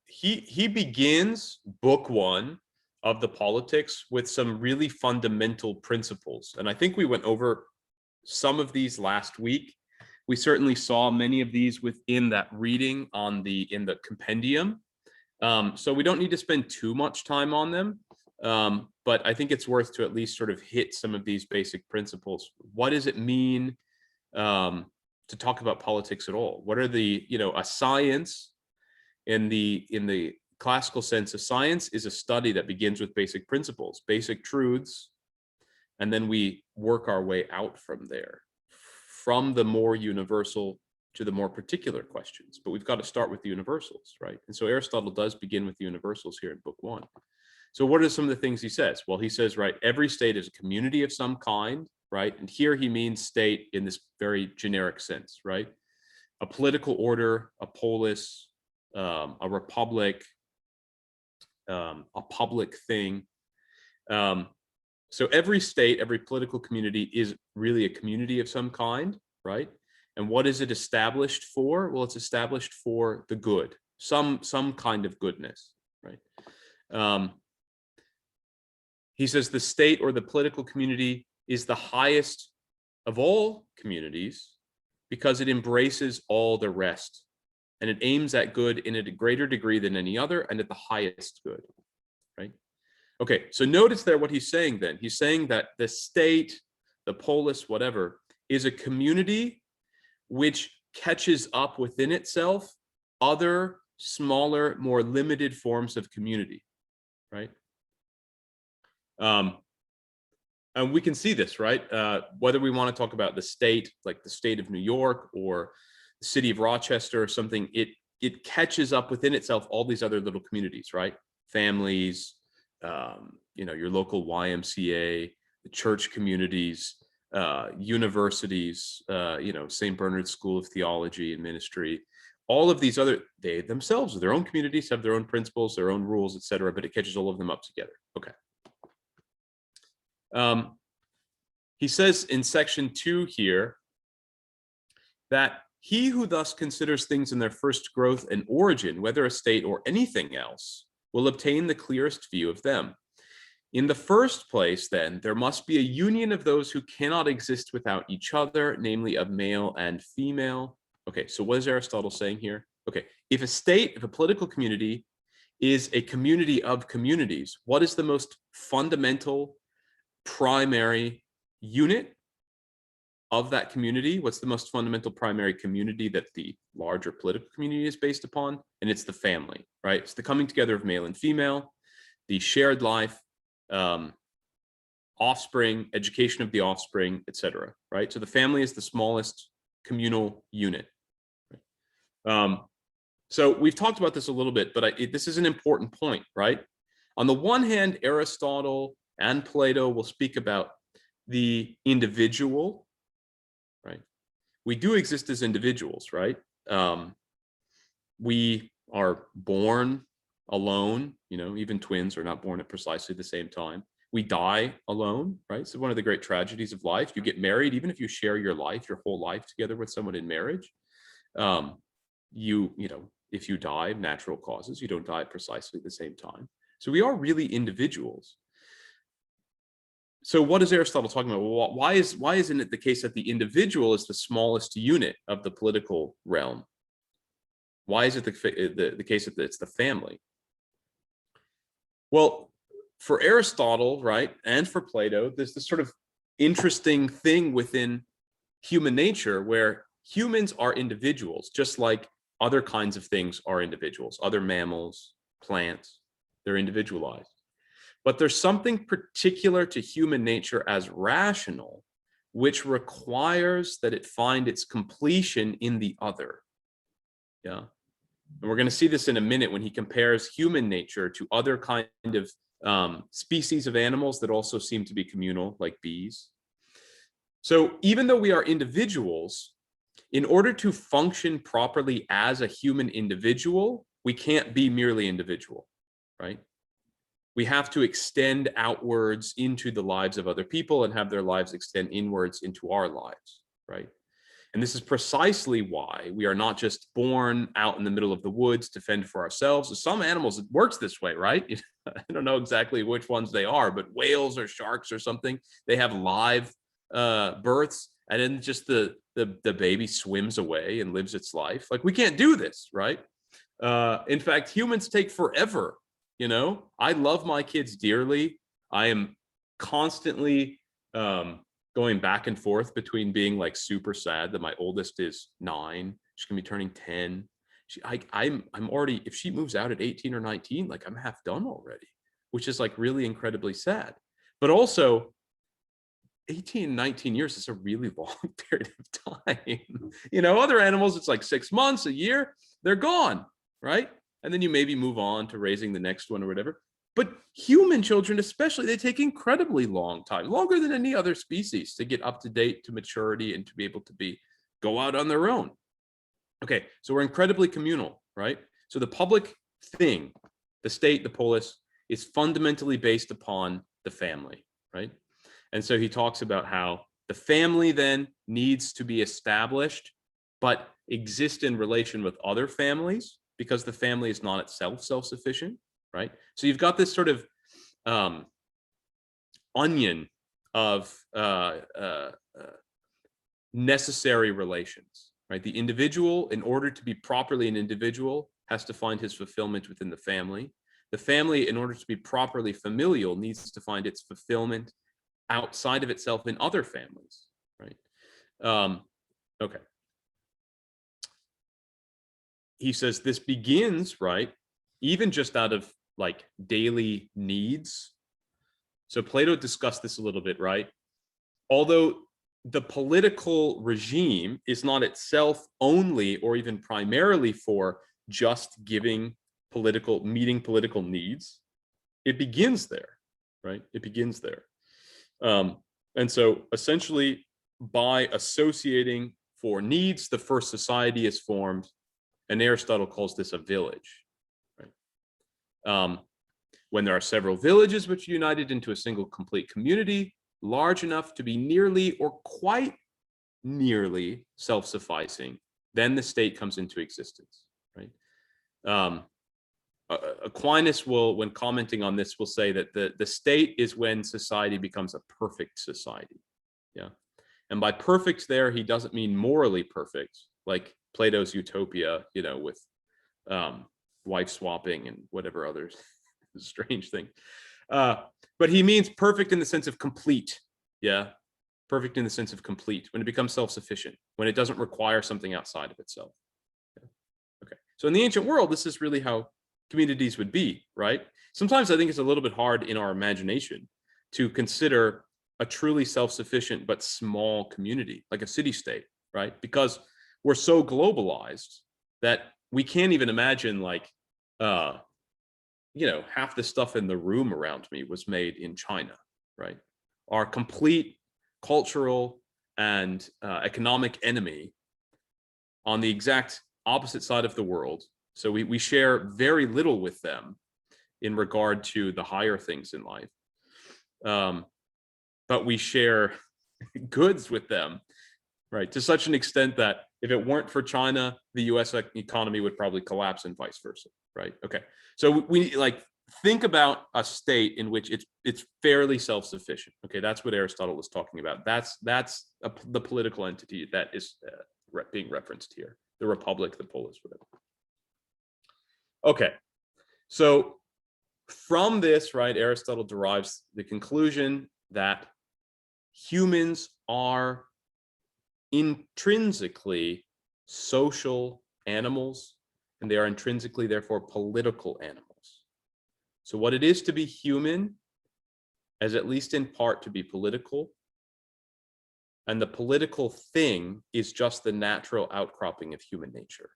he begins book one of the Politics with some really fundamental principles, and I think we went over some of these last week. We certainly saw many of these within that reading in the compendium. So we don't need to spend too much time on them, but I think it's worth to at least sort of hit some of these basic principles. What does it mean to talk about politics at all? What are the, a science in the classical sense? A science is a study that begins with basic principles, basic truths, and then we work our way out from there. from the more universal to the more particular questions, but we've got to start with the universals, right? And so Aristotle does begin with the universals here in book 1. So what are some of the things he says? Well, he says, right, every state is a community of some kind, right? And here he means state in this very generic sense, right? A political order, a polis, a republic, a public thing. So every state, every political community is really a community of some kind, right? And what is it established for? Well, it's established for the good, some kind of goodness, right? He says the state or the political community is the highest of all communities because it embraces all the rest, and it aims at good in a greater degree than any other and at the highest good, right? Okay, so notice there what he's saying then. He's saying that the state, the polis, whatever, is a community which catches up within itself other smaller, more limited forms of community, right? And we can see this, right? Whether we want to talk about the state, like the state of New York or the city of Rochester or something, it catches up within itself all these other little communities, right? Families, your local YMCA, the church communities, universities, St. Bernard's School of Theology and Ministry, all of these other, they themselves, their own communities have their own principles, their own rules, etc., but it catches all of them up together. Okay. He says in section 2 here that he who thus considers things in their first growth and origin, whether a state or anything else, will obtain the clearest view of them. In the first place, then, there must be a union of those who cannot exist without each other, namely of male and female. Okay, so what is Aristotle saying here? Okay, if a political community is a community of communities, what is the most fundamental primary unit of that community? What's the most fundamental primary community that the larger political community is based upon? And it's the family, right? It's the coming together of male and female, the shared life, offspring, education of the offspring, etc., right? So the family is the smallest communal unit. So we've talked about this a little bit, but this is an important point, right? On the one hand, Aristotle and Plato will speak about the individual, right? We do exist as individuals, right? We are born alone, even twins are not born at precisely the same time. We die alone, right? So one of the great tragedies of life, you get married, even if you share your life, your whole life together with someone in marriage, if you die of natural causes, you don't die at precisely the same time. So we are really individuals. So what is Aristotle talking about? Well, why isn't it the case that the individual is the smallest unit of the political realm? Why is it the case that it's the family? Well, for Aristotle, right, and for Plato, there's this sort of interesting thing within human nature where humans are individuals, just like other kinds of things are individuals. Other mammals, plants, they're individualized. But there's something particular to human nature as rational, which requires that it find its completion in the other. Yeah. And we're going to see this in a minute when he compares human nature to other kind of species of animals that also seem to be communal, like bees. So even though we are individuals, in order to function properly as a human individual, we can't be merely individual, right? We have to extend outwards into the lives of other people and have their lives extend inwards into our lives, right? And this is precisely why we are not just born out in the middle of the woods to fend for ourselves. Some animals, it works this way, right? I don't know exactly which ones they are, but whales or sharks or something, they have live births, and then just the baby swims away and lives its life. Like, we can't do this, right? In fact, humans take forever. I love my kids dearly. I am constantly going back and forth between being like super sad that my oldest is 9, she's gonna be turning 10. I'm already, if she moves out at 18 or 19, like, I'm half done already, which is like really incredibly sad. But also, 18, 19 years is a really long period of time. You know, other animals, it's like 6 months, a year, they're gone, right? And then you maybe move on to raising the next one or whatever. But human children, especially, they take incredibly long time, longer than any other species, to get up to date, to maturity, and to be able to go out on their own. Okay, so we're incredibly communal, right? So the public thing, the state, the polis, is fundamentally based upon the family, right? And so he talks about how the family then needs to be established, but exist in relation with other families, because the family is not itself self-sufficient, right? So you've got this sort of onion of necessary relations, right? The individual, in order to be properly an individual, has to find his fulfillment within the family. The family, in order to be properly familial, needs to find its fulfillment outside of itself in other families, right? Okay. He says this begins, right, even just out of like daily needs. So Plato discussed this a little bit, right? Although the political regime is not itself only or even primarily for just meeting political needs, it begins there, right? It begins there. And so essentially, by associating for needs, the first society is formed, and Aristotle calls this a village, right? When there are several villages which are united into a single complete community, large enough to be nearly or quite nearly self-sufficing, then the state comes into existence, right? Aquinas will, when commenting on this, will say that the state is when society becomes a perfect society. Yeah. And by perfect there, he doesn't mean morally perfect, like Plato's utopia, you know, with wife swapping and whatever other strange thing. But he means perfect in the sense of complete. Yeah. Perfect in the sense of complete, when it becomes self-sufficient, when it doesn't require something outside of itself. Yeah. Okay. So in the ancient world, this is really how communities would be, right? Sometimes I think it's a little bit hard in our imagination to consider a truly self-sufficient but small community, like a city-state, right? Because we're so globalized that we can't even imagine, like, you know, half the stuff in the room around me was made in China, right? Our complete cultural and economic enemy on the exact opposite side of the world. So we share very little with them in regard to the higher things in life. But we share goods with them, right? To such an extent that if it weren't for China, the US economy would probably collapse and vice versa, right? Okay, so we like think about a state in which it's fairly self-sufficient. Okay, that's what Aristotle was talking about. That's the political entity that is being referenced here, the republic, the polis, whatever. Okay, so from this, right, Aristotle derives the conclusion that humans are intrinsically social animals, and they are intrinsically, therefore, political animals. So what it is to be human is at least in part to be political, and the political thing is just the natural outcropping of human nature.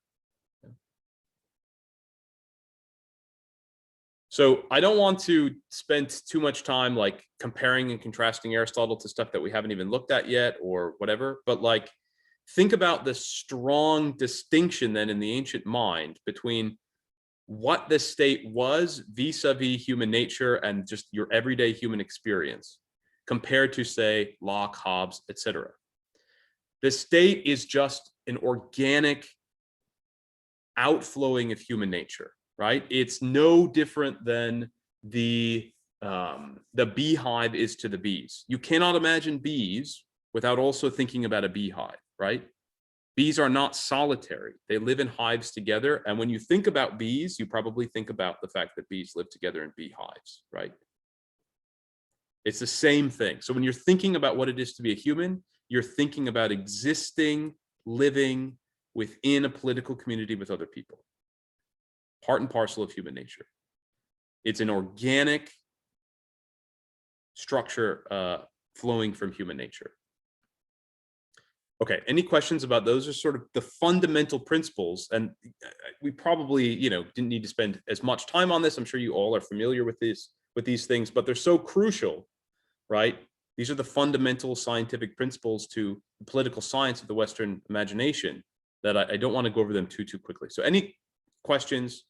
So I don't want to spend too much time like comparing and contrasting Aristotle to stuff that we haven't even looked at yet or whatever, but like think about the strong distinction then in the ancient mind between what the state was vis-a-vis human nature and just your everyday human experience compared to, say, Locke, Hobbes, etc. The state is just an organic outflowing of human nature, right? It's no different than the beehive is to the bees. You cannot imagine bees without also thinking about a beehive, right? Bees are not solitary. They live in hives together. And when you think about bees, you probably think about the fact that bees live together in beehives, right? It's the same thing. So when you're thinking about what it is to be a human, you're thinking about existing, living within a political community with other people. Part and parcel of human nature. It's an organic structure flowing from human nature. Okay, any questions about those? Are sort of the fundamental principles, and we probably, didn't need to spend as much time on this. I'm sure you all are familiar with these things, but they're so crucial, right? These are the fundamental scientific principles to the political science of the Western imagination that I don't want to go over them too quickly. So any questions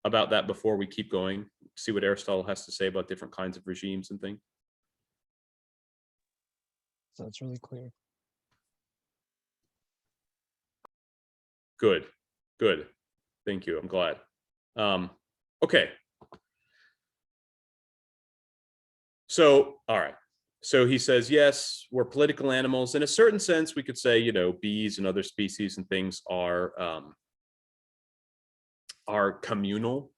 about that before we keep going, see what Aristotle has to say about different kinds of regimes and things?
So it's really clear.
Good. Thank you. I'm glad. Okay. So, all right. So he says, yes, we're political animals. In a certain sense, we could say, bees and other species and things are communal,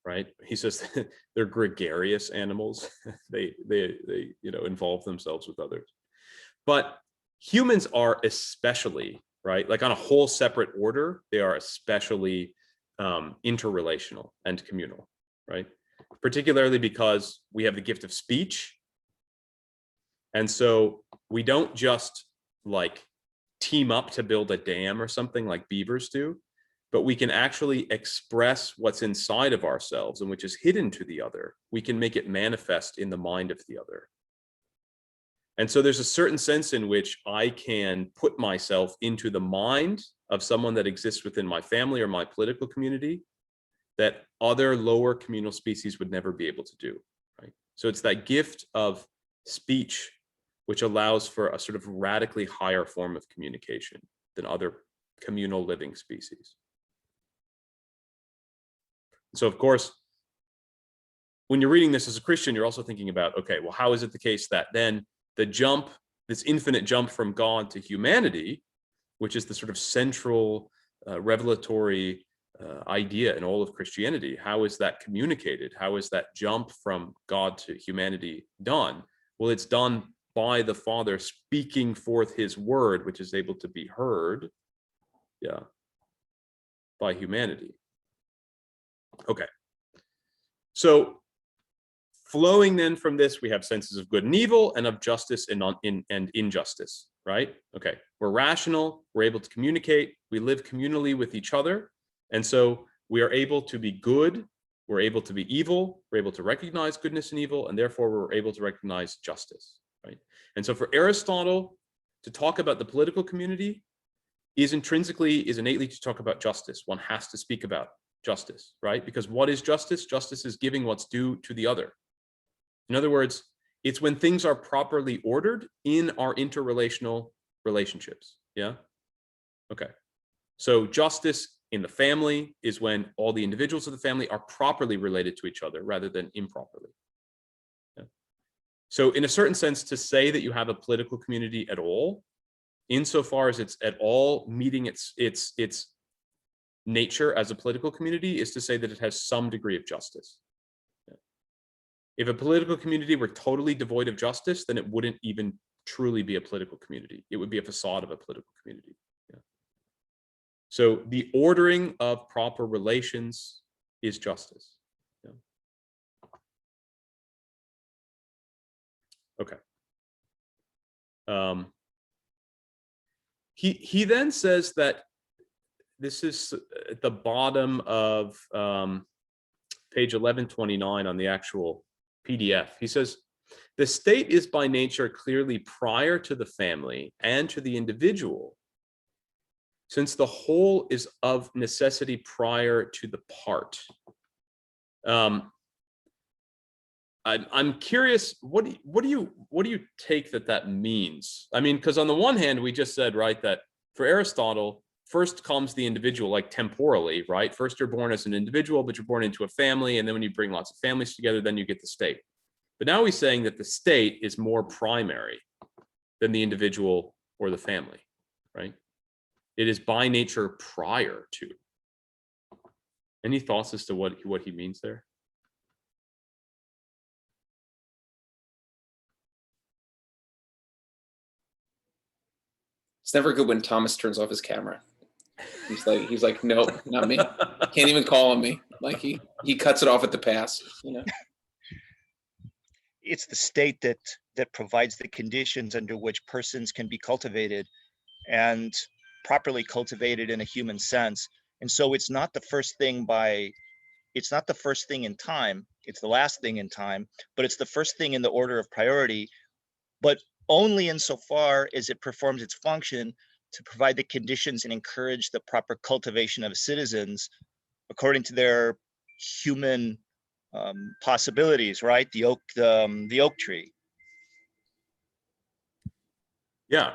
right? He says they're gregarious animals. they involve themselves with others. But humans are especially, right? Like on a whole separate order, they are especially interrelational and communal, right? Particularly because we have the gift of speech. And so we don't just like team up to build a dam or something like beavers do, but we can actually express what's inside of ourselves and which is hidden to the other. We can make it manifest in the mind of the other. And so there's a certain sense in which I can put myself into the mind of someone that exists within my family or my political community that other lower communal species would never be able to do, right? So it's that gift of speech which allows for a sort of radically higher form of communication than other communal living species. So of course, when you're reading this as a Christian, you're also thinking about, okay, well, how is it the case that then the jump, this infinite jump from God to humanity, which is the sort of central revelatory idea in all of Christianity, how is that communicated? How is that jump from God to humanity done? Well, it's done by the Father speaking forth his word, which is able to be heard, by humanity. Okay. So flowing then from this, we have senses of good and evil and of justice and injustice, right? Okay, we're rational, we're able to communicate, we live communally with each other. And so we are able to be good, we're able to be evil, we're able to recognize goodness and evil, and therefore we're able to recognize justice, right? And so for Aristotle, to talk about the political community is innately to talk about justice. One has to speak about justice, right? Because what is justice? Justice is giving what's due to the other. In other words, it's when things are properly ordered in our interrelational relationships. Yeah. Okay. So justice in the family is when all the individuals of the family are properly related to each other rather than improperly. Yeah. So in a certain sense, to say that you have a political community at all, insofar as it's at all meeting its nature as a political community, is to say that it has some degree of justice. If a political community were totally devoid of justice, then it wouldn't even truly be a political community. It would be a facade of a political community. Yeah. So the ordering of proper relations is justice. Yeah. Okay. He then says that this is at the bottom of page 1129 on the actual PDF. He says, the state is by nature clearly prior to the family and to the individual, since the whole is of necessity prior to the part. I'm curious, what do you take that means? I mean, because on the one hand, we just said, right, that for Aristotle, first comes the individual, like temporally, right? First, you're born as an individual, but you're born into a family. And then when you bring lots of families together, then you get the state. But now he's saying that the state is more primary than the individual or the family, right? It is by nature prior to. Any thoughts as to what he means there?
It's never good when Thomas turns off his camera. He's like, nope, not me. Can't even call on me. Like he cuts it off at the pass,
it's the state that provides the conditions under which persons can be cultivated and properly cultivated in a human sense. And so it's not the first thing in time, it's the last thing in time, but it's the first thing in the order of priority, but only insofar as it performs its function to provide the conditions and encourage the proper cultivation of citizens according to their human possibilities, right? The oak tree.
Yeah,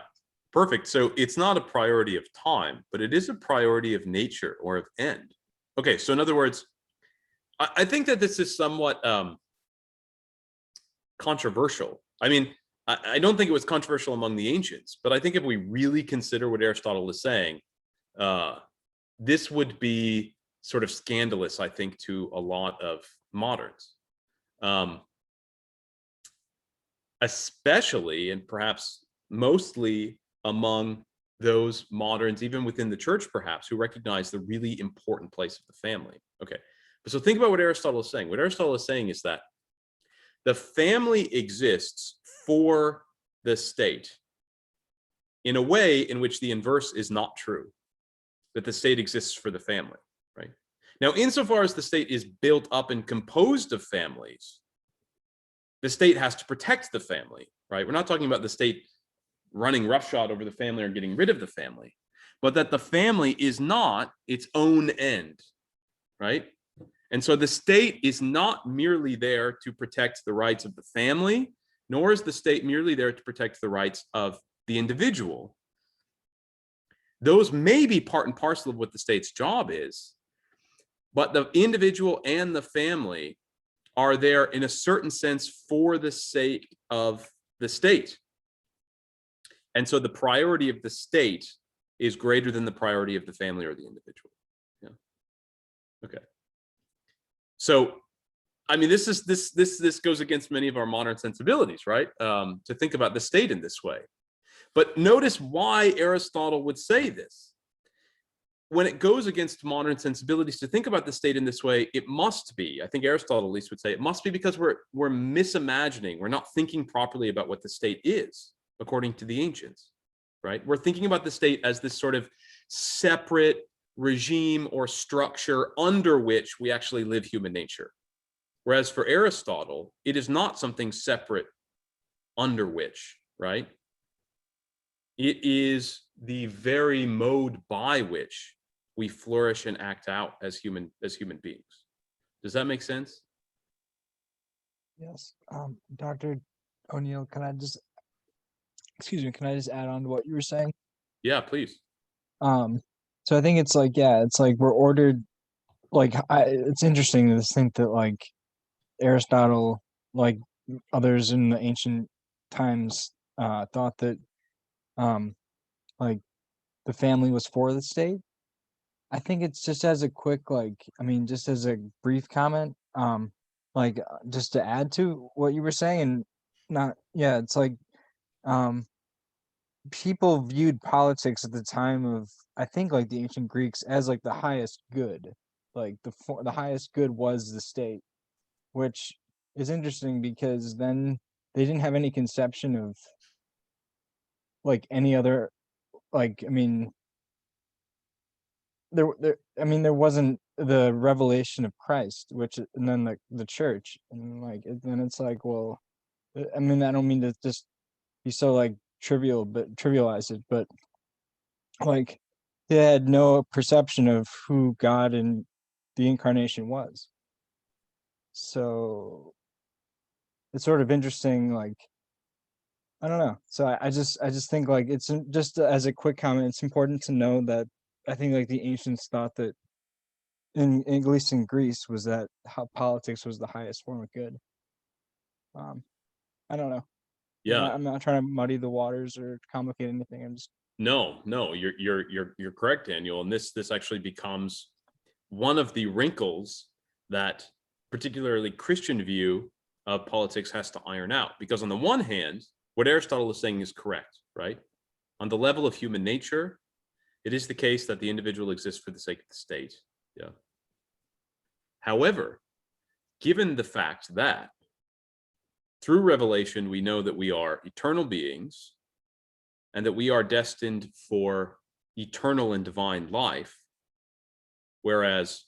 perfect. So it's not a priority of time, but it is a priority of nature or of end. Okay, so in other words, I think that this is somewhat controversial. I mean, I don't think it was controversial among the ancients, but I think if we really consider what Aristotle is saying, this would be sort of scandalous, I think, to a lot of moderns. Especially, and perhaps mostly among those moderns, even within the church, perhaps, who recognize the really important place of the family. Okay, so think about what Aristotle is saying. What Aristotle is saying is that the family exists for the state in a way in which the inverse is not true, that the state exists for the family, right? Now, insofar as the state is built up and composed of families, the state has to protect the family, right? We're not talking about the state running roughshod over the family or getting rid of the family, but that the family is not its own end, right? And so the state is not merely there to protect the rights of the family, nor is the state merely there to protect the rights of the individual. Those may be part and parcel of what the state's job is, but the individual and the family are there in a certain sense for the sake of the state. And so the priority of the state is greater than the priority of the family or the individual. Yeah. Okay. So, I mean, this goes against many of our modern sensibilities, right? To think about the state in this way. But notice why Aristotle would say this. When it goes against modern sensibilities to think about the state in this way, it must be, I think Aristotle at least would say, it must be because we're misimagining, we're not thinking properly about what the state is, according to the ancients, right? We're thinking about the state as this sort of separate regime or structure under which we actually live human nature. Whereas for Aristotle, it is not something separate under which, right? It is the very mode by which we flourish and act out as human beings. Does that make sense?
Yes. Dr. O'Neill, can I just add on to what you were saying?
Yeah, please.
So I think it's like, yeah, it's like we're ordered, like, it's interesting to think that like Aristotle, like others in the ancient times, thought that like the family was for the state. I think it's just as a quick, like, I mean, just as a brief comment, like just to add to what you were saying, and not, yeah, it's like people viewed politics at the time of, I think, like the ancient Greeks as like the highest good, like the highest good was the state, which is interesting because then they didn't have any conception of like any other, like, I mean, there wasn't the revelation of Christ, which, and then the church, and like then it's like, well, I mean, I don't mean to just be so like trivialize it, but like they had no perception of who God and the incarnation was. So it's sort of interesting, like, I don't know. So I just think like it's just as a quick comment, it's important to know that I think like the ancients thought that at least in Greece was that how politics was the highest form of good. I don't know.
Yeah.
I'm not trying to muddy the waters or complicate anything. I'm just
No, you're correct, Daniel. And this actually becomes one of the wrinkles that particularly Christian view of politics has to iron out. Because on the one hand, what Aristotle is saying is correct, right? On the level of human nature, it is the case that the individual exists for the sake of the state. Yeah. However, given the fact that through revelation, we know that we are eternal beings and that we are destined for eternal and divine life, whereas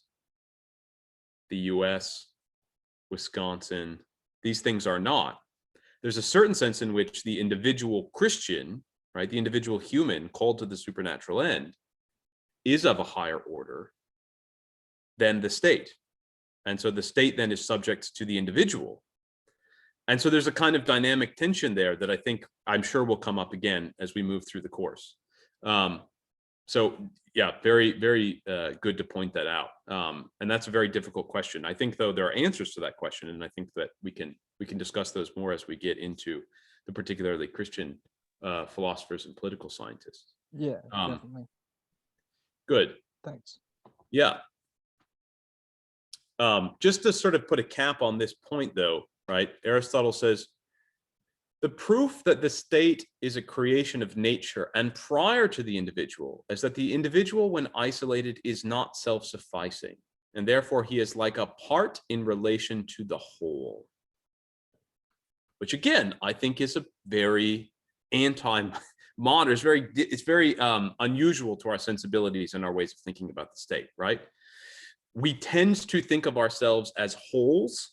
the US, Wisconsin, these things are not. There's a certain sense in which the individual Christian, right, the individual human called to the supernatural end, is of a higher order than the state. And so the state then is subject to the individual. And so there's a kind of dynamic tension there that I'm sure will come up again as we move through the course. So yeah, very, very good to point that out. And that's a very difficult question. I think, though, there are answers to that question, and I think that we can discuss those more as we get into the particularly Christian philosophers and political scientists.
Yeah, definitely.
Good.
Thanks.
Yeah. Just to sort of put a cap on this point, though, right? Aristotle says, the proof that the state is a creation of nature and prior to the individual is that the individual, when isolated, is not self-sufficing, and therefore he is like a part in relation to the whole. Which again, I think is a very anti-modern, it's very unusual to our sensibilities and our ways of thinking about the state, right? We tend to think of ourselves as wholes,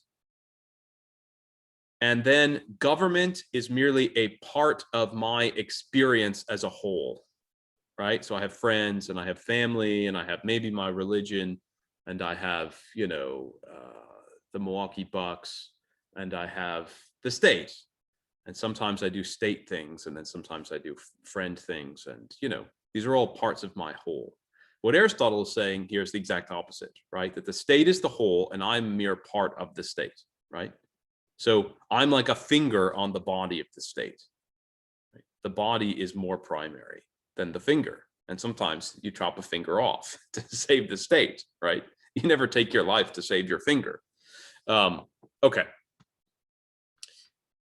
and then government is merely a part of my experience as a whole, right? So I have friends and I have family and I have maybe my religion and I have, the Milwaukee Bucks and I have the state. And sometimes I do state things and then sometimes I do friend things. And, these are all parts of my whole. What Aristotle is saying here is the exact opposite, right? That the state is the whole and I'm a mere part of the state, right? So I'm like a finger on the body of the state. Right? The body is more primary than the finger. And sometimes you chop a finger off to save the state, right? You never take your life to save your finger. Okay.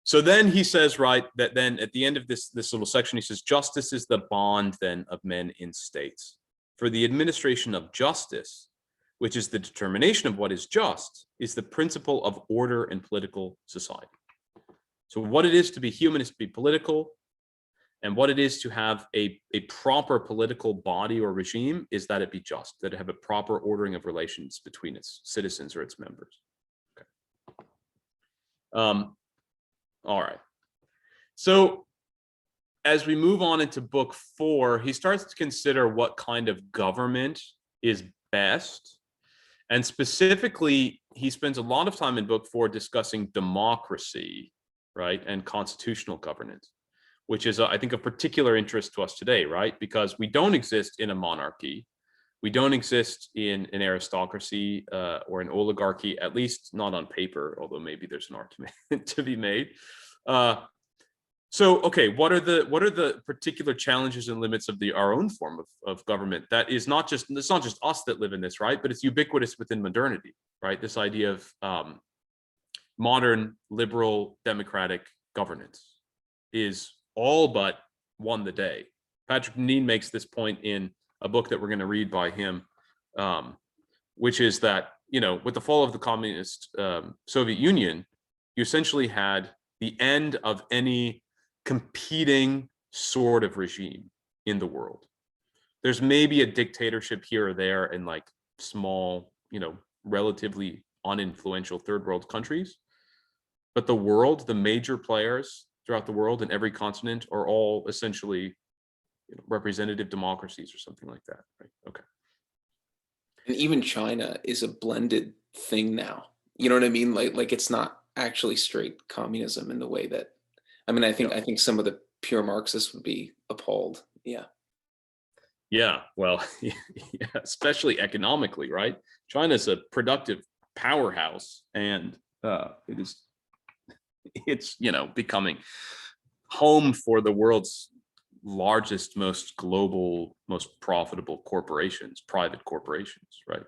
So then he says, right, that then at the end of this little section, he says, justice is the bond then of men in states. For the administration of justice, which is the determination of what is just, is the principle of order in political society. So what it is to be human is to be political, and what it is to have a proper political body or regime is that it be just, that it have a proper ordering of relations between its citizens or its members. Okay. All right. So as we move on into book 4, he starts to consider what kind of government is best. And specifically, he spends a lot of time in book 4 discussing democracy, right, and constitutional governance, which is, I think, of particular interest to us today, right? Because we don't exist in a monarchy. We don't exist in an aristocracy or an oligarchy, at least not on paper, although maybe there's an argument to be made. So, okay, what are the particular challenges and limits of our own form of government? It's not just us that live in this, right? But it's ubiquitous within modernity, right? This idea of modern liberal democratic governance is all but won the day. Patrick Deneen makes this point in a book that we're going to read by him, which is that, with the fall of the communist Soviet Union, you essentially had the end of any competing sort of regime in the world. There's maybe a dictatorship here or there in like small, relatively uninfluential third world countries, but the world, the major players throughout the world in every continent are all essentially representative democracies or something like that, right? Okay.
And even China is a blended thing now. You know what I mean? Like it's not actually straight communism in the way that, I think some of the pure Marxists would be appalled. Yeah.
Yeah. Well, yeah, especially economically, right? China's a productive powerhouse, and it's becoming home for the world's largest, most global, most profitable corporations, private corporations, right?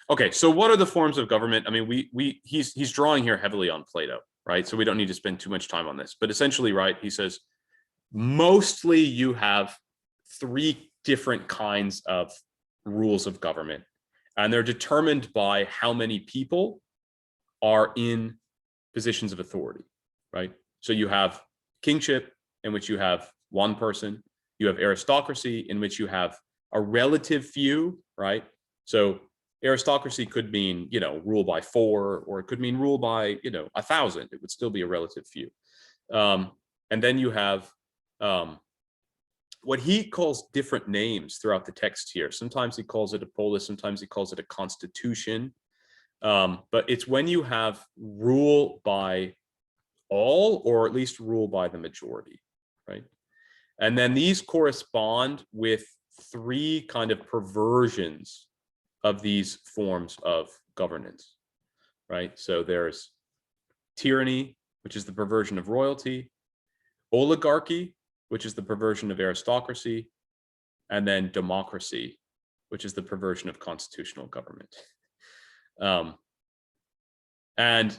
Okay. So what are the forms of government? I mean, he's drawing here heavily on Plato, right? So we don't need to spend too much time on this, but essentially, right, he says, mostly you have 3 different kinds of rules of government, and they're determined by how many people are in positions of authority, right? So you have kingship, in which you have one person. You have aristocracy, in which you have a relative few, right? So aristocracy could mean, rule by 4, or it could mean rule by, 1,000. It would still be a relative few. And then you have what he calls different names throughout the text here. Sometimes he calls it a polis, sometimes he calls it a constitution. But it's when you have rule by all, or at least rule by the majority, right? And then these correspond with 3 kind of perversions of these forms of governance, right? So there's tyranny, which is the perversion of royalty, oligarchy, which is the perversion of aristocracy, and then democracy, which is the perversion of constitutional government. And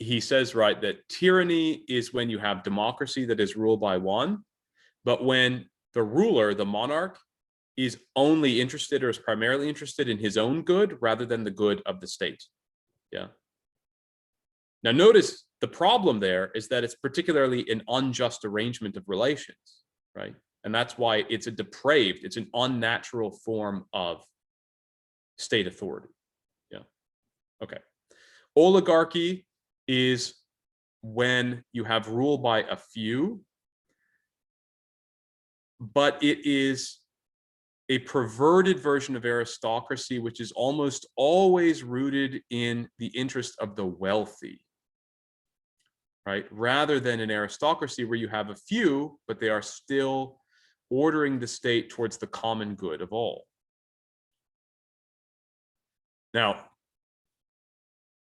he says, right, that tyranny is when you have democracy that is ruled by one, but when the ruler, the monarch, is only interested, or is primarily interested in his own good rather than the good of the state. Yeah. Now notice the problem there is that it's particularly an unjust arrangement of relations, right? And that's why it's a depraved, it's an unnatural form of state authority. Yeah. Okay. Oligarchy is when you have rule by a few, but it is a perverted version of aristocracy, which is almost always rooted in the interest of the wealthy, right? Rather than an aristocracy where you have a few, but they are still ordering the state towards the common good of all. Now,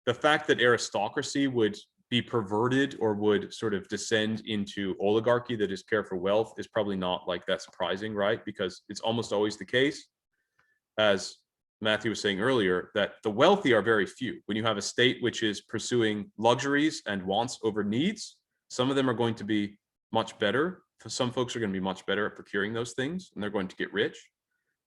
the fact that aristocracy would be perverted or would sort of descend into oligarchy that is care for wealth is probably not like that surprising, right? Because it's almost always the case, as Matthew was saying earlier, that the wealthy are very few. When you have a state which is pursuing luxuries and wants over needs, some of them are going to be much better. Some folks are going to be much better at procuring those things, and they're going to get rich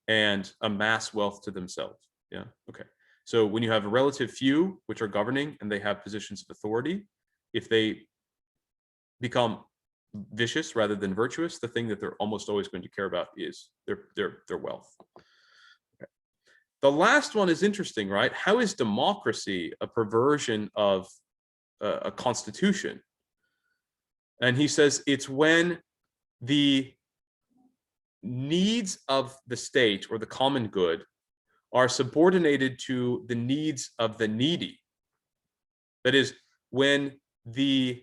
and amass wealth to themselves. Yeah, okay. So when you have a relative few which are governing and they have positions of authority, if they become vicious rather than virtuous, the thing that they're almost always going to care about is their wealth. Okay. The last one is interesting, right? How is democracy a perversion of a constitution? And he says it's when the needs of the state or the common good are subordinated to the needs of the needy. That is, when the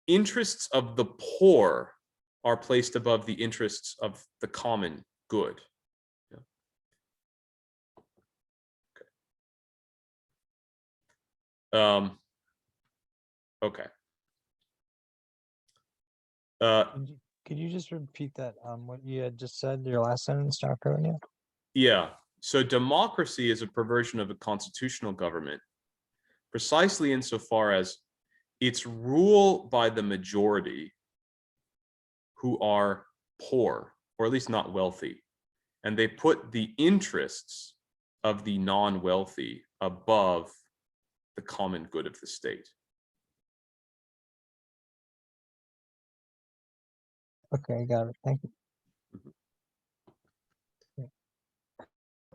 interests of the poor are placed above the interests of the common good. Yeah. Okay. Okay.
Could you just repeat that, what you had just said, your last sentence, Dr. O'Neill?
Yeah. So democracy is a perversion of a constitutional government, precisely insofar as it's rule by the majority who are poor, or at least not wealthy, and they put the interests of the non-wealthy above the common good of the state.
Okay, got it. Thank you.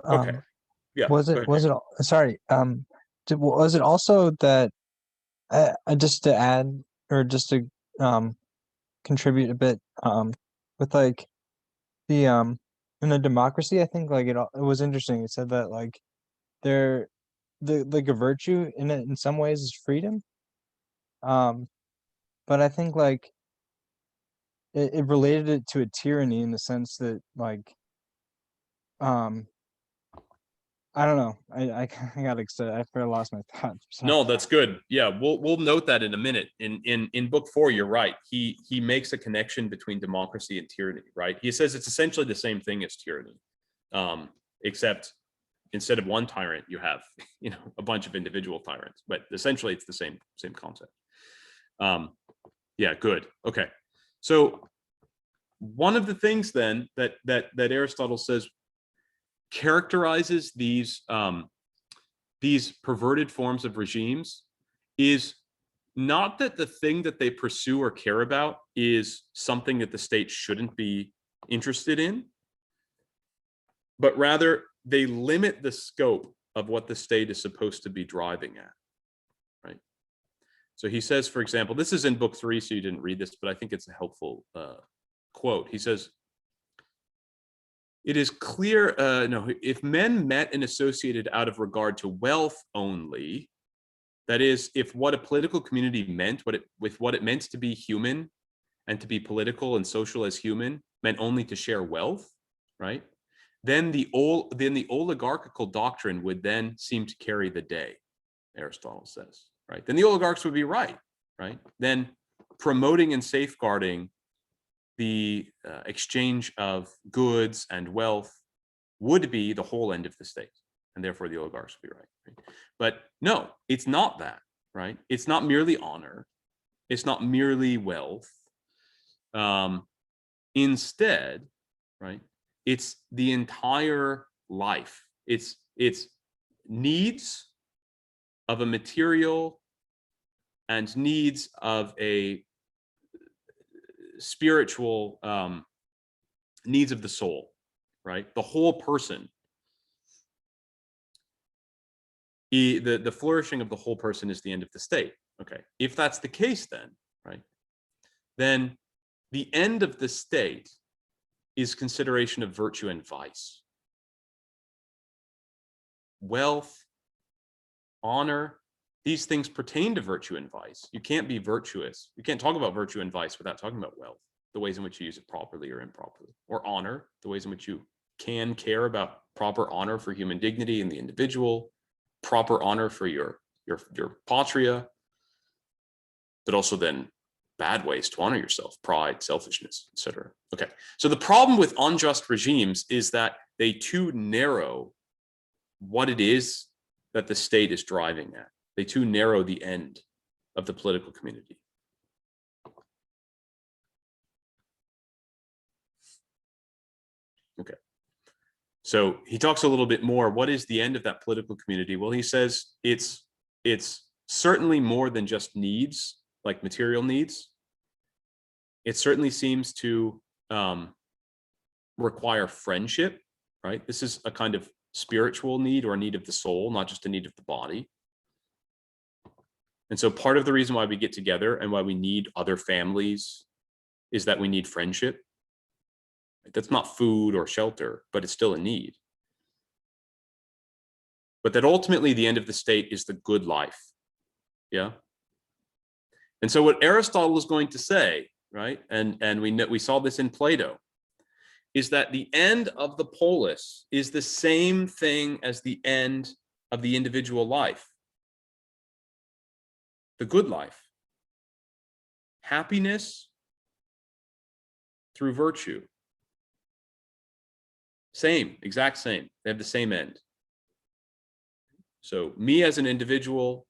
Okay. Yeah.
Was
go
it
ahead.
sorry, was it also that just to add, or just to contribute a bit, with like the in a democracy, I think like it was interesting. It said that like the like a virtue in it in some ways is freedom, but I think like it related it to a tyranny in the sense that like I don't know. I got excited. I lost my thought.
No, that's good. Yeah, we'll note that in a minute. In book 4, you're right. He makes a connection between democracy and tyranny, right? He says it's essentially the same thing as tyranny, except instead of one tyrant, you have a bunch of individual tyrants. But essentially, it's the same concept. Yeah, good. Okay, so one of the things then that Aristotle says characterizes these these perverted forms of regimes is not that the thing that they pursue or care about is something that the state shouldn't be interested in, but rather they limit the scope of what the state is supposed to be driving at, right? So he says, for example, this is in book 3, so you didn't read this, but I think it's a helpful quote. He says, it is clear, if men met and associated out of regard to wealth only, that is, if what a political community meant, what it meant to be human and to be political and social as human meant only to share wealth, right? Then the oligarchical doctrine would then seem to carry the day, Aristotle says, right? Then the oligarchs would be right? Then promoting and safeguarding the exchange of goods and wealth would be the whole end of the state, and therefore the oligarchs would be right? But no, it's not that, right? It's not merely honor. It's not merely wealth. Instead, right, it's the entire life. It's needs of a material and needs of a spiritual needs of the soul, right? The whole person. The flourishing of the whole person is the end of the state. Okay, if that's the case, then, right, then the end of the state is consideration of virtue and vice. Wealth, honor, these things pertain to virtue and vice. You can't be virtuous. You can't talk about virtue and vice without talking about wealth, the ways in which you use it properly or improperly, or honor, the ways in which you can care about proper honor for human dignity in the individual, proper honor for your patria, but also then bad ways to honor yourself, pride, selfishness, etc. Okay, so the problem with unjust regimes is that they too narrow what it is that the state is driving at. They too narrow the end of the political community. Okay, so he talks a little bit more. What is the end of that political community? Well, he says it's certainly more than just needs, like material needs. It certainly seems to require friendship, right? This is a kind of spiritual need or a need of the soul, not just a need of the body. And so part of the reason why we get together and why we need other families is that we need friendship. That's not food or shelter, but it's still a need. But that ultimately the end of the state is the good life. Yeah. And so what Aristotle is going to say, right, and we saw this in Plato, is that the end of the polis is the same thing as the end of the individual life. The good life. Happiness through virtue. Same, exact same. They have the same end. So me as an individual,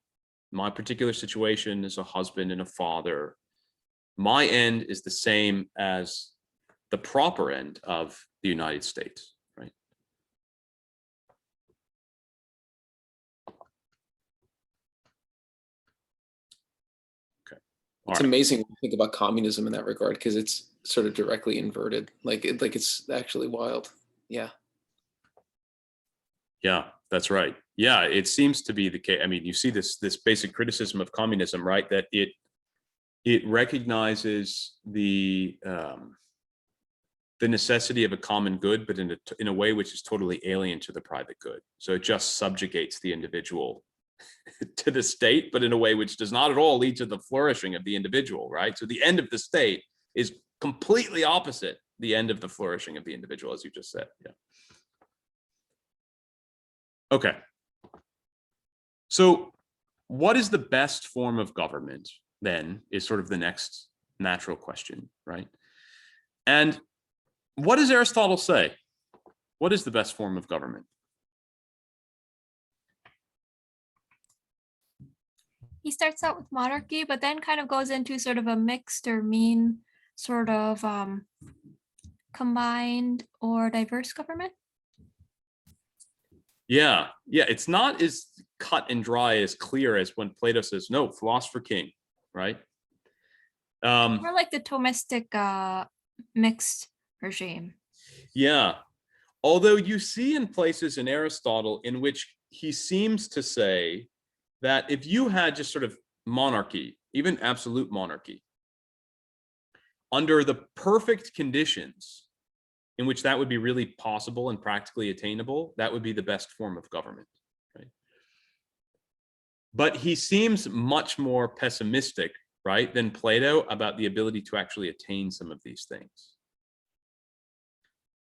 my particular situation as a husband and a father, my end is the same as the proper end of the United States, right? Okay.
It's amazing when you think about communism in that regard, because it's sort of directly inverted. Like it's actually wild. Yeah.
Yeah, that's right. Yeah, it seems to be the case. I mean, you see this basic criticism of communism, right? That it recognizes the necessity of a common good, but in a way which is totally alien to the private good. So it just subjugates the individual to the state, but in a way which does not at all lead to the flourishing of the individual, right? So the end of the state is completely opposite the end of the flourishing of the individual, as you just said. Yeah. Okay. So what is the best form of government then is sort of the next natural question, right? And what does Aristotle say? What is the best form of government?
He starts out with monarchy, but then kind of goes into sort of a mixed or mean sort of combined or diverse government.
Yeah, it's not as cut and dry, as clear as when Plato says, no, philosopher king, right?
More like the Thomistic mixed regime.
Yeah. Although you see in places in Aristotle in which he seems to say that if you had just sort of monarchy, even absolute monarchy, under the perfect conditions in which that would be really possible and practically attainable, that would be the best form of government, right? But he seems much more pessimistic, right, than Plato about the ability to actually attain some of these things.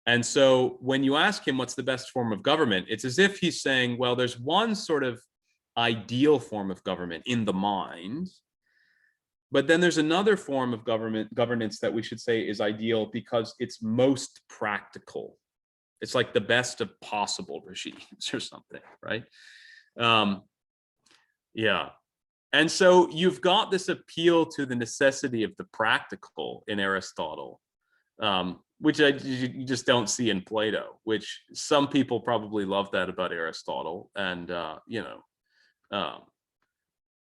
And so when you ask him what's the best form of government, it's as if he's saying, well, there's one sort of ideal form of government in the mind, but then there's another form of governance that we should say is ideal because it's most practical. It's like the best of possible regimes or something, right? Yeah. And so you've got this appeal to the necessity of the practical in Aristotle, which you just don't see in Plato, which some people probably love that about Aristotle. And,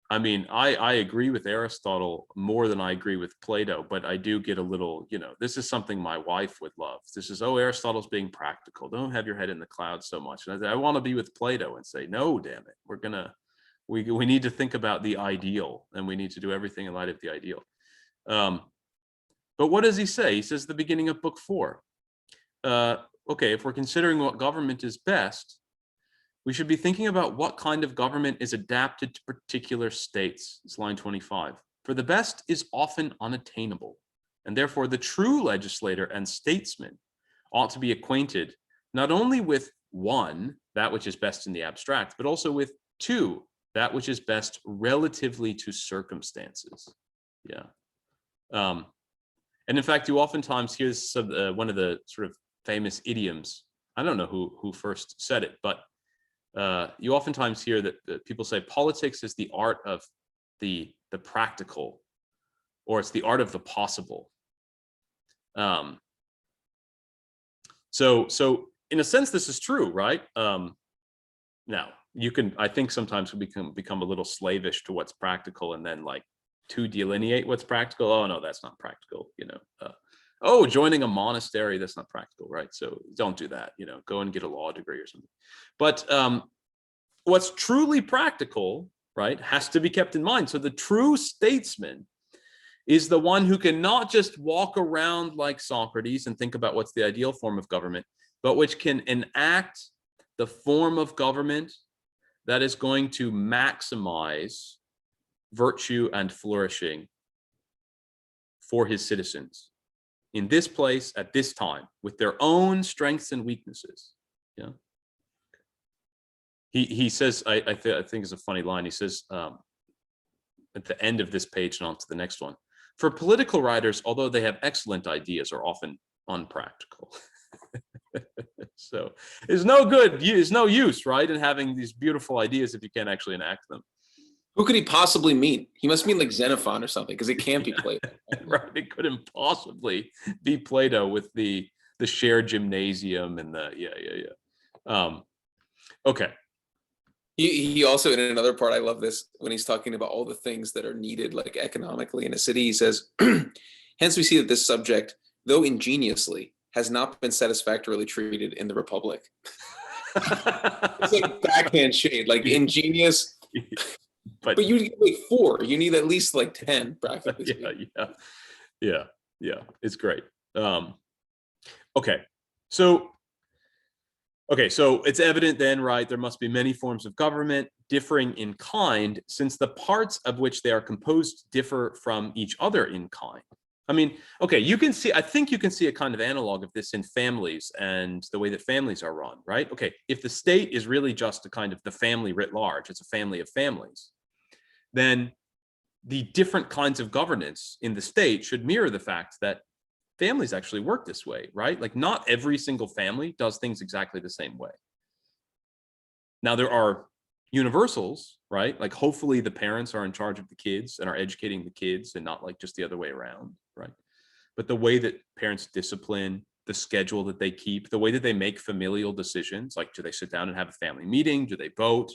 I mean, I agree with Aristotle more than I agree with Plato, but I do get a little, this is something my wife would love. This is, oh, Aristotle's being practical. Don't have your head in the clouds so much. And I want to be with Plato and say, no, damn it. We need to think about the ideal, and we need to do everything in light of the ideal. But what does he say? He says at the beginning of book 4, okay, if we're considering what government is best, we should be thinking about what kind of government is adapted to particular states. It's line 25. For the best is often unattainable, and therefore the true legislator and statesman ought to be acquainted not only with 1, that which is best in the abstract, but also with 2, that which is best relatively to circumstances. Yeah. And in fact, you oftentimes hear one of the sort of famous idioms. I don't know who first said it, but you oftentimes hear that people say politics is the art of the practical, or it's the art of the possible. So in a sense, this is true, right? Now I think sometimes we become a little slavish to what's practical, and then like to delineate what's practical. Oh no, that's not practical. Oh, joining a monastery, that's not practical, right? So don't do that. Go and get a law degree or something. But what's truly practical, right, has to be kept in mind. So the true statesman is the one who can not just walk around like Socrates and think about what's the ideal form of government, but which can enact the form of government that is going to maximize virtue and flourishing for his citizens in this place at this time with their own strengths and weaknesses. Yeah. He says, I think it's a funny line. He says at the end of this page and on to the next one, for political writers, although they have excellent ideas, are often unpractical. So it's no good. It's no use, right, in having these beautiful ideas if you can't actually enact them.
Who could he possibly mean? He must mean like Xenophon or something, because it can't be Plato.
Right, it couldn't possibly be Plato with the shared gymnasium and the okay.
He also, in another part, I love this, when he's talking about all the things that are needed, like economically in a city, he says, hence we see that this subject, though ingeniously, has not been satisfactorily treated in the Republic. It's like backhand shade, like ingenious, but you need like 4, you need at least like 10, practically.
Yeah, it's great. Okay, so it's evident then, right, there must be many forms of government differing in kind, since the parts of which they are composed differ from each other in kind. I mean, okay, I think you can see a kind of analog of this in families and the way that families are run, right? Okay, if the state is really just a kind of the family writ large, it's a family of families, then the different kinds of governance in the state should mirror the fact that families actually work this way, right? Like not every single family does things exactly the same way. Now there are universals, right? Like hopefully the parents are in charge of the kids and are educating the kids and not like just the other way around, right? But the way that parents discipline, the schedule that they keep, the way that they make familial decisions, like do they sit down and have a family meeting? Do they vote?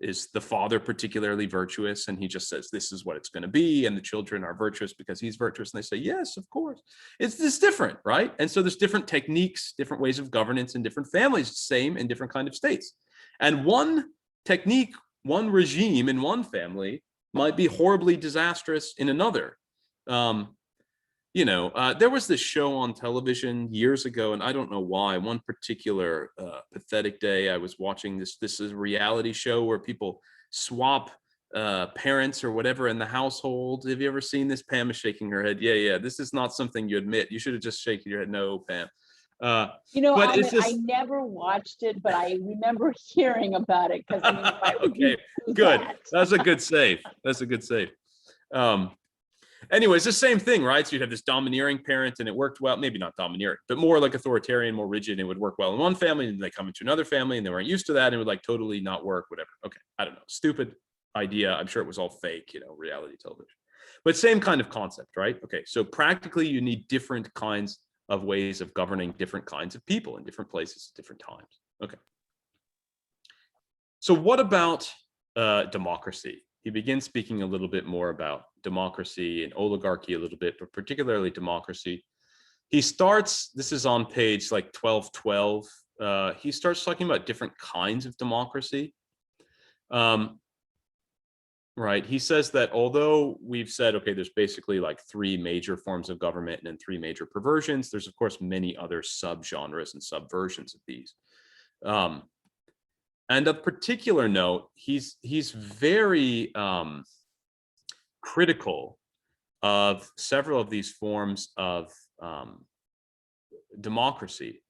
Is the father particularly virtuous? And he just says, this is what it's going to be. And the children are virtuous because he's virtuous. And they say, yes, of course. It's different, right? And so there's different techniques, different ways of governance in different families, same in different kind of states. And one technique, one regime in one family might be horribly disastrous in another. There was this show on television years ago, and I don't know why, one particular pathetic day I was watching this is a reality show where people swap parents or whatever in the household. Have you ever seen this? Pam is shaking her head. Yeah, this is not something you admit. You should have just shaken your head. No, Pam. But
Ahmed, I never watched it, but I remember hearing about it because
okay, good. That's a good save. Anyways, the same thing, right? So you'd have this domineering parent and it worked well, maybe not domineering, but more like authoritarian, more rigid, and it would work well in one family, and they come into another family and they weren't used to that and it would like totally not work, whatever. Okay, I don't know, stupid idea. I'm sure it was all fake, reality television. But same kind of concept, right? Okay, so practically you need different kinds of ways of governing different kinds of people in different places at different times. Okay. So what about democracy? He begins speaking a little bit more about democracy and oligarchy a little bit, but particularly democracy. He starts, this is on page like 1212. He starts talking about different kinds of democracy. Right, he says that although we've said, okay, there's basically like 3 major forms of government and then 3 major perversions, there's of course many other subgenres and subversions of these. And of particular note, he's very critical of several of these forms of democracy,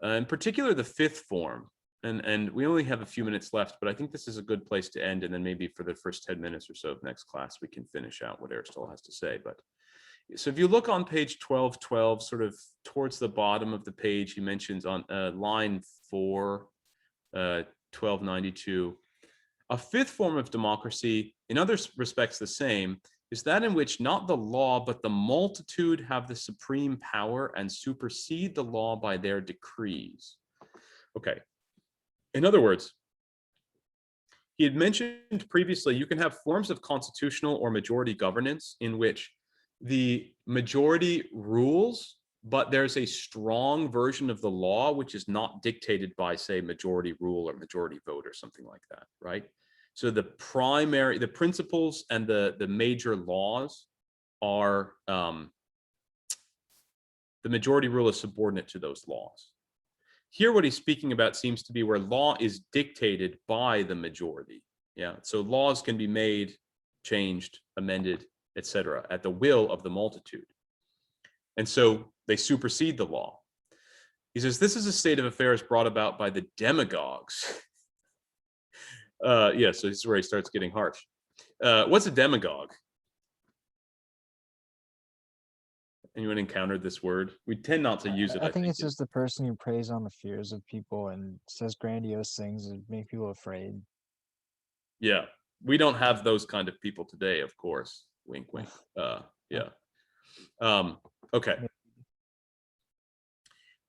in particular the 5th form. And we only have a few minutes left, but I think this is a good place to end. And then maybe for the first 10 minutes or so of next class, we can finish out what Aristotle has to say. But so if you look on page 1212, sort of towards the bottom of the page, he mentions on line 4, 1292, a 5th form of democracy, in other respects the same, is that in which not the law, but the multitude have the supreme power and supersede the law by their decrees. Okay. In other words, he had mentioned previously, you can have forms of constitutional or majority governance in which the majority rules, but there's a strong version of the law which is not dictated by, say, majority rule or majority vote or something like that, right? So the principles and the major laws are, the majority rule is subordinate to those laws. Here, what he's speaking about seems to be where law is dictated by the majority. Yeah, so laws can be made, changed, amended, etc., at the will of the multitude. And so they supersede the law. He says, this is a state of affairs brought about by the demagogues. So this is where he starts getting harsh. What's a demagogue? Anyone encountered this word? We tend not to use it.
I think it's just the person who preys on the fears of people and says grandiose things and make people afraid.
Yeah, we don't have those kind of people today, of course. Wink, wink. Yeah. Okay.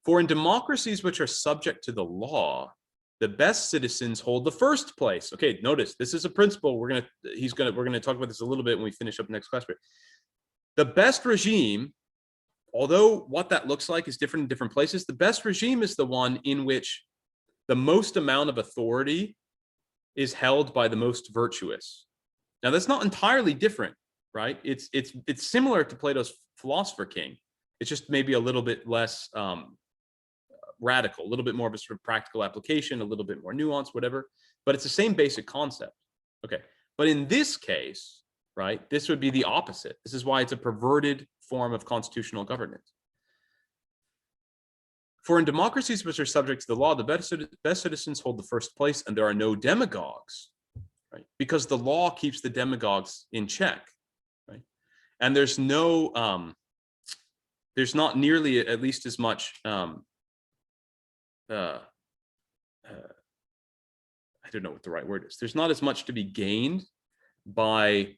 For in democracies which are subject to the law, the best citizens hold the first place. Okay, notice this is a principle. We're gonna talk about this a little bit when we finish up next class. But the best regime, although what that looks like is different in different places, the best regime is the one in which the most amount of authority is held by the most virtuous. Now, that's not entirely different, right? It's similar to Plato's philosopher king. It's just maybe a little bit less radical, a little bit more of a sort of practical application, a little bit more nuanced, whatever. But it's the same basic concept. Okay, but in this case, right, this would be the opposite. This is why it's a perverted form of constitutional governance. For in democracies which are subject to the law, the best citizens hold the first place, and there are no demagogues, right? Because the law keeps the demagogues in check, right? And there's no, there's not nearly at least as much, I don't know what the right word is. There's not as much to be gained by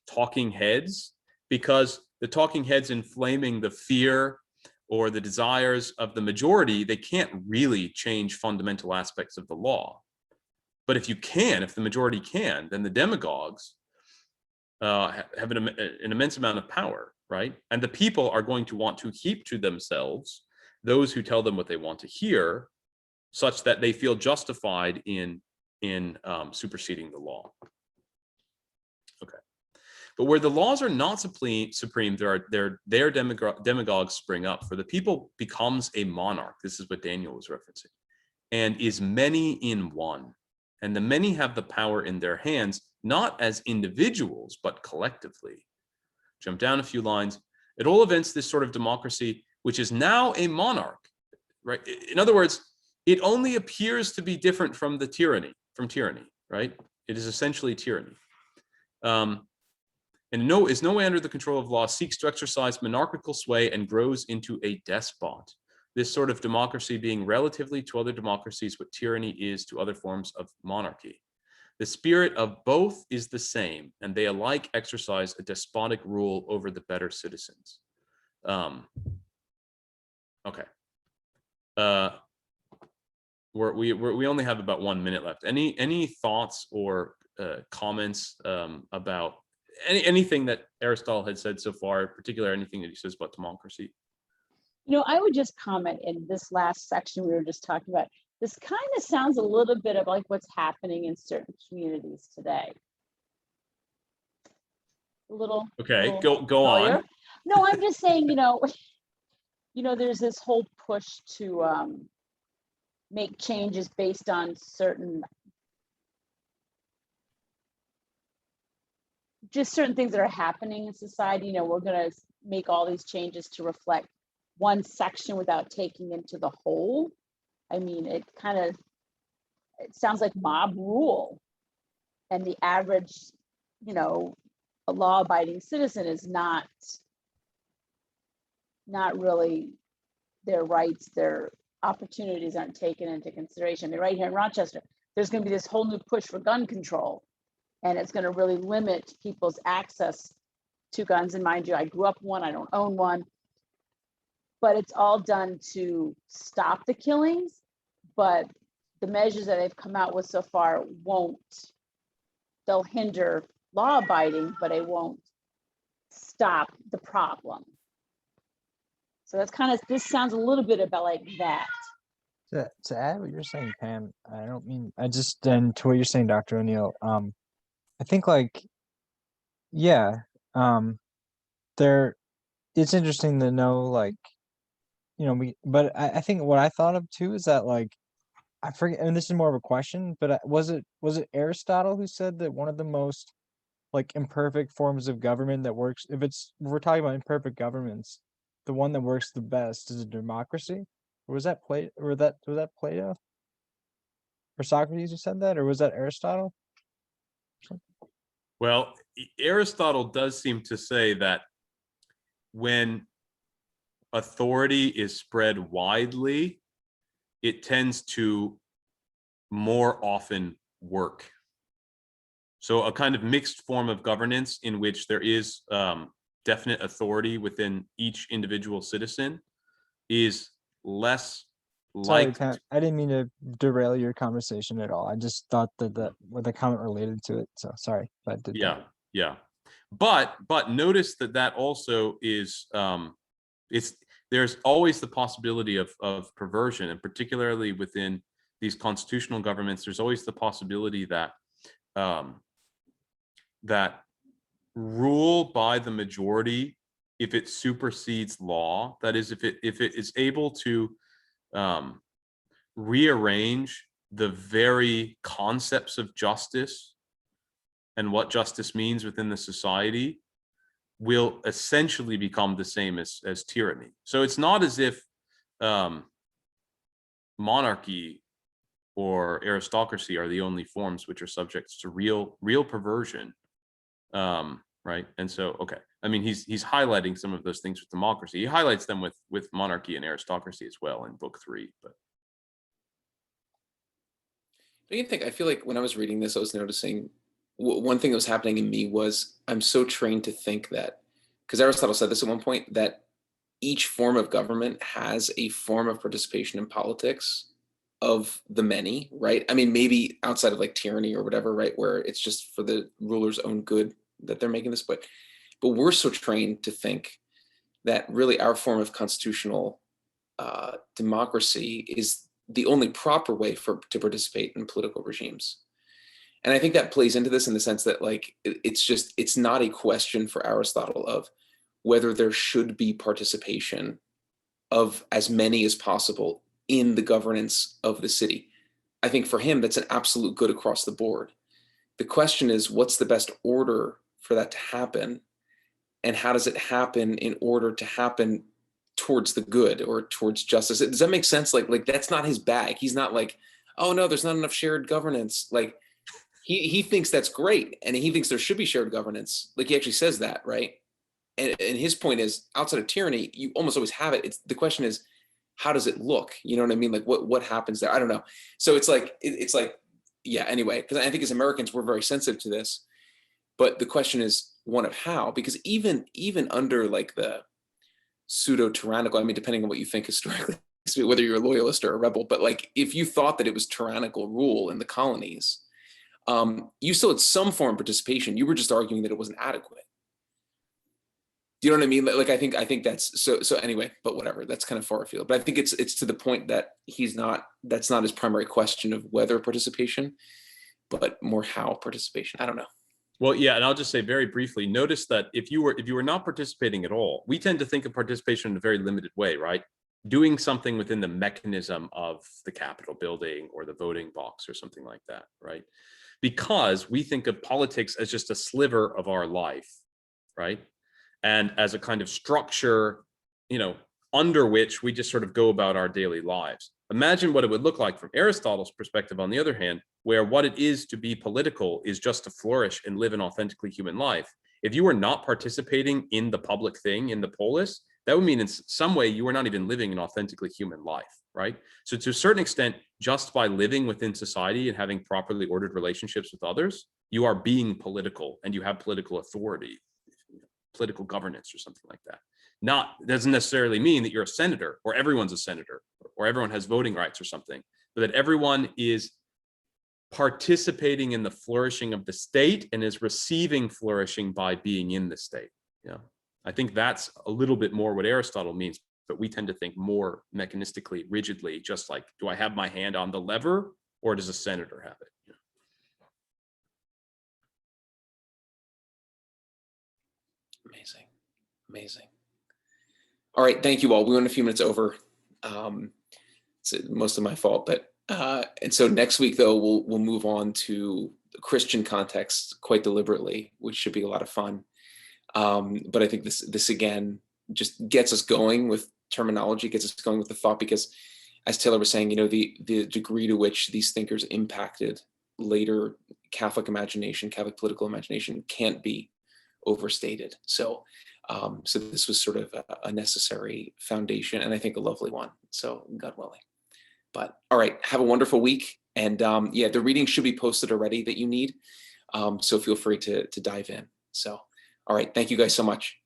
talking heads, because the talking heads inflaming the fear or the desires of the majority, they can't really change fundamental aspects of the law. But if the majority can, then the demagogues have an immense amount of power, right? And the people are going to want to keep to themselves those who tell them what they want to hear, such that they feel justified in superseding the law. Okay, but where the laws are not supreme, their demagogues spring up. For the people becomes a monarch. This is what Daniel was referencing, and is many in one. And the many have the power in their hands, not as individuals, but collectively. Jump down a few lines. At all events, this sort of democracy, which is now a monarch, right? In other words, it only appears to be different from tyranny, right? It is essentially tyranny. And is no way under the control of law, seeks to exercise monarchical sway and grows into a despot. This sort of democracy being relatively to other democracies what tyranny is to other forms of monarchy. The spirit of both is the same, and they alike exercise a despotic rule over the better citizens. Okay. We only have about 1 minute left. Any thoughts or comments about anything that Aristotle had said so far, particularly anything that he says about democracy?
I would just comment in this last section we were just talking about. This kind of sounds a little bit of like what's happening in certain communities today.
Okay, go on.
No, I'm just saying, there's this whole push to make changes based on certain things that are happening in society. We're going to make all these changes to reflect one section without taking into the whole. I mean, it sounds like mob rule, and the average, a law-abiding citizen is not really, their rights, their opportunities aren't taken into consideration. They're right here in Rochester. There's going to be this whole new push for gun control, and it's going to really limit people's access to guns. And mind you, I grew up with one, I don't own one, but it's all done to stop the killings. But the measures that they've come out with so far they'll hinder law abiding, but it won't stop the problem. So that's this sounds a little bit about like that.
To add what you're saying, Pam, and to what you're saying, Dr. O'Neill, I think it's interesting to know, but I think what I thought of too is that I forget, and this is more of a question, but was it Aristotle who said that one of the most imperfect forms of government that works, if we're talking about imperfect governments, the one that works the best is a democracy? Or was that Plato? Or was that Plato? Or Socrates who said that? Or was that Aristotle?
Well, Aristotle does seem to say that when authority is spread widely, it tends to more often work. So a kind of mixed form of governance in which there is definite authority within each individual citizen is less like.
Sorry, I didn't mean to derail your conversation at all. I just thought that the comment related to it. So sorry if I did that.
Yeah. But notice that also is there's always the possibility of perversion, and particularly within these constitutional governments, there's always the possibility that that rule by the majority, if it supersedes law, that is, if it is able to rearrange the very concepts of justice and what justice means within the society, will essentially become the same as tyranny. So it's not as if monarchy or aristocracy are the only forms which are subject to real perversion, right? And so, okay, I mean, he's highlighting some of those things with democracy. He highlights them with monarchy and aristocracy as well in book 3. But
I feel like when I was reading this, I was noticing one thing that was happening in me was I'm so trained to think that, because Aristotle said this at one point, that each form of government has a form of participation in politics of the many, right? I mean, maybe outside of like tyranny or whatever, right? Where it's just for the ruler's own good that they're making this, but we're so trained to think that really our form of constitutional democracy is the only proper way to participate in political regimes. And I think that plays into this in the sense that like, it's not a question for Aristotle of whether there should be participation of as many as possible in the governance of the city. I think for him, that's an absolute good across the board. The question is, what's the best order for that to happen? And how does it happen in order to happen towards the good or towards justice? Does that make sense? Like that's not his bag. He's not like, oh no, there's not enough shared governance. Like he thinks that's great. And he thinks there should be shared governance. Like he actually says that, right? And his point is, outside of tyranny, you almost always have it. The question is, how does it look? You know what I mean? Like what happens there? I don't know. So it's like, yeah, anyway, because I think as Americans, we're very sensitive to this. But the question is one of how, because even under like the pseudo tyrannical, I mean, depending on what you think historically, whether you're a loyalist or a rebel, but like if you thought that it was tyrannical rule in the colonies, you still had some form of participation. You were just arguing that it wasn't adequate. Do you know what I mean? Like I think that's so anyway, but whatever, that's kind of far afield. But I think it's to the point that that's not his primary question of whether participation, but more how participation. I don't know.
Well, yeah, and I'll just say very briefly, notice that if you were not participating at all, we tend to think of participation in a very limited way, right? Doing something within the mechanism of the Capitol building or the voting box or something like that, right? Because we think of politics as just a sliver of our life, right? And as a kind of structure, under which we just sort of go about our daily lives. Imagine what it would look like from Aristotle's perspective, on the other hand, where what it is to be political is just to flourish and live an authentically human life. If you were not participating in the public thing, in the polis, that would mean in some way you are not even living an authentically human life, right? So to a certain extent, just by living within society and having properly ordered relationships with others, you are being political and you have political authority, political governance or something like that. Doesn't necessarily mean that you're a senator or everyone's a senator or everyone has voting rights or something, but that everyone is participating in the flourishing of the state and is receiving flourishing by being in the state. I think that's a little bit more what Aristotle means, but we tend to think more mechanistically, rigidly, just like, do I have my hand on the lever or does a senator have it?
Amazing. All right, thank you all. We went a few minutes over. It's most of my fault, but and so next week though we'll move on to the Christian context quite deliberately, which should be a lot of fun. But I think this again just gets us going with terminology, gets us going with the thought, because as Taylor was saying, the degree to which these thinkers impacted later Catholic imagination, Catholic political imagination, can't be overstated. So this was sort of a necessary foundation, and I think a lovely one. So God willing. But all right, have a wonderful week. And yeah, the reading should be posted already that you need. So feel free to dive in. So, all right, thank you guys so much.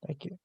Thank you.